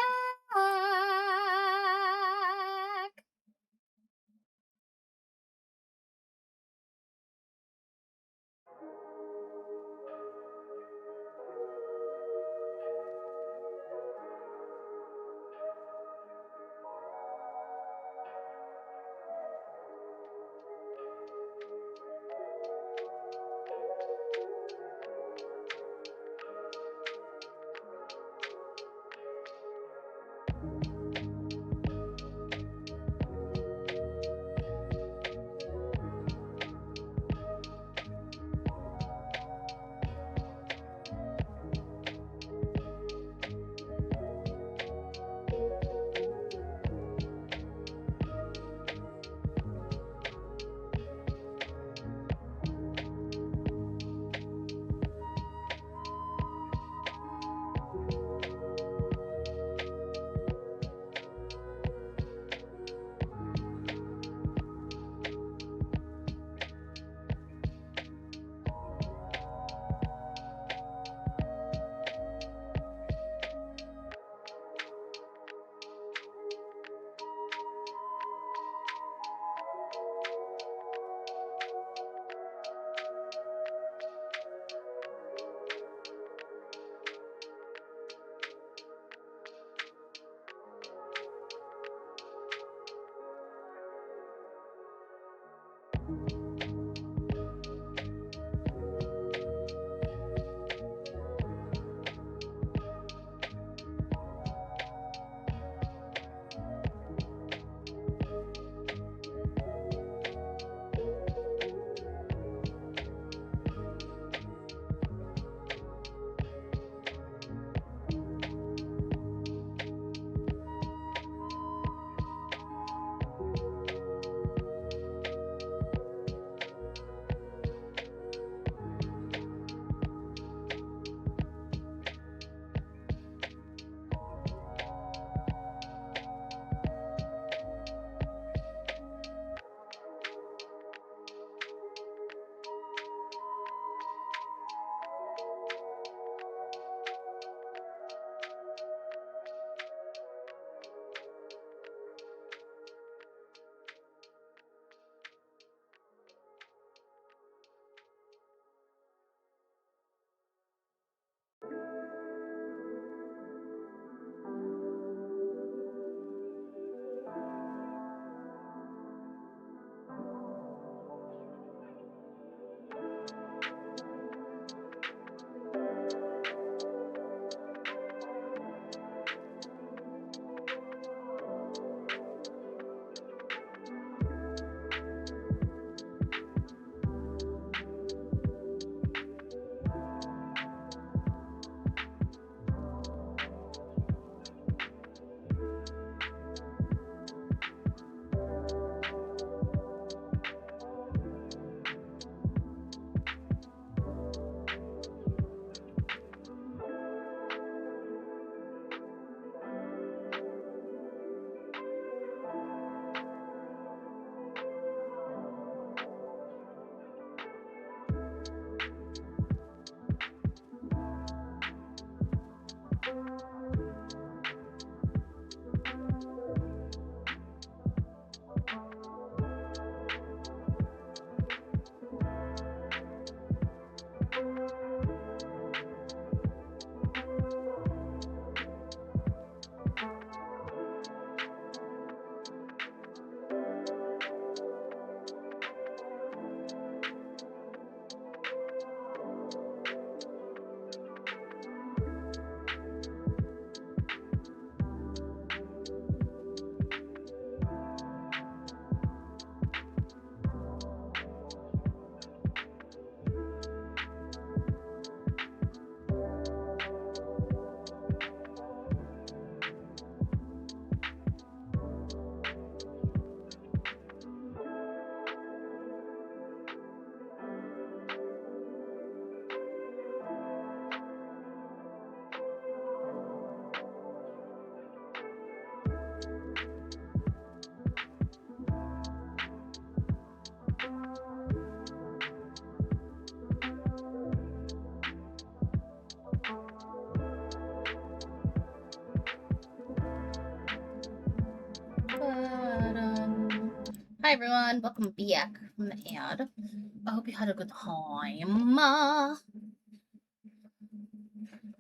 S1: Hi everyone, welcome back from the ad. I hope you had a good time.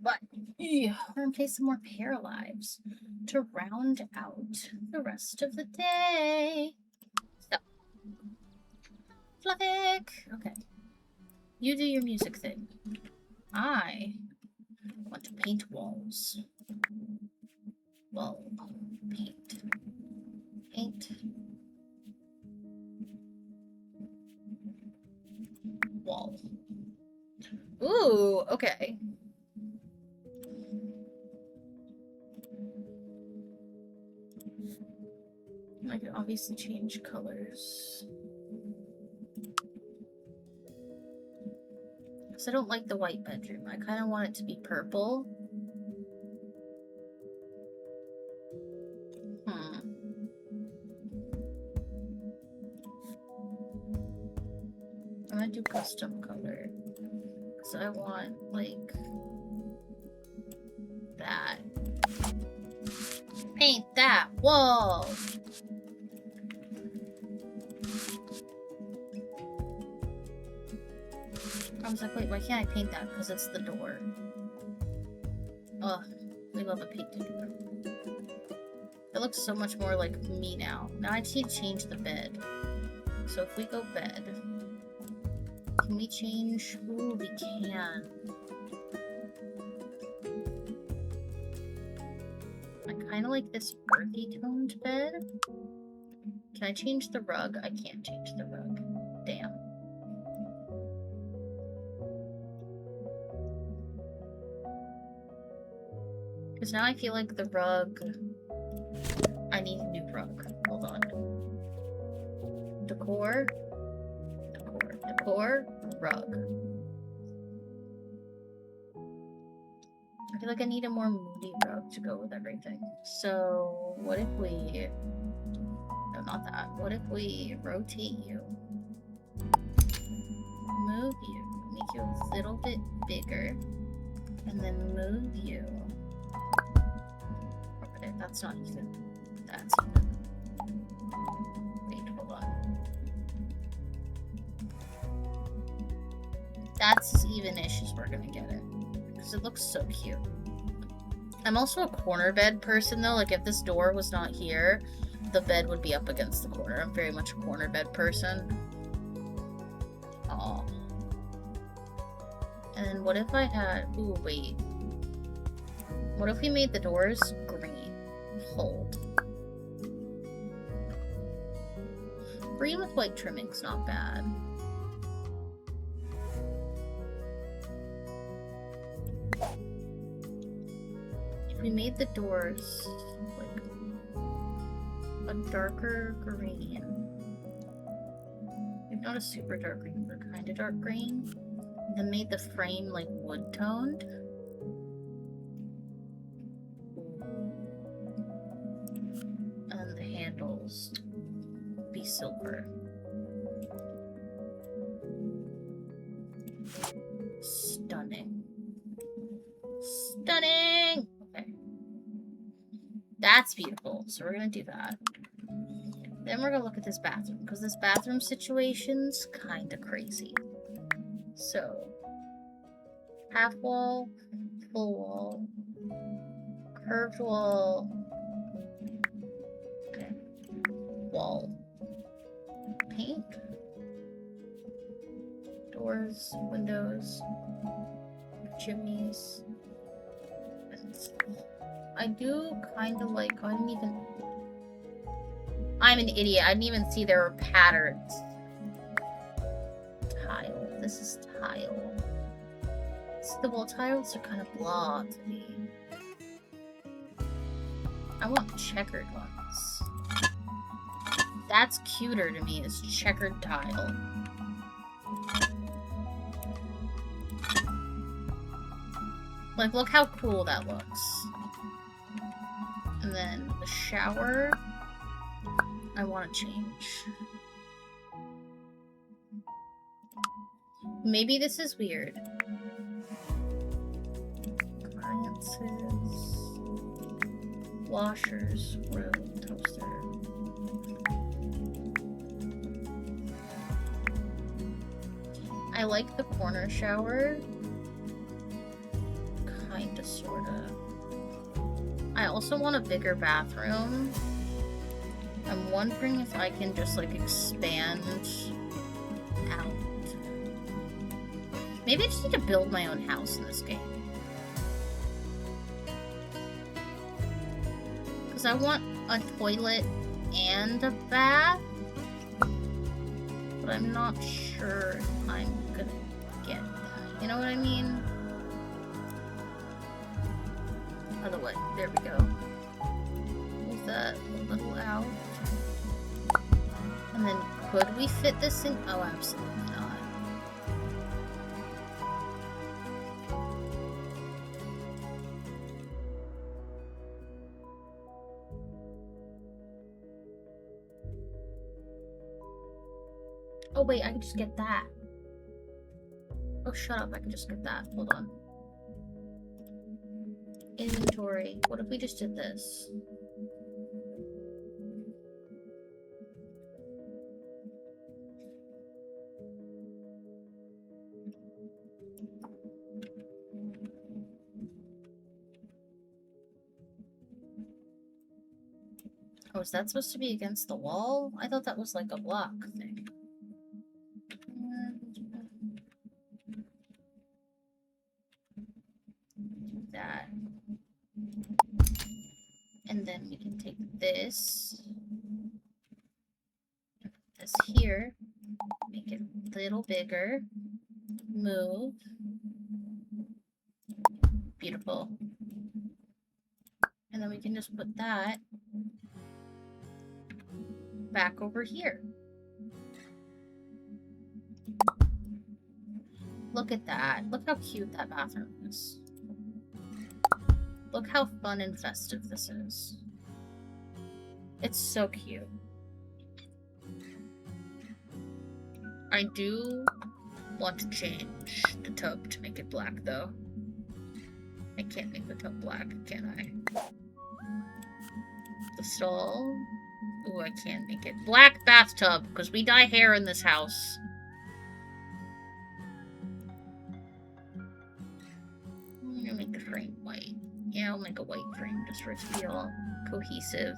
S1: But yeah, we're gonna play some more Paralives to round out the rest of the day. So, Fluffik! Okay. You do your music thing. I want to paint walls. Wall. Paint. Paint. Wall. Ooh, okay. I can obviously change colors. Because I don't like the white bedroom. I kind of want it to be purple. I'm gonna do custom color. Because I want, like, that. Paint that wall! I was like, wait, why can't I paint that? Because it's the door. Ugh, we love a painted door. It looks so much more like me now. Now I just need to change the bed. So if we go bed, can we change? Ooh, we can. I kind of like this earthy toned bed. Can I change the rug? I can't change the rug. Damn. Because now I feel like the rug... I need a new rug. Hold on. Decor. Decor. Decor. Rug. I feel like I need a more moody rug to go with everything. So, what if we... No, not that. What if we rotate you? Move you. Make you a little bit bigger. And then move you. Okay, that's not even. That's even. Wait, hold on. That's as even-ish as we're gonna get it. Because it looks so cute. I'm also a corner bed person though. Like if this door was not here, the bed would be up against the corner. I'm very much a corner bed person. Oh. And then what if I had... Ooh, wait. What if we made the doors green? Hold. Green with white trimming's not bad. If we made the doors like a darker green, maybe not a super dark green, but kind of dark green, and then made the frame like wood toned. And the handles be silver. Stunning. Stunning! Okay. That's beautiful. So we're gonna do that. Then we're gonna look at this bathroom, because this bathroom situation's kinda crazy. So, half wall, full wall, curved wall, okay, wall, paint, doors, windows, chimneys, vents. I do kind of like, I didn't even, I'm an idiot, I didn't even see there were patterns. Tile, this is tile. So the wall tiles are kind of blah to me. I want checkered ones. That's cuter to me, is checkered tile. Like, look how cool that looks. And then the shower, I want to change. Maybe this is weird. Appliances, washers, room, toaster. I like the corner shower. Kinda, sorta. I also want a bigger bathroom. I'm wondering if I can just, like, expand out. Maybe I just need to build my own house in this game. Because I want a toilet and a bath. But I'm not sure if I'm gonna get that. You know what I mean? Otherwise, there we go. Move that a little out. And then could we fit this in? Oh, absolutely not. Oh wait, I can just get that. Oh, shut up, I can just get that. Hold on. Inventory. What if we just did this? Oh, is that supposed to be against the wall? I thought that was like a block thing. Do that. And then we can take this here, make it a little bigger, move. Beautiful. And then we can just put that back over here. Look at that. Look how cute that bathroom is. Look how fun and festive this is. It's so cute. I do want to change the tub to make it black, though. I can't make the tub black, can I? The stall. Ooh, I can make it. Black bathtub, because we dye hair in this house. I'm gonna make the frame white. Yeah, I'll make a white frame just for it to be all cohesive.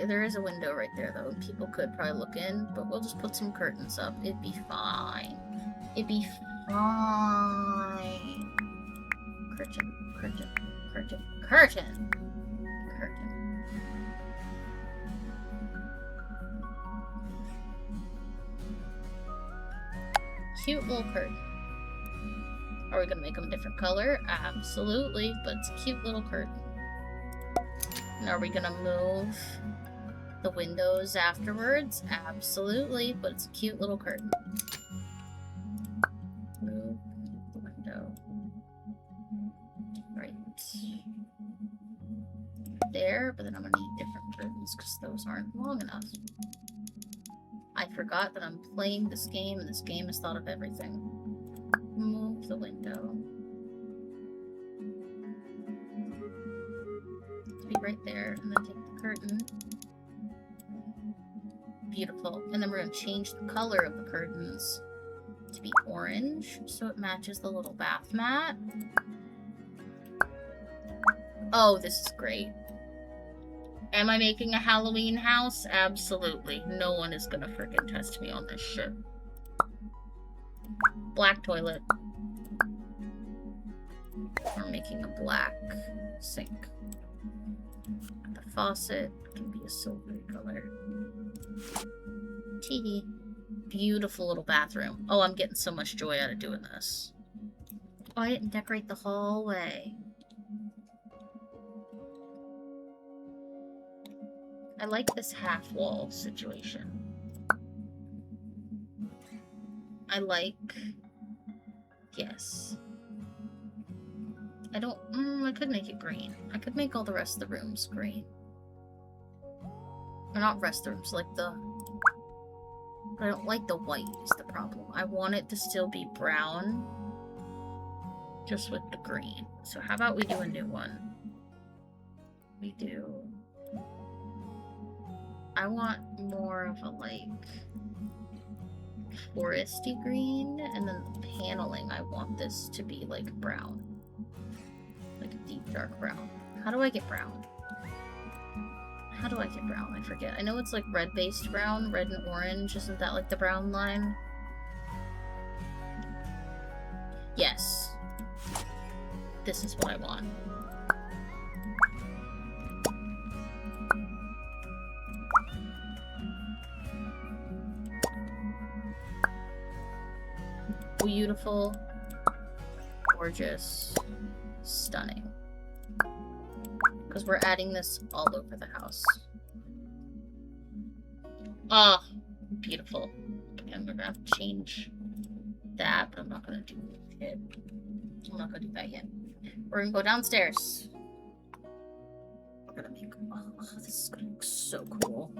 S1: There is a window right there, though, and people could probably look in, but we'll just put some curtains up. It'd be fine. It'd be fine. Curtain, curtain, curtain, curtain, curtain. Cute little curtain. Are we gonna make them a different color? Absolutely, but it's a cute little curtain. And are we gonna move the windows afterwards? Absolutely, but it's a cute little curtain. Move the window. Right there, but then I'm gonna need different curtains because those aren't long enough. I forgot that I'm playing this game, and this game has thought of everything. Move the window. Be right there, and then take the curtain. Beautiful. And then we're going to change the color of the curtains to be orange, so it matches the little bath mat. Oh, this is great. Am I making a Halloween house? Absolutely. No one is going to freaking test me on this shit. Black toilet. We're making a black sink. The faucet can be a silvery color. Teehee. Beautiful little bathroom. Oh, I'm getting so much joy out of doing this. Oh, I didn't decorate the hallway. I like this half wall situation. I like... Yes. I don't... I could make it green. I could make all the rest of the rooms green. Or not rest of the rooms, like the... But I don't like the white is the problem. I want it to still be brown. Just with the green. So how about we do a new one? We do... I want more of a, like, foresty green, and then the paneling, I want this to be, like, brown. Like a deep, dark brown. How do I get brown? How do I get brown? I forget. I know it's, like, red-based brown, red and orange. Isn't that, like, the brown line? Yes. This is what I want. Beautiful, gorgeous, stunning. Because we're adding this all over the house. Ah, oh, beautiful. Okay, I'm gonna have to change that, but I'm not gonna do it. I'm not gonna do that yet. We're gonna go downstairs. We're gonna make. Oh, this is gonna look so cool.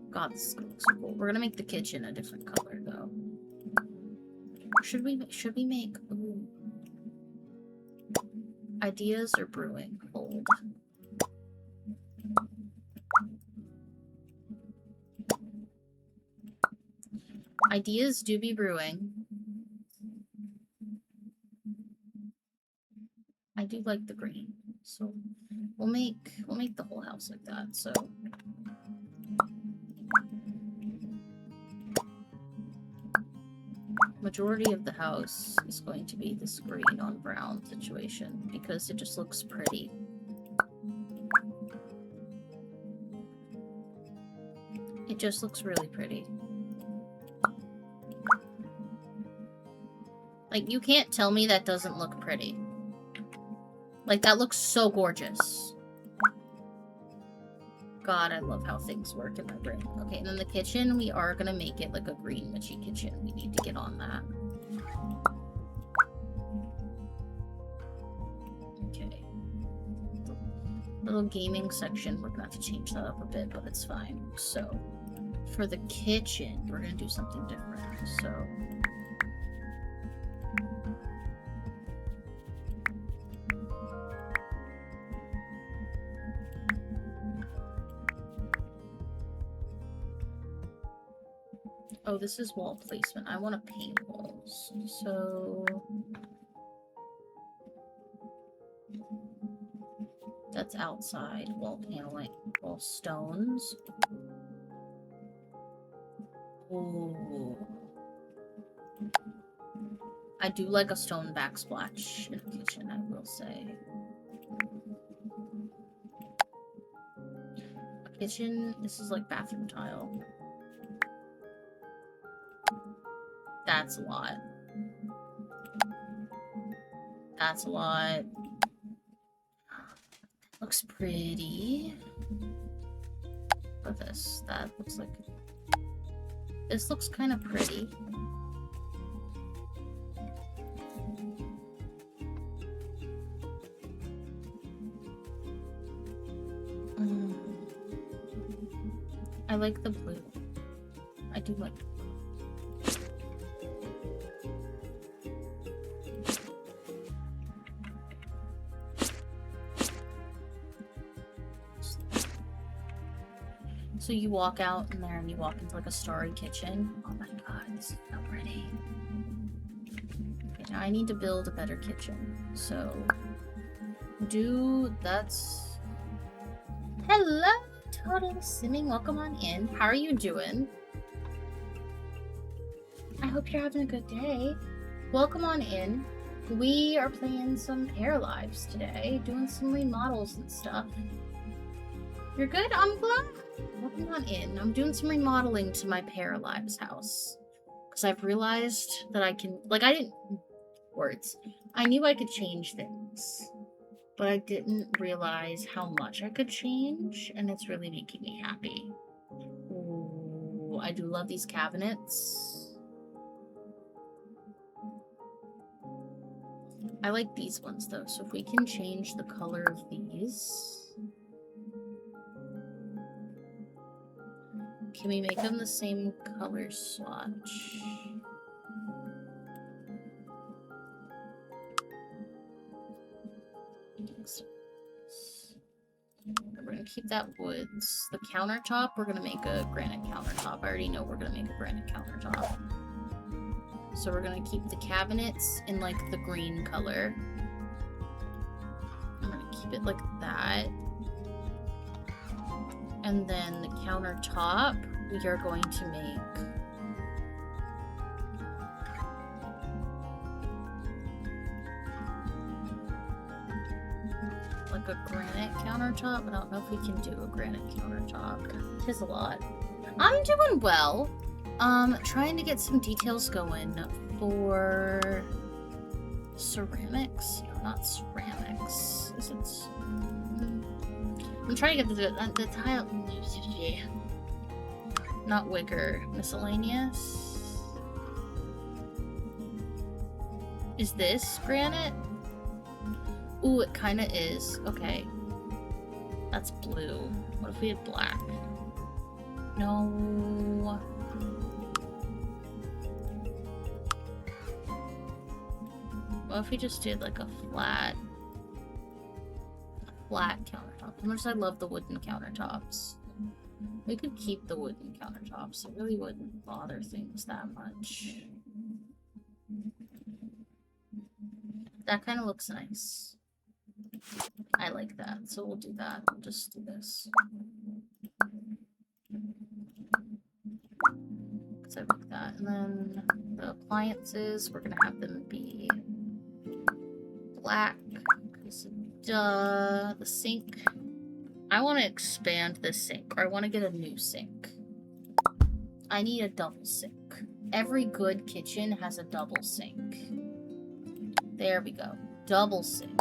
S1: God, this is gonna look so cool. We're gonna make the kitchen a different color, though. Should we make? Ooh. Ideas are brewing. Hold. Ideas do be brewing. I do like the green, so we'll make the whole house like that. So majority of the house is going to be this green on brown situation because it just looks pretty. It just looks really pretty. Like, you can't tell me that doesn't look pretty. Like, that looks so gorgeous. God, I love how things work in my brain. Okay, and then the kitchen, we are gonna make it like a green witchy kitchen. We need to get on that. Okay. Little gaming section, we're gonna have to change that up a bit, but it's fine. So, for the kitchen, we're gonna do something different. So... Oh, this is wall placement. I want to paint walls. So... that's outside. Wall paneling. Wall stones. Ooh. I do like a stone backsplash in the kitchen, I will say. A kitchen, this is like bathroom tile. That's a lot. That's a lot. Looks pretty. Or this. That looks like... this looks kind of pretty. I like the blue. I do like the blue. So you walk out in there and you walk into like a starry kitchen. Oh my god, this is so pretty. Okay, now I need to build a better kitchen. So that's... Hello, Total Simming. Welcome on in. How are you doing? I hope you're having a good day. Welcome on in. We are playing some Paralives today, doing some remodels and stuff. You're good? I'm glad. Welcome on in. I'm doing some remodeling to my Paralives house. Because I've realized that I can... like, I didn't... words. I knew I could change things. But I didn't realize how much I could change. And it's really making me happy. Ooh, I do love these cabinets. I like these ones, though. So if we can change the color of these... can we make them the same color swatch? We're gonna keep that woods. The countertop, we're gonna make a granite countertop. I already know we're gonna make a granite countertop. So we're gonna keep the cabinets in like the green color. I'm gonna keep it like that. And then the countertop, we are going to make like a granite countertop. I don't know if we can do a granite countertop. It is a lot. I'm doing well. Trying to get some details going for ceramics. No, not ceramics. Is it? I'm trying to get the tile. Not wicker. Miscellaneous. Is this granite? Ooh, it kind of is. Okay. That's blue. What if we had black? No. What if we just did like a flat countertop? How much I love the wooden countertops. We could keep the wooden countertops. It really wouldn't bother things that much. That kind of looks nice. I like that, so we'll do that. We'll just do this. Because I like that. And then the appliances, we're gonna have them be black. Because, duh, the sink. I want to expand this sink, or I want to get a new sink. I need a double sink. Every good kitchen has a double sink. There we go. Double sink.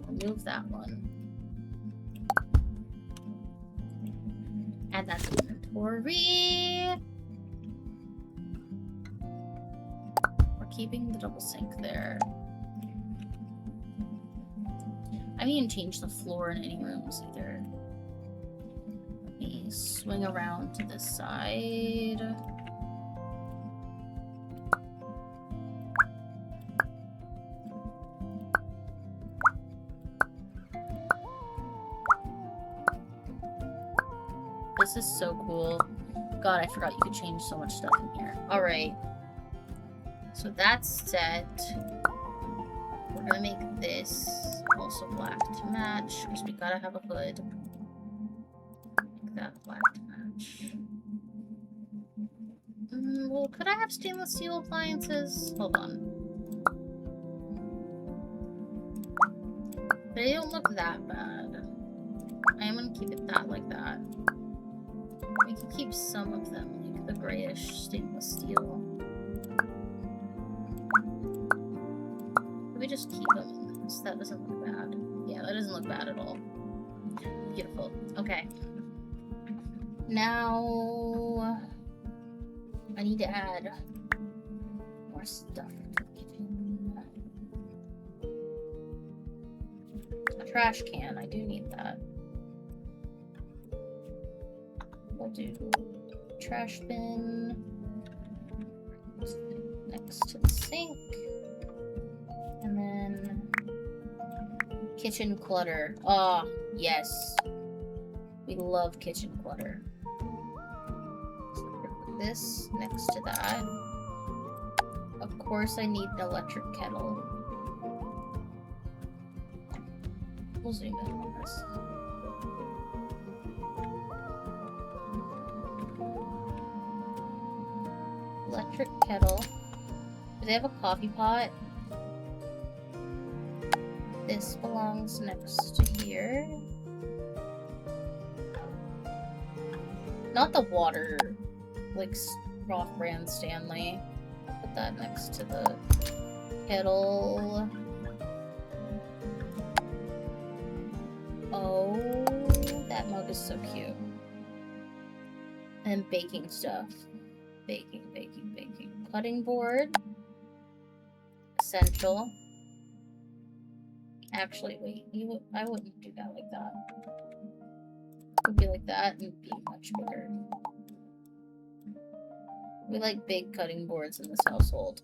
S1: Remove that one. Add that to inventory. We're keeping the double sink there. I haven't even changed the floor in any rooms either. Let me swing around to this side. This is so cool. God, I forgot you could change so much stuff in here. Alright. So that's set. We're gonna make this also black to match, because we gotta have a hood. Make that black to match. Well, could I have stainless steel appliances? Hold on. They don't look that bad. I am gonna keep it that like that. We can keep some of them, like the grayish stainless steel. We just keep them in this. That doesn't look bad. Yeah, that doesn't look bad at all. Beautiful. Okay. Now I need to add more stuff to the kitchen. A trash can. I do need that. We'll do trash bin next to the sink. And then kitchen clutter. Oh, yes. We love kitchen clutter. So put this next to that. Of course I need an electric kettle. We'll zoom in on this. Electric kettle. Do they have a coffee pot? This belongs next to here. Not the water, like, off-brand Stanley. Put that next to the kettle. Oh, that mug is so cute. And baking stuff. Baking. Cutting board. Essential. Actually, wait. I wouldn't do that like that. It would be like that and be much bigger. We like big cutting boards in this household.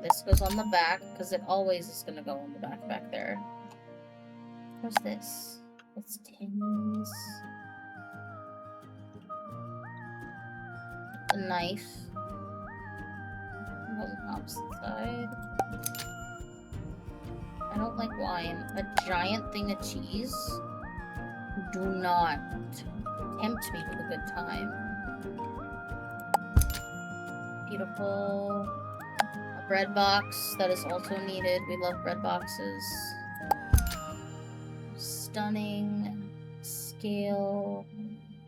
S1: This goes on the back, because it always is going to go on the back there. What's this? It's tins. A knife. On the opposite side. I don't like wine. A giant thing of cheese. Do not tempt me with a good time. Beautiful. A bread box that is also needed. We love bread boxes. Stunning. Scale.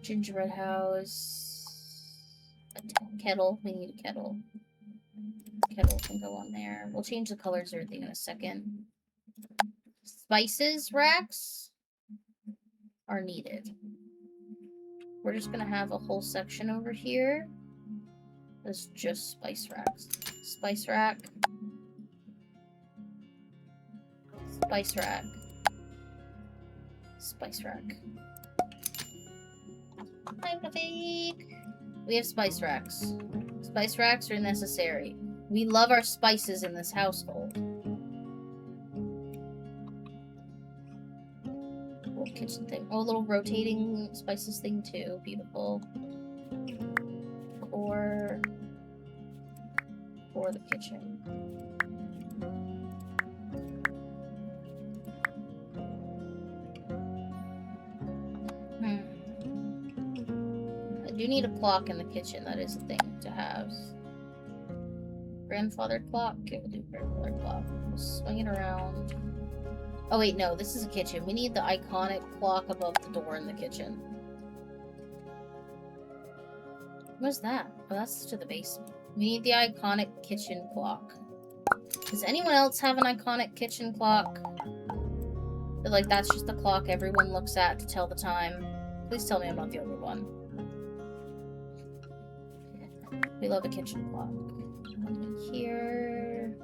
S1: Gingerbread house. A kettle. We need a kettle. Kettle can go on there. We'll change the colors of everything in a second. Spices racks are needed. We're just gonna have a whole section over here that's just spice racks. Spice rack. Spice rack. Spice rack. We have spice racks. Spice racks are necessary. We love our spices in this household. Little kitchen thing. Oh, a little rotating spices thing too. Beautiful. For the kitchen. I do need a clock in the kitchen. That is a thing to have. Grandfather clock? Okay, we'll do grandfather clock. We'll swing it around. Oh wait, no, this is a kitchen. We need the iconic clock above the door in the kitchen. What's that? Oh, that's to the basement. We need the iconic kitchen clock. Does anyone else have an iconic kitchen clock? Like, that's just the clock everyone looks at to tell the time. Please tell me I'm not the only one. We love a kitchen clock. Here.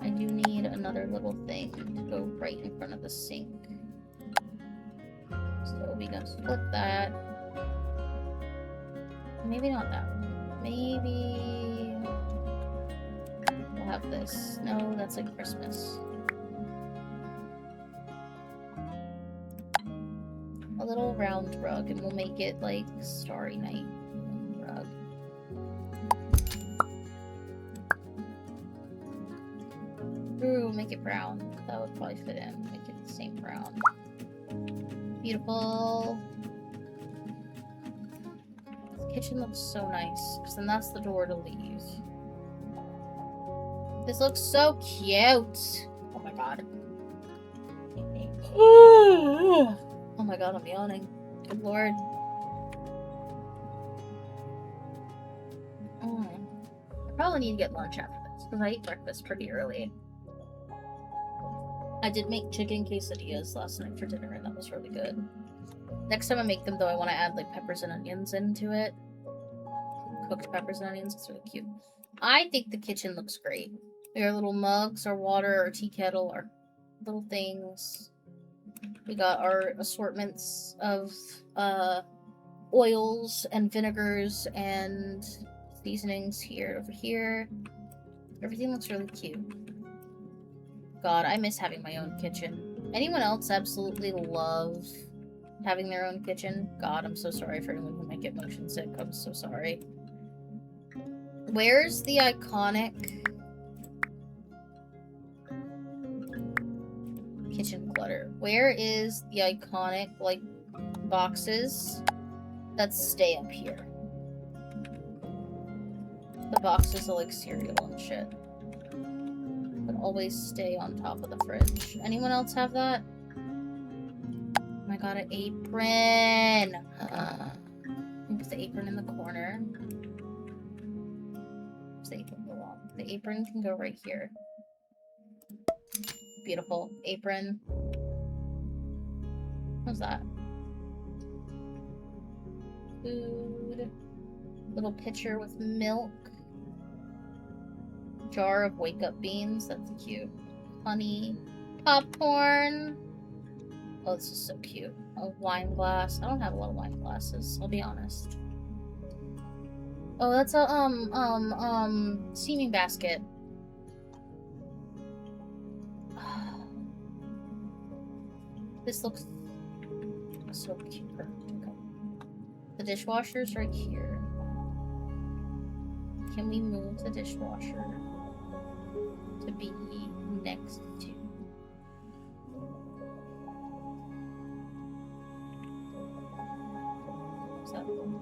S1: I do need another little thing to go right in front of the sink. So we gotta split that. Maybe not that one. Maybe we'll have this. No, that's like Christmas. A little round rug, and we'll make it like Starry Night rug. Ooh, make it brown. That would probably fit in. Make it the same brown. Beautiful. The kitchen looks so nice, because then that's the door to leave. This looks so cute. Oh my god. Oh my god, I'm yawning. Good lord. I probably need to get lunch after this, because I ate breakfast pretty early. I did make chicken quesadillas last night for dinner, and that was really good. Next time I make them, though, I want to add, like, peppers and onions into it. Cooked peppers and onions. It's really cute. I think the kitchen looks great. Our little mugs, our water, our tea kettle, our little things. We got our assortments of oils and vinegars and seasonings here, over here. Everything looks really cute. God, I miss having my own kitchen. Anyone else absolutely love having their own kitchen? God, I'm so sorry for anyone who might get motion sick. I'm so sorry. Where's the iconic kitchen clutter? Where is the iconic, like, boxes that stay up here? The boxes of, like, cereal and shit. That always stay on top of the fridge. Anyone else have that? Oh my god, an apron! Put the apron in the corner. Where's the apron belong? The apron can go right here. Beautiful. Apron. What's that? Food. Little pitcher with milk. Jar of wake-up beans. That's cute. Honey. Popcorn. Oh, this is so cute. A wine glass. I don't have a lot of wine glasses, I'll be honest. Oh, that's a, steaming basket. This looks so cute. Perfect. Okay. The dishwasher's right here. Can we move the dishwasher to be next to?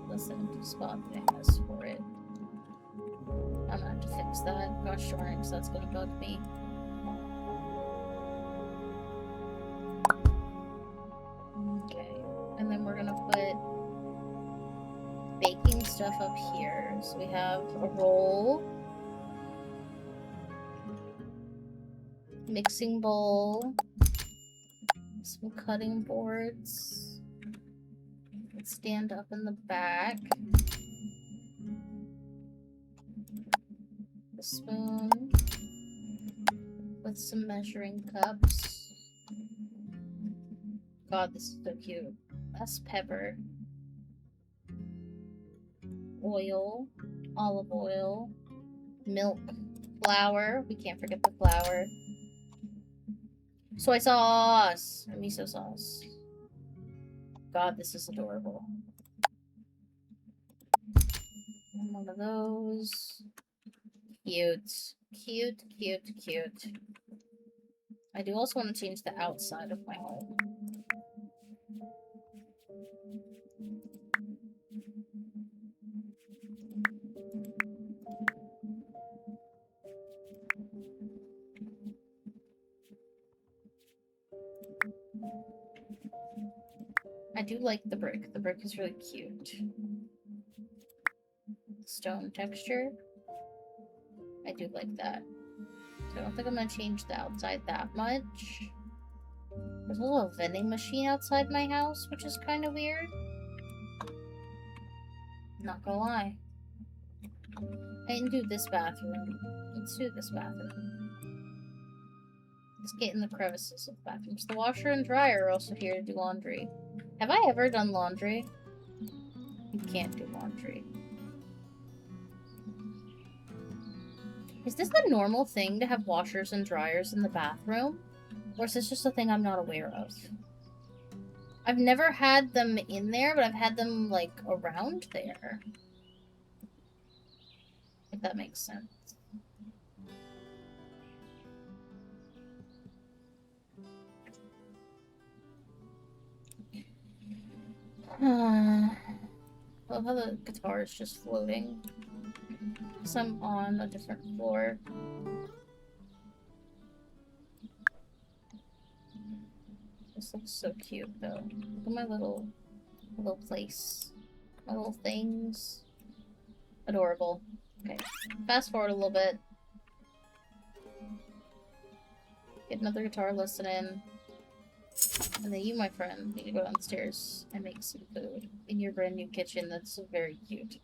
S1: That's the empty spot that it has for it. I'm gonna have to fix that. Gosh darn it, because that's gonna bug me. Okay, and then we're gonna put baking stuff up here. So we have a roll, mixing bowl, some cutting boards. Let's stand up in the back. A spoon with some measuring cups. God, this is so cute. That's pepper. Oil, olive oil, milk, flour. We can't forget the flour. Soy sauce and miso sauce. God, this is adorable. And one of those. Cute. Cute, cute, cute. I do also want to change the outside of my home. I do like the brick. The brick is really cute. Stone texture. I do like that. So I don't think I'm gonna change the outside that much. There's a little vending machine outside my house, which is kind of weird. Not gonna lie. I didn't do this bathroom. Let's do this bathroom. Let's get in the crevices of the bathrooms. The washer and dryer are also here to do laundry. Have I ever done laundry? You can't do laundry. Is this the normal thing to have washers and dryers in the bathroom? Or is this just a thing I'm not aware of? I've never had them in there, but I've had them, like, around there. If that makes sense. I love how the guitar is just floating. Because I'm on a different floor. This looks so cute, though. Look at my little place. My little things. Adorable. Okay, fast forward a little bit. Get another guitar lesson in. And then you, my friend, need to go downstairs and make some food in your brand new kitchen that's very cute.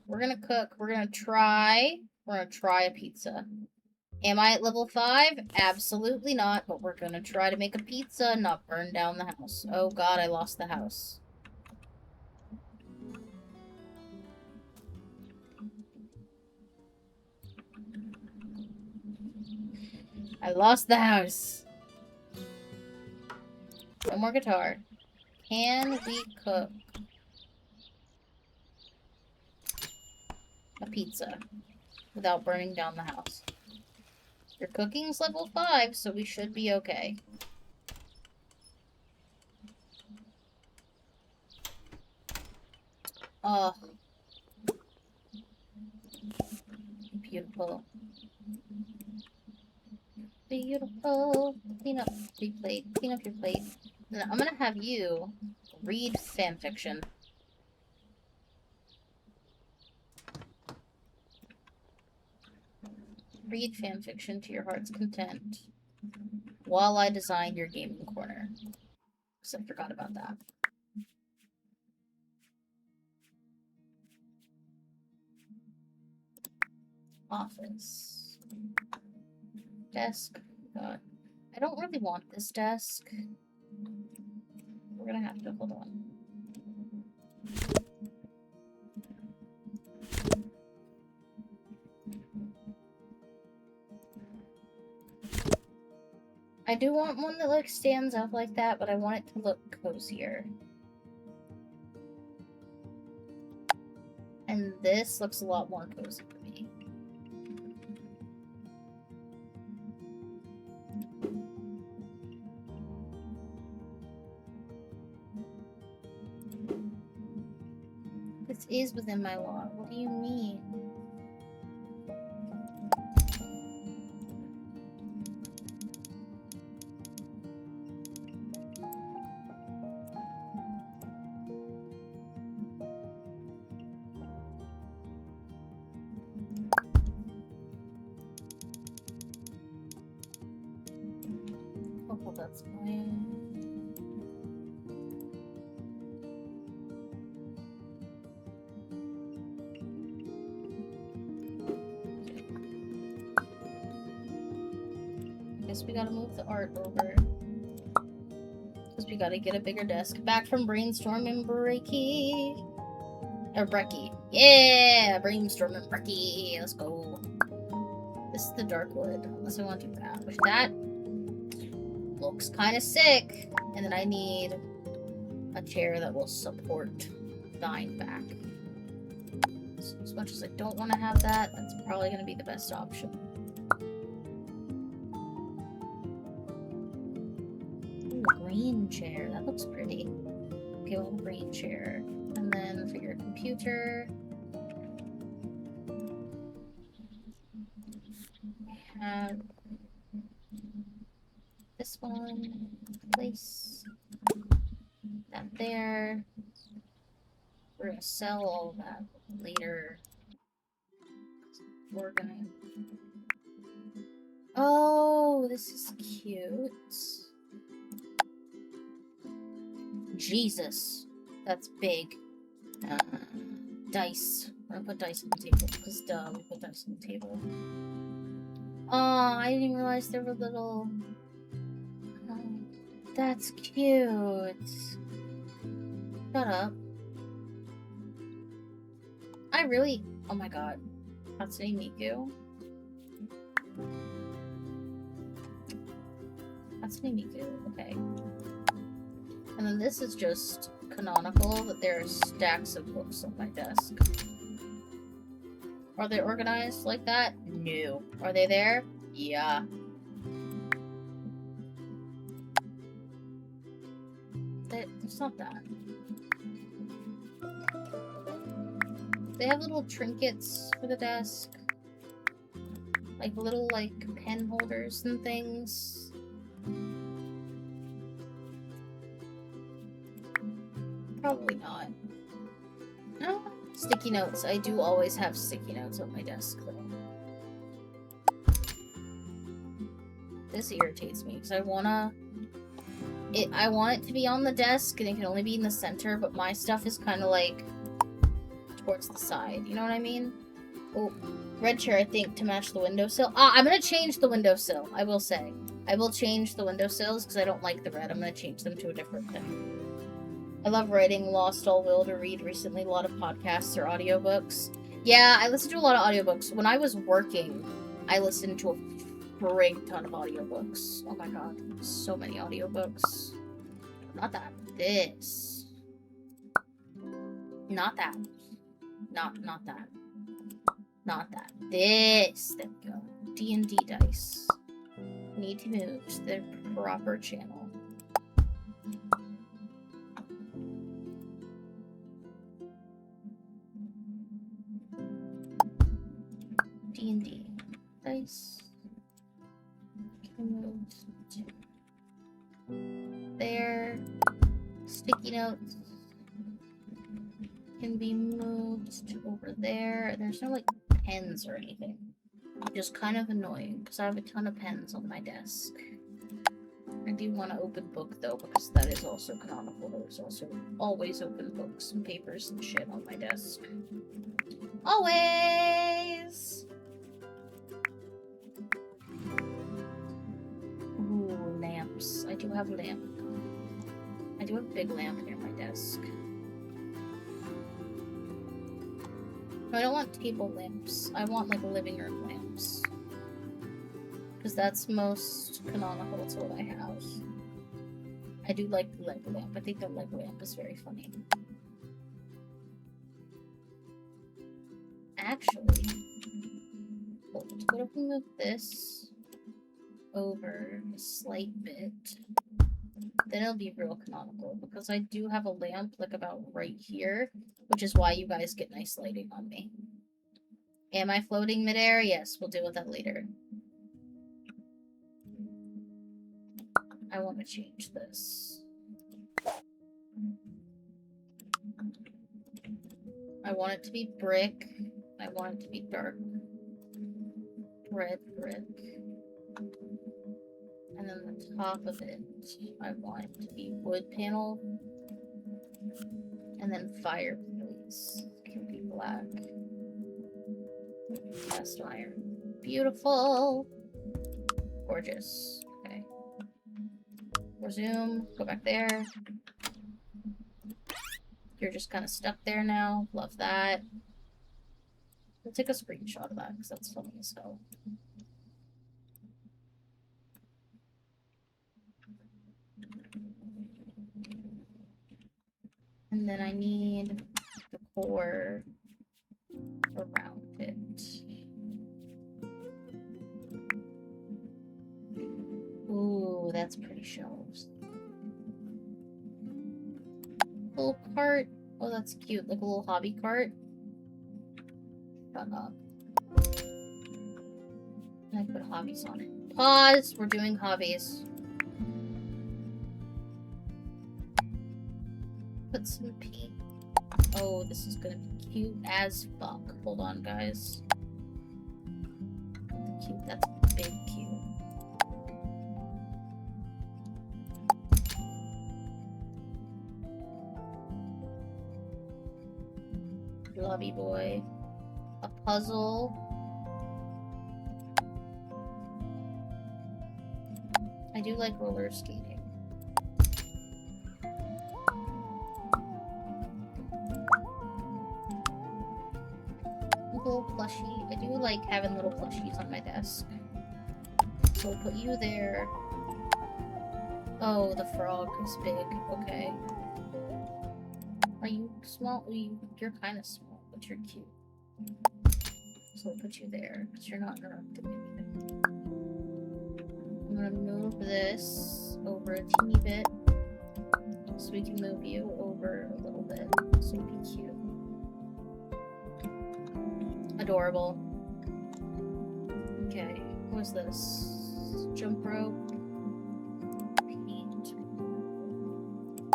S1: We're gonna cook. We're gonna try a pizza. Am I at level 5? Absolutely not, but we're gonna try to make a pizza and not burn down the house. Oh god, I lost the house. I lost the house. No more guitar. Can we cook a pizza without burning down the house? Your cooking's level 5, so we should be okay. Oh. Beautiful. Beautiful. Clean up your plate. Clean up your plate. Then I'm gonna have you read fanfiction. Read fanfiction to your heart's content while I design your gaming corner. Because I forgot about that. Office. Desk. God. I don't really want this desk. We're gonna have to hold on. I do want one that like stands up like that, but I want it to look cozier. And this looks a lot more cozy for me. This is within my law. What do you mean? Oh, that's fine. I guess we gotta move the art over. Because we gotta get a bigger desk. Back from brainstorming Breaky. Or Brecky. Yeah! Brainstorming Brecky. Let's go. This is the dark wood. Unless I want to do that. Which that looks kind of sick. And then I need a chair that will support Vine back. So as much as I don't want to have that, that's probably going to be the best option. Ooh, green chair. That looks pretty. Okay, we'll have a green chair. And then for your computer, we have this one. Place that there. We're gonna sell all that later. We're gonna. Oh, this is cute. Jesus, that's big. Dice. We're gonna put dice on the table because duh, we put dice on the table. Oh, I didn't even realize there were little. That's cute. Shut up. I really. Oh my god. Hatsune Miku. Hatsune Miku. Okay. And then this is just canonical that there are stacks of books on my desk. Are they organized like that? No. Are they there? Yeah. It's not that. They have little trinkets for the desk. Like little, like, pen holders and things. Probably not. No. Sticky notes. I do always have sticky notes on my desk, though. This irritates me, because I want it to be on the desk, and it can only be in the center, but my stuff is kind of, like, towards the side. You know what I mean? Oh, red chair, I think, to match the windowsill. Ah, I'm gonna change the windowsill, I will say. I will change the windowsills, because I don't like the red. I'm gonna change them to a different thing. I love writing, lost all will to read recently, a lot of podcasts or audiobooks. Yeah, I listen to a lot of audiobooks. When I was working, I listened to a frig ton of audiobooks. Oh my god, so many audiobooks. Not that. This. Not that. Not that. Not that. This. There we go. D&D dice. Need to move to the proper channel. D&D dice. Can move to there. Sticky notes can be moved to over there. There's no like pens or anything. Just kind of annoying because I have a ton of pens on my desk. I do want to open book though because that is also canonical. There's also always open books and papers and shit on my desk. Always! Ooh, lamps. I do have a lamp. I do have a big lamp near my desk. No, I don't want table lamps. I want like living room lamps. Because that's most canonical to what I have. I do like the leg lamp. I think the leg lamp is very funny. Actually, what if we move this over a slight bit? Then it'll be real canonical, because I do have a lamp like about right here, which is why you guys get nice lighting on me. Am I floating midair? Yes, we'll deal with that later. I want to change this. I want it to be brick. I want it to be dark red brick. And then the top of it, I want it to be wood panel. And then fireplace can be black. Cast iron. Beautiful. Gorgeous. Okay. Resume. Go back there. You're just kind of stuck there now. Love that. We'll take a screenshot of that because that's funny as hell. And then I need the core around it. Ooh, that's pretty shelves. Little cart. Oh, that's cute. Like a little hobby cart. Shut up. And I put hobbies on it. Pause! We're doing hobbies. Put some paint. Oh, this is gonna be cute as fuck. Hold on, guys. Cute. That's big cute. Lobby boy. A puzzle. I do like roller skating. Little plushie. I do like having little plushies on my desk. So we'll put you there. Oh, the frog is big. Okay. Are you small? You're kind of small, but you're cute. So we'll put you there, because you're not interrupting anything. I'm gonna move this over a teeny bit, so we can move you over a little bit, so it'll be cute. Adorable. Okay, what's this? Jump rope. Paint.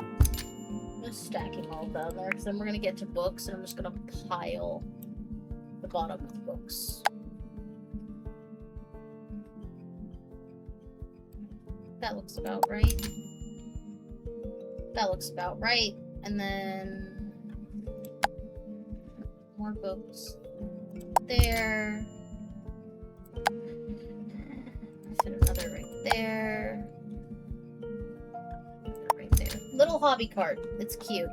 S1: I'm just stacking all down there, because then we're gonna get to books, and I'm just gonna pile the bottom with books. That looks about right. That looks about right. And then more books there. Fit another right there. Right there. Little hobby cart. It's cute.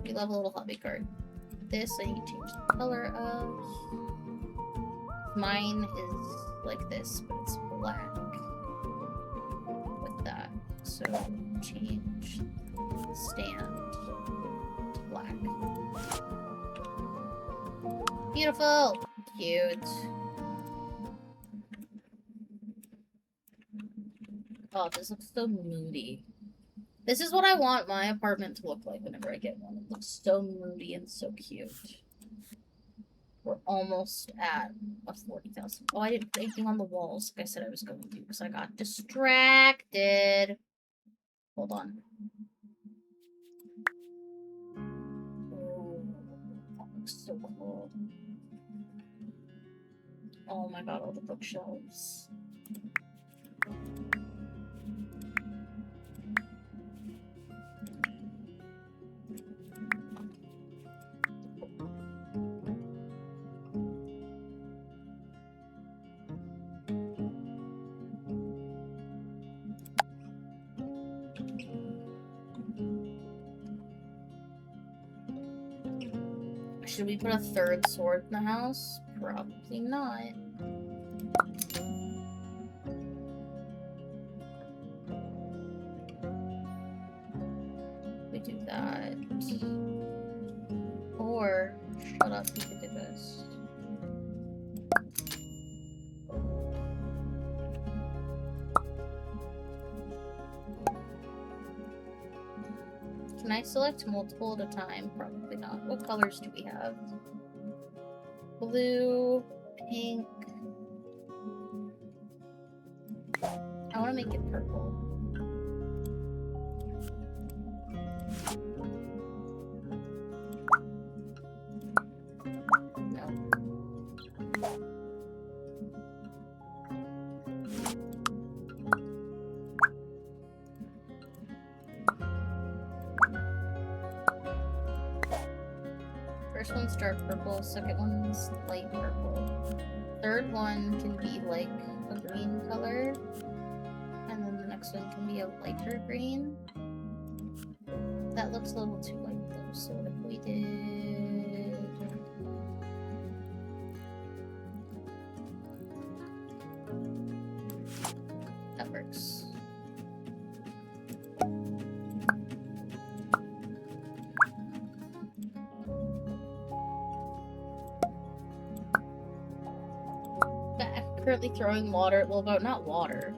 S1: We love a little hobby cart. This I need to change the color of. Mine is like this, but it's black with that. So change stand to black. Beautiful! Cute. Oh, this looks so moody. This is what I want my apartment to look like whenever I get one. It looks so moody and so cute. We're almost at a 40,000. Oh, I didn't put anything on the walls like I said I was going to because I got distracted. Hold on. Oh, that looks so cool. Oh my god, all the bookshelves. Should we put a third sword in the house? Probably not. do that. Or, shut up, you could do this. Can I select multiple at a time? Probably not. What colors do we have? Blue, pink. I want to make it purple. No. First one's dark purple, second one's light purple. Third one can be like a green color. And then the next one can be a lighter green. That looks a little too light though, so if we did... That works. Currently throwing water at Wilbo. Not water.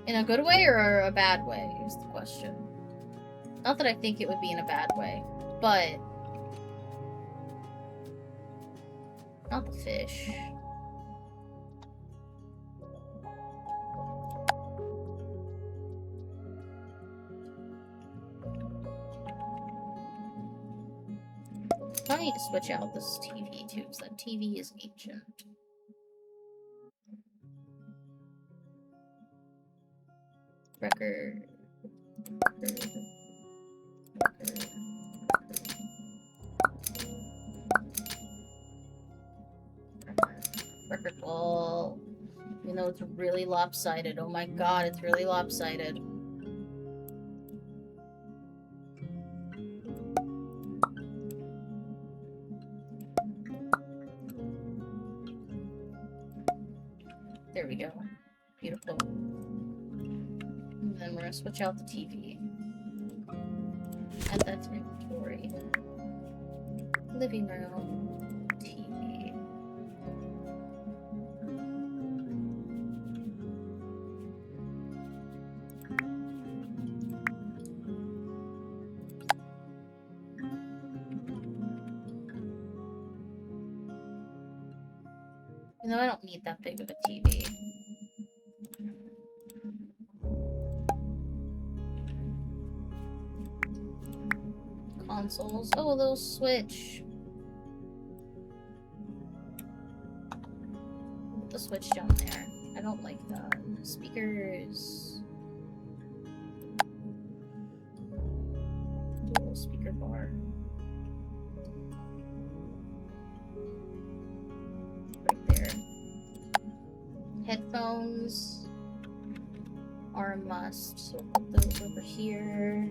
S1: In a good way or a bad way is the question. Not that I think it would be in a bad way, but not the fish. I need to switch out this TV too, because that TV is ancient. Record. Record wall. You know, it's really lopsided. Oh my god, it's really lopsided. There we go. Beautiful. And then we're gonna switch out the TV. Add that to inventory. Living room. TV. You know, I don't need that big of a TV. Consoles. Oh, a little switch. Put the switch down there. I don't like that. Speakers. Little speaker bar. Right there. Headphones are a must, so we'll put those over here.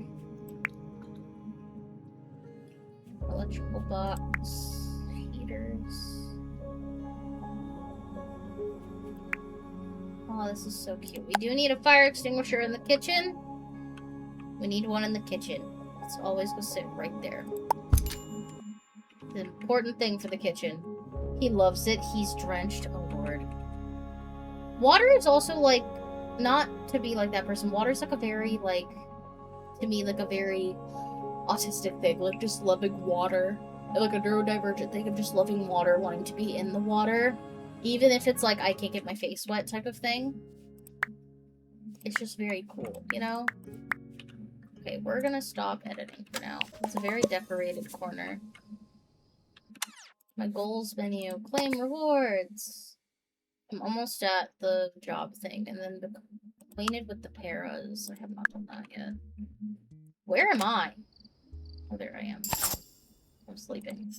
S1: Electrical box, heaters. Oh, this is so cute. We do need a fire extinguisher in the kitchen. We need one in the kitchen. It's always gonna sit right there. It's an important thing for the kitchen. He loves it. He's drenched. Oh, Lord. Water is also, like, not to be like that person. Water is, like, a very, like, to me, like, a very autistic thing, like just loving water, like a neurodivergent thing of just loving water, wanting to be in the water, even if it's like I can't get my face wet type of thing. It's just very cool, you know? Okay, we're gonna stop editing for now. It's a very decorated corner. My goals menu, claim rewards. I'm almost at the job thing, and then become acquainted with the paras. I have not done that yet. Where am I? Oh, there I am. I'm sleeping.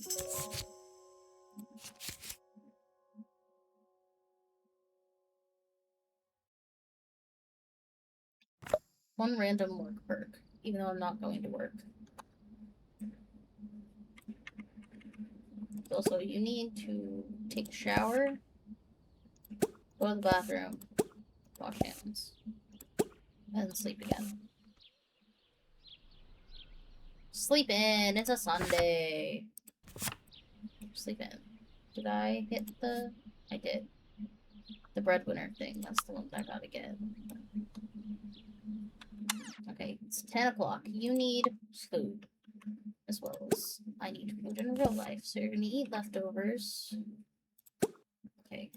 S1: One random work perk, even though I'm not going to work. Also, you need to take a shower, go to the bathroom, wash hands, and sleep again. Sleep in. It's a Sunday. Sleep in. Did I hit the... I did. The breadwinner thing. That's the one that I gotta get. Okay, it's 10 o'clock. You need food. As well as I need food in real life. So you're gonna eat leftovers. Okay,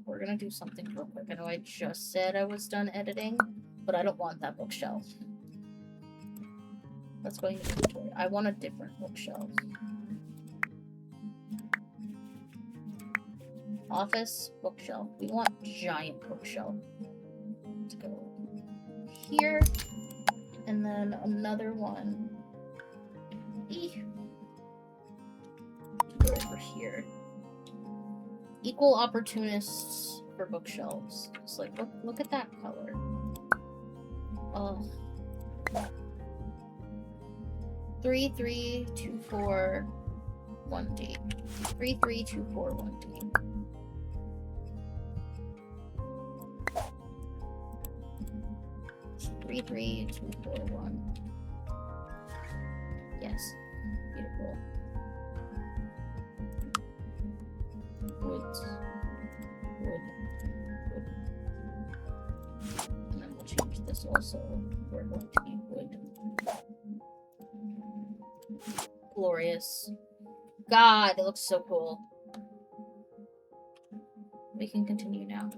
S1: we're gonna do something real quick. I know I just said I was done editing, but I don't want that bookshelf. Let's go into inventory. I want a different bookshelf. Office, bookshelf. We want giant bookshelf. Let's go here. And then another one. Go over here. Equal opportunists for bookshelves. It's like, look at that color. Oh. 33241D. 33241D. Three, 241. Yes. Beautiful. Wood. And then we'll change this also. We're going to be wood. Glorious. God, it looks so cool. We can continue now.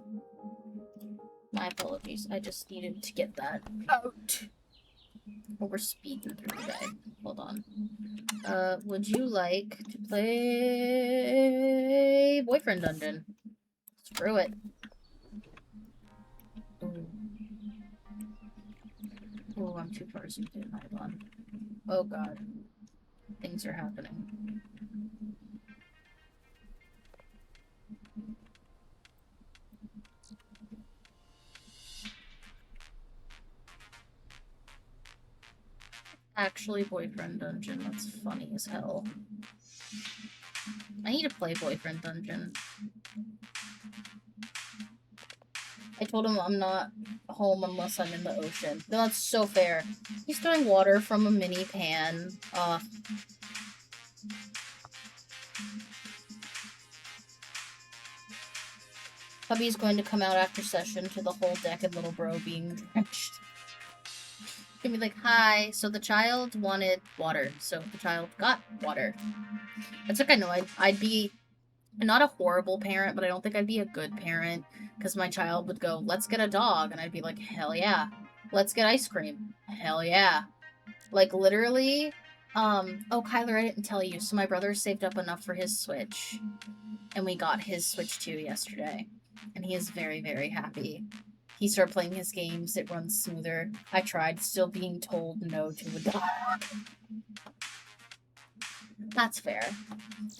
S1: My apologies. I just needed to get that out. Oh, we're speeding through today. Hold on. Would you like to play Boyfriend Dungeon? Screw it. Oh, I'm too far zoomed in. Hold on. Oh god. Things are happening. Actually, Boyfriend Dungeon. That's funny as hell. I need to play Boyfriend Dungeon. I told him I'm not home unless I'm in the ocean. No, that's so fair. He's throwing water from a mini pan. Hubby's going to come out after session to the whole deck and little bro being drenched. Gonna be like, hi, so the child wanted water, so the child got water. It's like I know I'd be not a horrible parent, but I don't think I'd be a good parent, because my child would go, let's get a dog, and I'd be like, hell yeah. Let's get ice cream. Hell yeah. Like, literally, oh, Kyler, I didn't tell you, so my brother saved up enough for his Switch, and we got his Switch 2 yesterday, and he is very, very happy. He started playing his games, it runs smoother. I tried, still being told no to a dog. That's fair.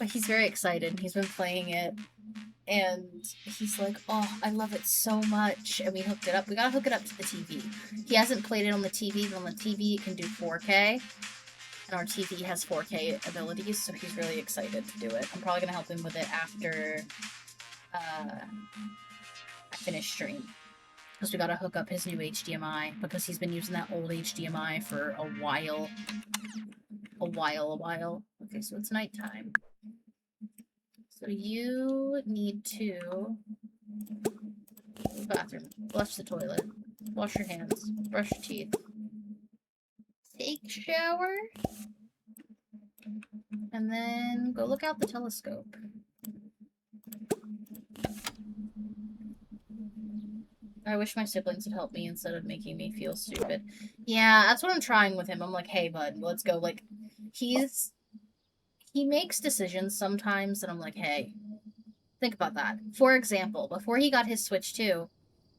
S1: But he's very excited. He's been playing it. And he's like, oh, I love it so much. And we hooked it up. We gotta hook it up to the TV. He hasn't played it on the TV, but on the TV it can do 4K. And our TV has 4K abilities, so he's really excited to do it. I'm probably gonna help him with it after I finish stream. Because we gotta hook up his new HDMI, because he's been using that old HDMI for a while. A while. Okay, so it's nighttime. So you need to go to the bathroom, flush the toilet, wash your hands, brush your teeth, take a shower, and then go look out the telescope. I wish my siblings had helped me instead of making me feel stupid. Yeah, that's what I'm trying with him. I'm like, hey, bud, let's go. Like, he makes decisions sometimes, and I'm like, hey, think about that. For example, before he got his Switch 2,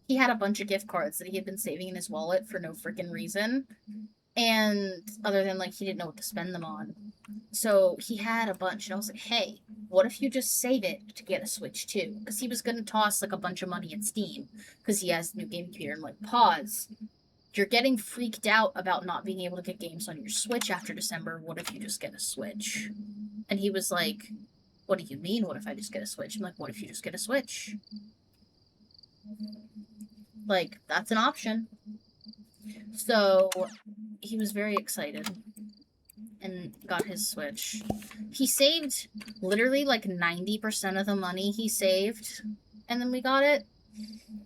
S1: he had a bunch of gift cards that he had been saving in his wallet for no freaking reason. And other than, like, he didn't know what to spend them on. So he had a bunch, and I was like, hey, what if you just save it to get a Switch 2? Because he was going to toss, like, a bunch of money at Steam, because he has the new game computer. And, like, pause. You're getting freaked out about not being able to get games on your Switch after December. What if you just get a Switch? And he was like, what do you mean, what if I just get a Switch? I'm like, what if you just get a Switch? Like, that's an option. So, he was very excited. and got his Switch. He saved literally like 90% of the money he saved, and then we got it.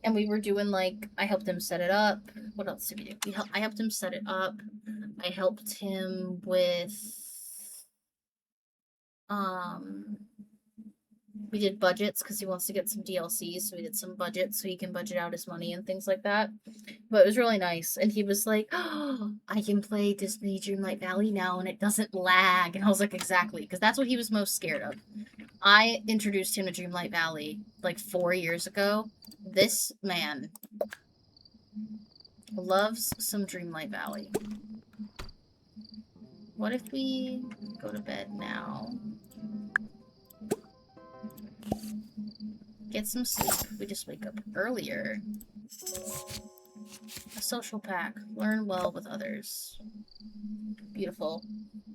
S1: And we were doing like, I helped him set it up. What else did we do? I helped him set it up. I helped him with we did budgets because he wants to get some DLCs, so we did some budgets so he can budget out his money and things like that. But it was really nice, and he was like, "Oh, I can play Disney Dreamlight Valley now, and it doesn't lag." And I was like, "Exactly," because that's what he was most scared of. I introduced him to Dreamlight Valley like 4 years ago. This man loves some Dreamlight Valley. What if we go to bed now? Get some sleep. We just wake up earlier. A social pack. Learn well with others. Beautiful.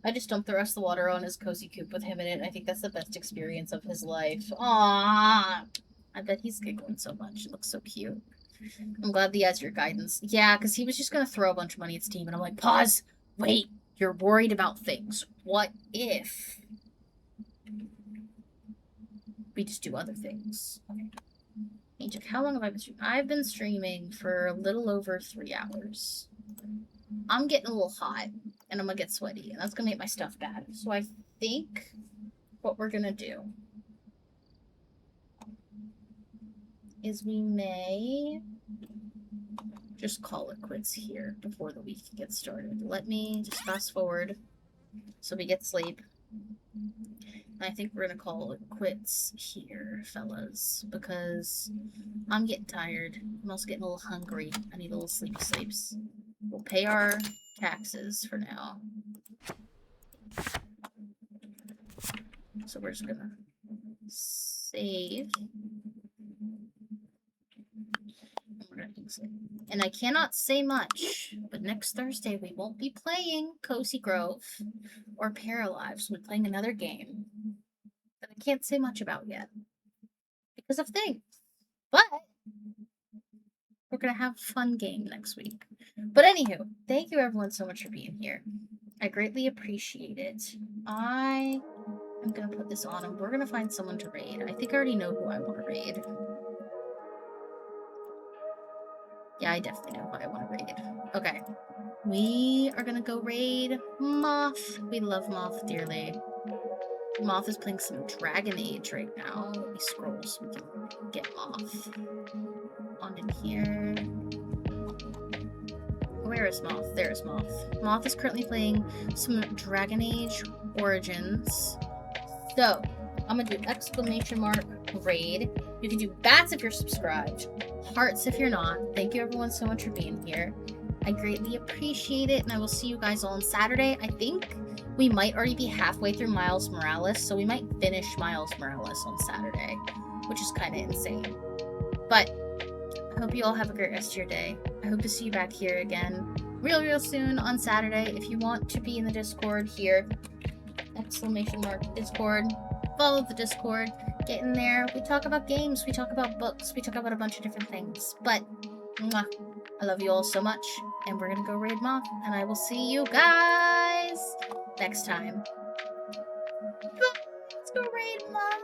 S1: I just dumped the rest of the water on his cozy coop with him in it. I think that's the best experience of his life. Aww. I bet he's giggling so much. It looks so cute. I'm glad he has your guidance. Yeah, because he was just going to throw a bunch of money at Steam, and I'm like, pause. Wait. You're worried about things. What if we just do other things? Okay. Magic, how long have I been streaming? I've been streaming for a little over 3 hours. I'm getting a little hot, and I'm gonna get sweaty, and that's gonna make my stuff bad. So I think what we're gonna do is we may just call it quits here before the week gets started. Let me just fast forward so we get sleep. I think we're gonna call it quits here, fellas, because I'm getting tired. I'm also getting a little hungry. I need a little sleeps. We'll pay our taxes for now. So we're just gonna save. And I cannot say much, but next Thursday we won't be playing Cozy Grove or Paralives. We're playing another game that I can't say much about yet because of things. But we're gonna have a fun game next week. But anywho, thank you everyone so much for being here. I greatly appreciate it. I am gonna put this on and we're gonna find someone to raid. I think I already know who I want to raid. Yeah, I definitely know who I want to raid. Okay. We are gonna go raid Moth. We love Moth dearly. Moth is playing some Dragon Age right now. Let me scroll so we can get Moth on in here. Where is Moth? There is Moth. Moth is currently playing some Dragon Age Origins. So, I'm gonna do exclamation mark raid. You can do bats if you're subscribed, hearts if you're not. Thank you everyone so much for being here. I greatly appreciate it, and I will see you guys all on Saturday. I think we might already be halfway through Miles Morales, so we might finish Miles Morales on Saturday, which is kind of insane. But I hope you all have a great rest of your day. I hope to see you back here again real soon on Saturday. If you want to be in the Discord here, exclamation mark Discord, follow the Discord, get in there. We talk about games, we talk about books, we talk about a bunch of different things. But mwah, I love you all so much, and we're gonna go raid Moth, and I will see you guys next time. Let's go raid Moth!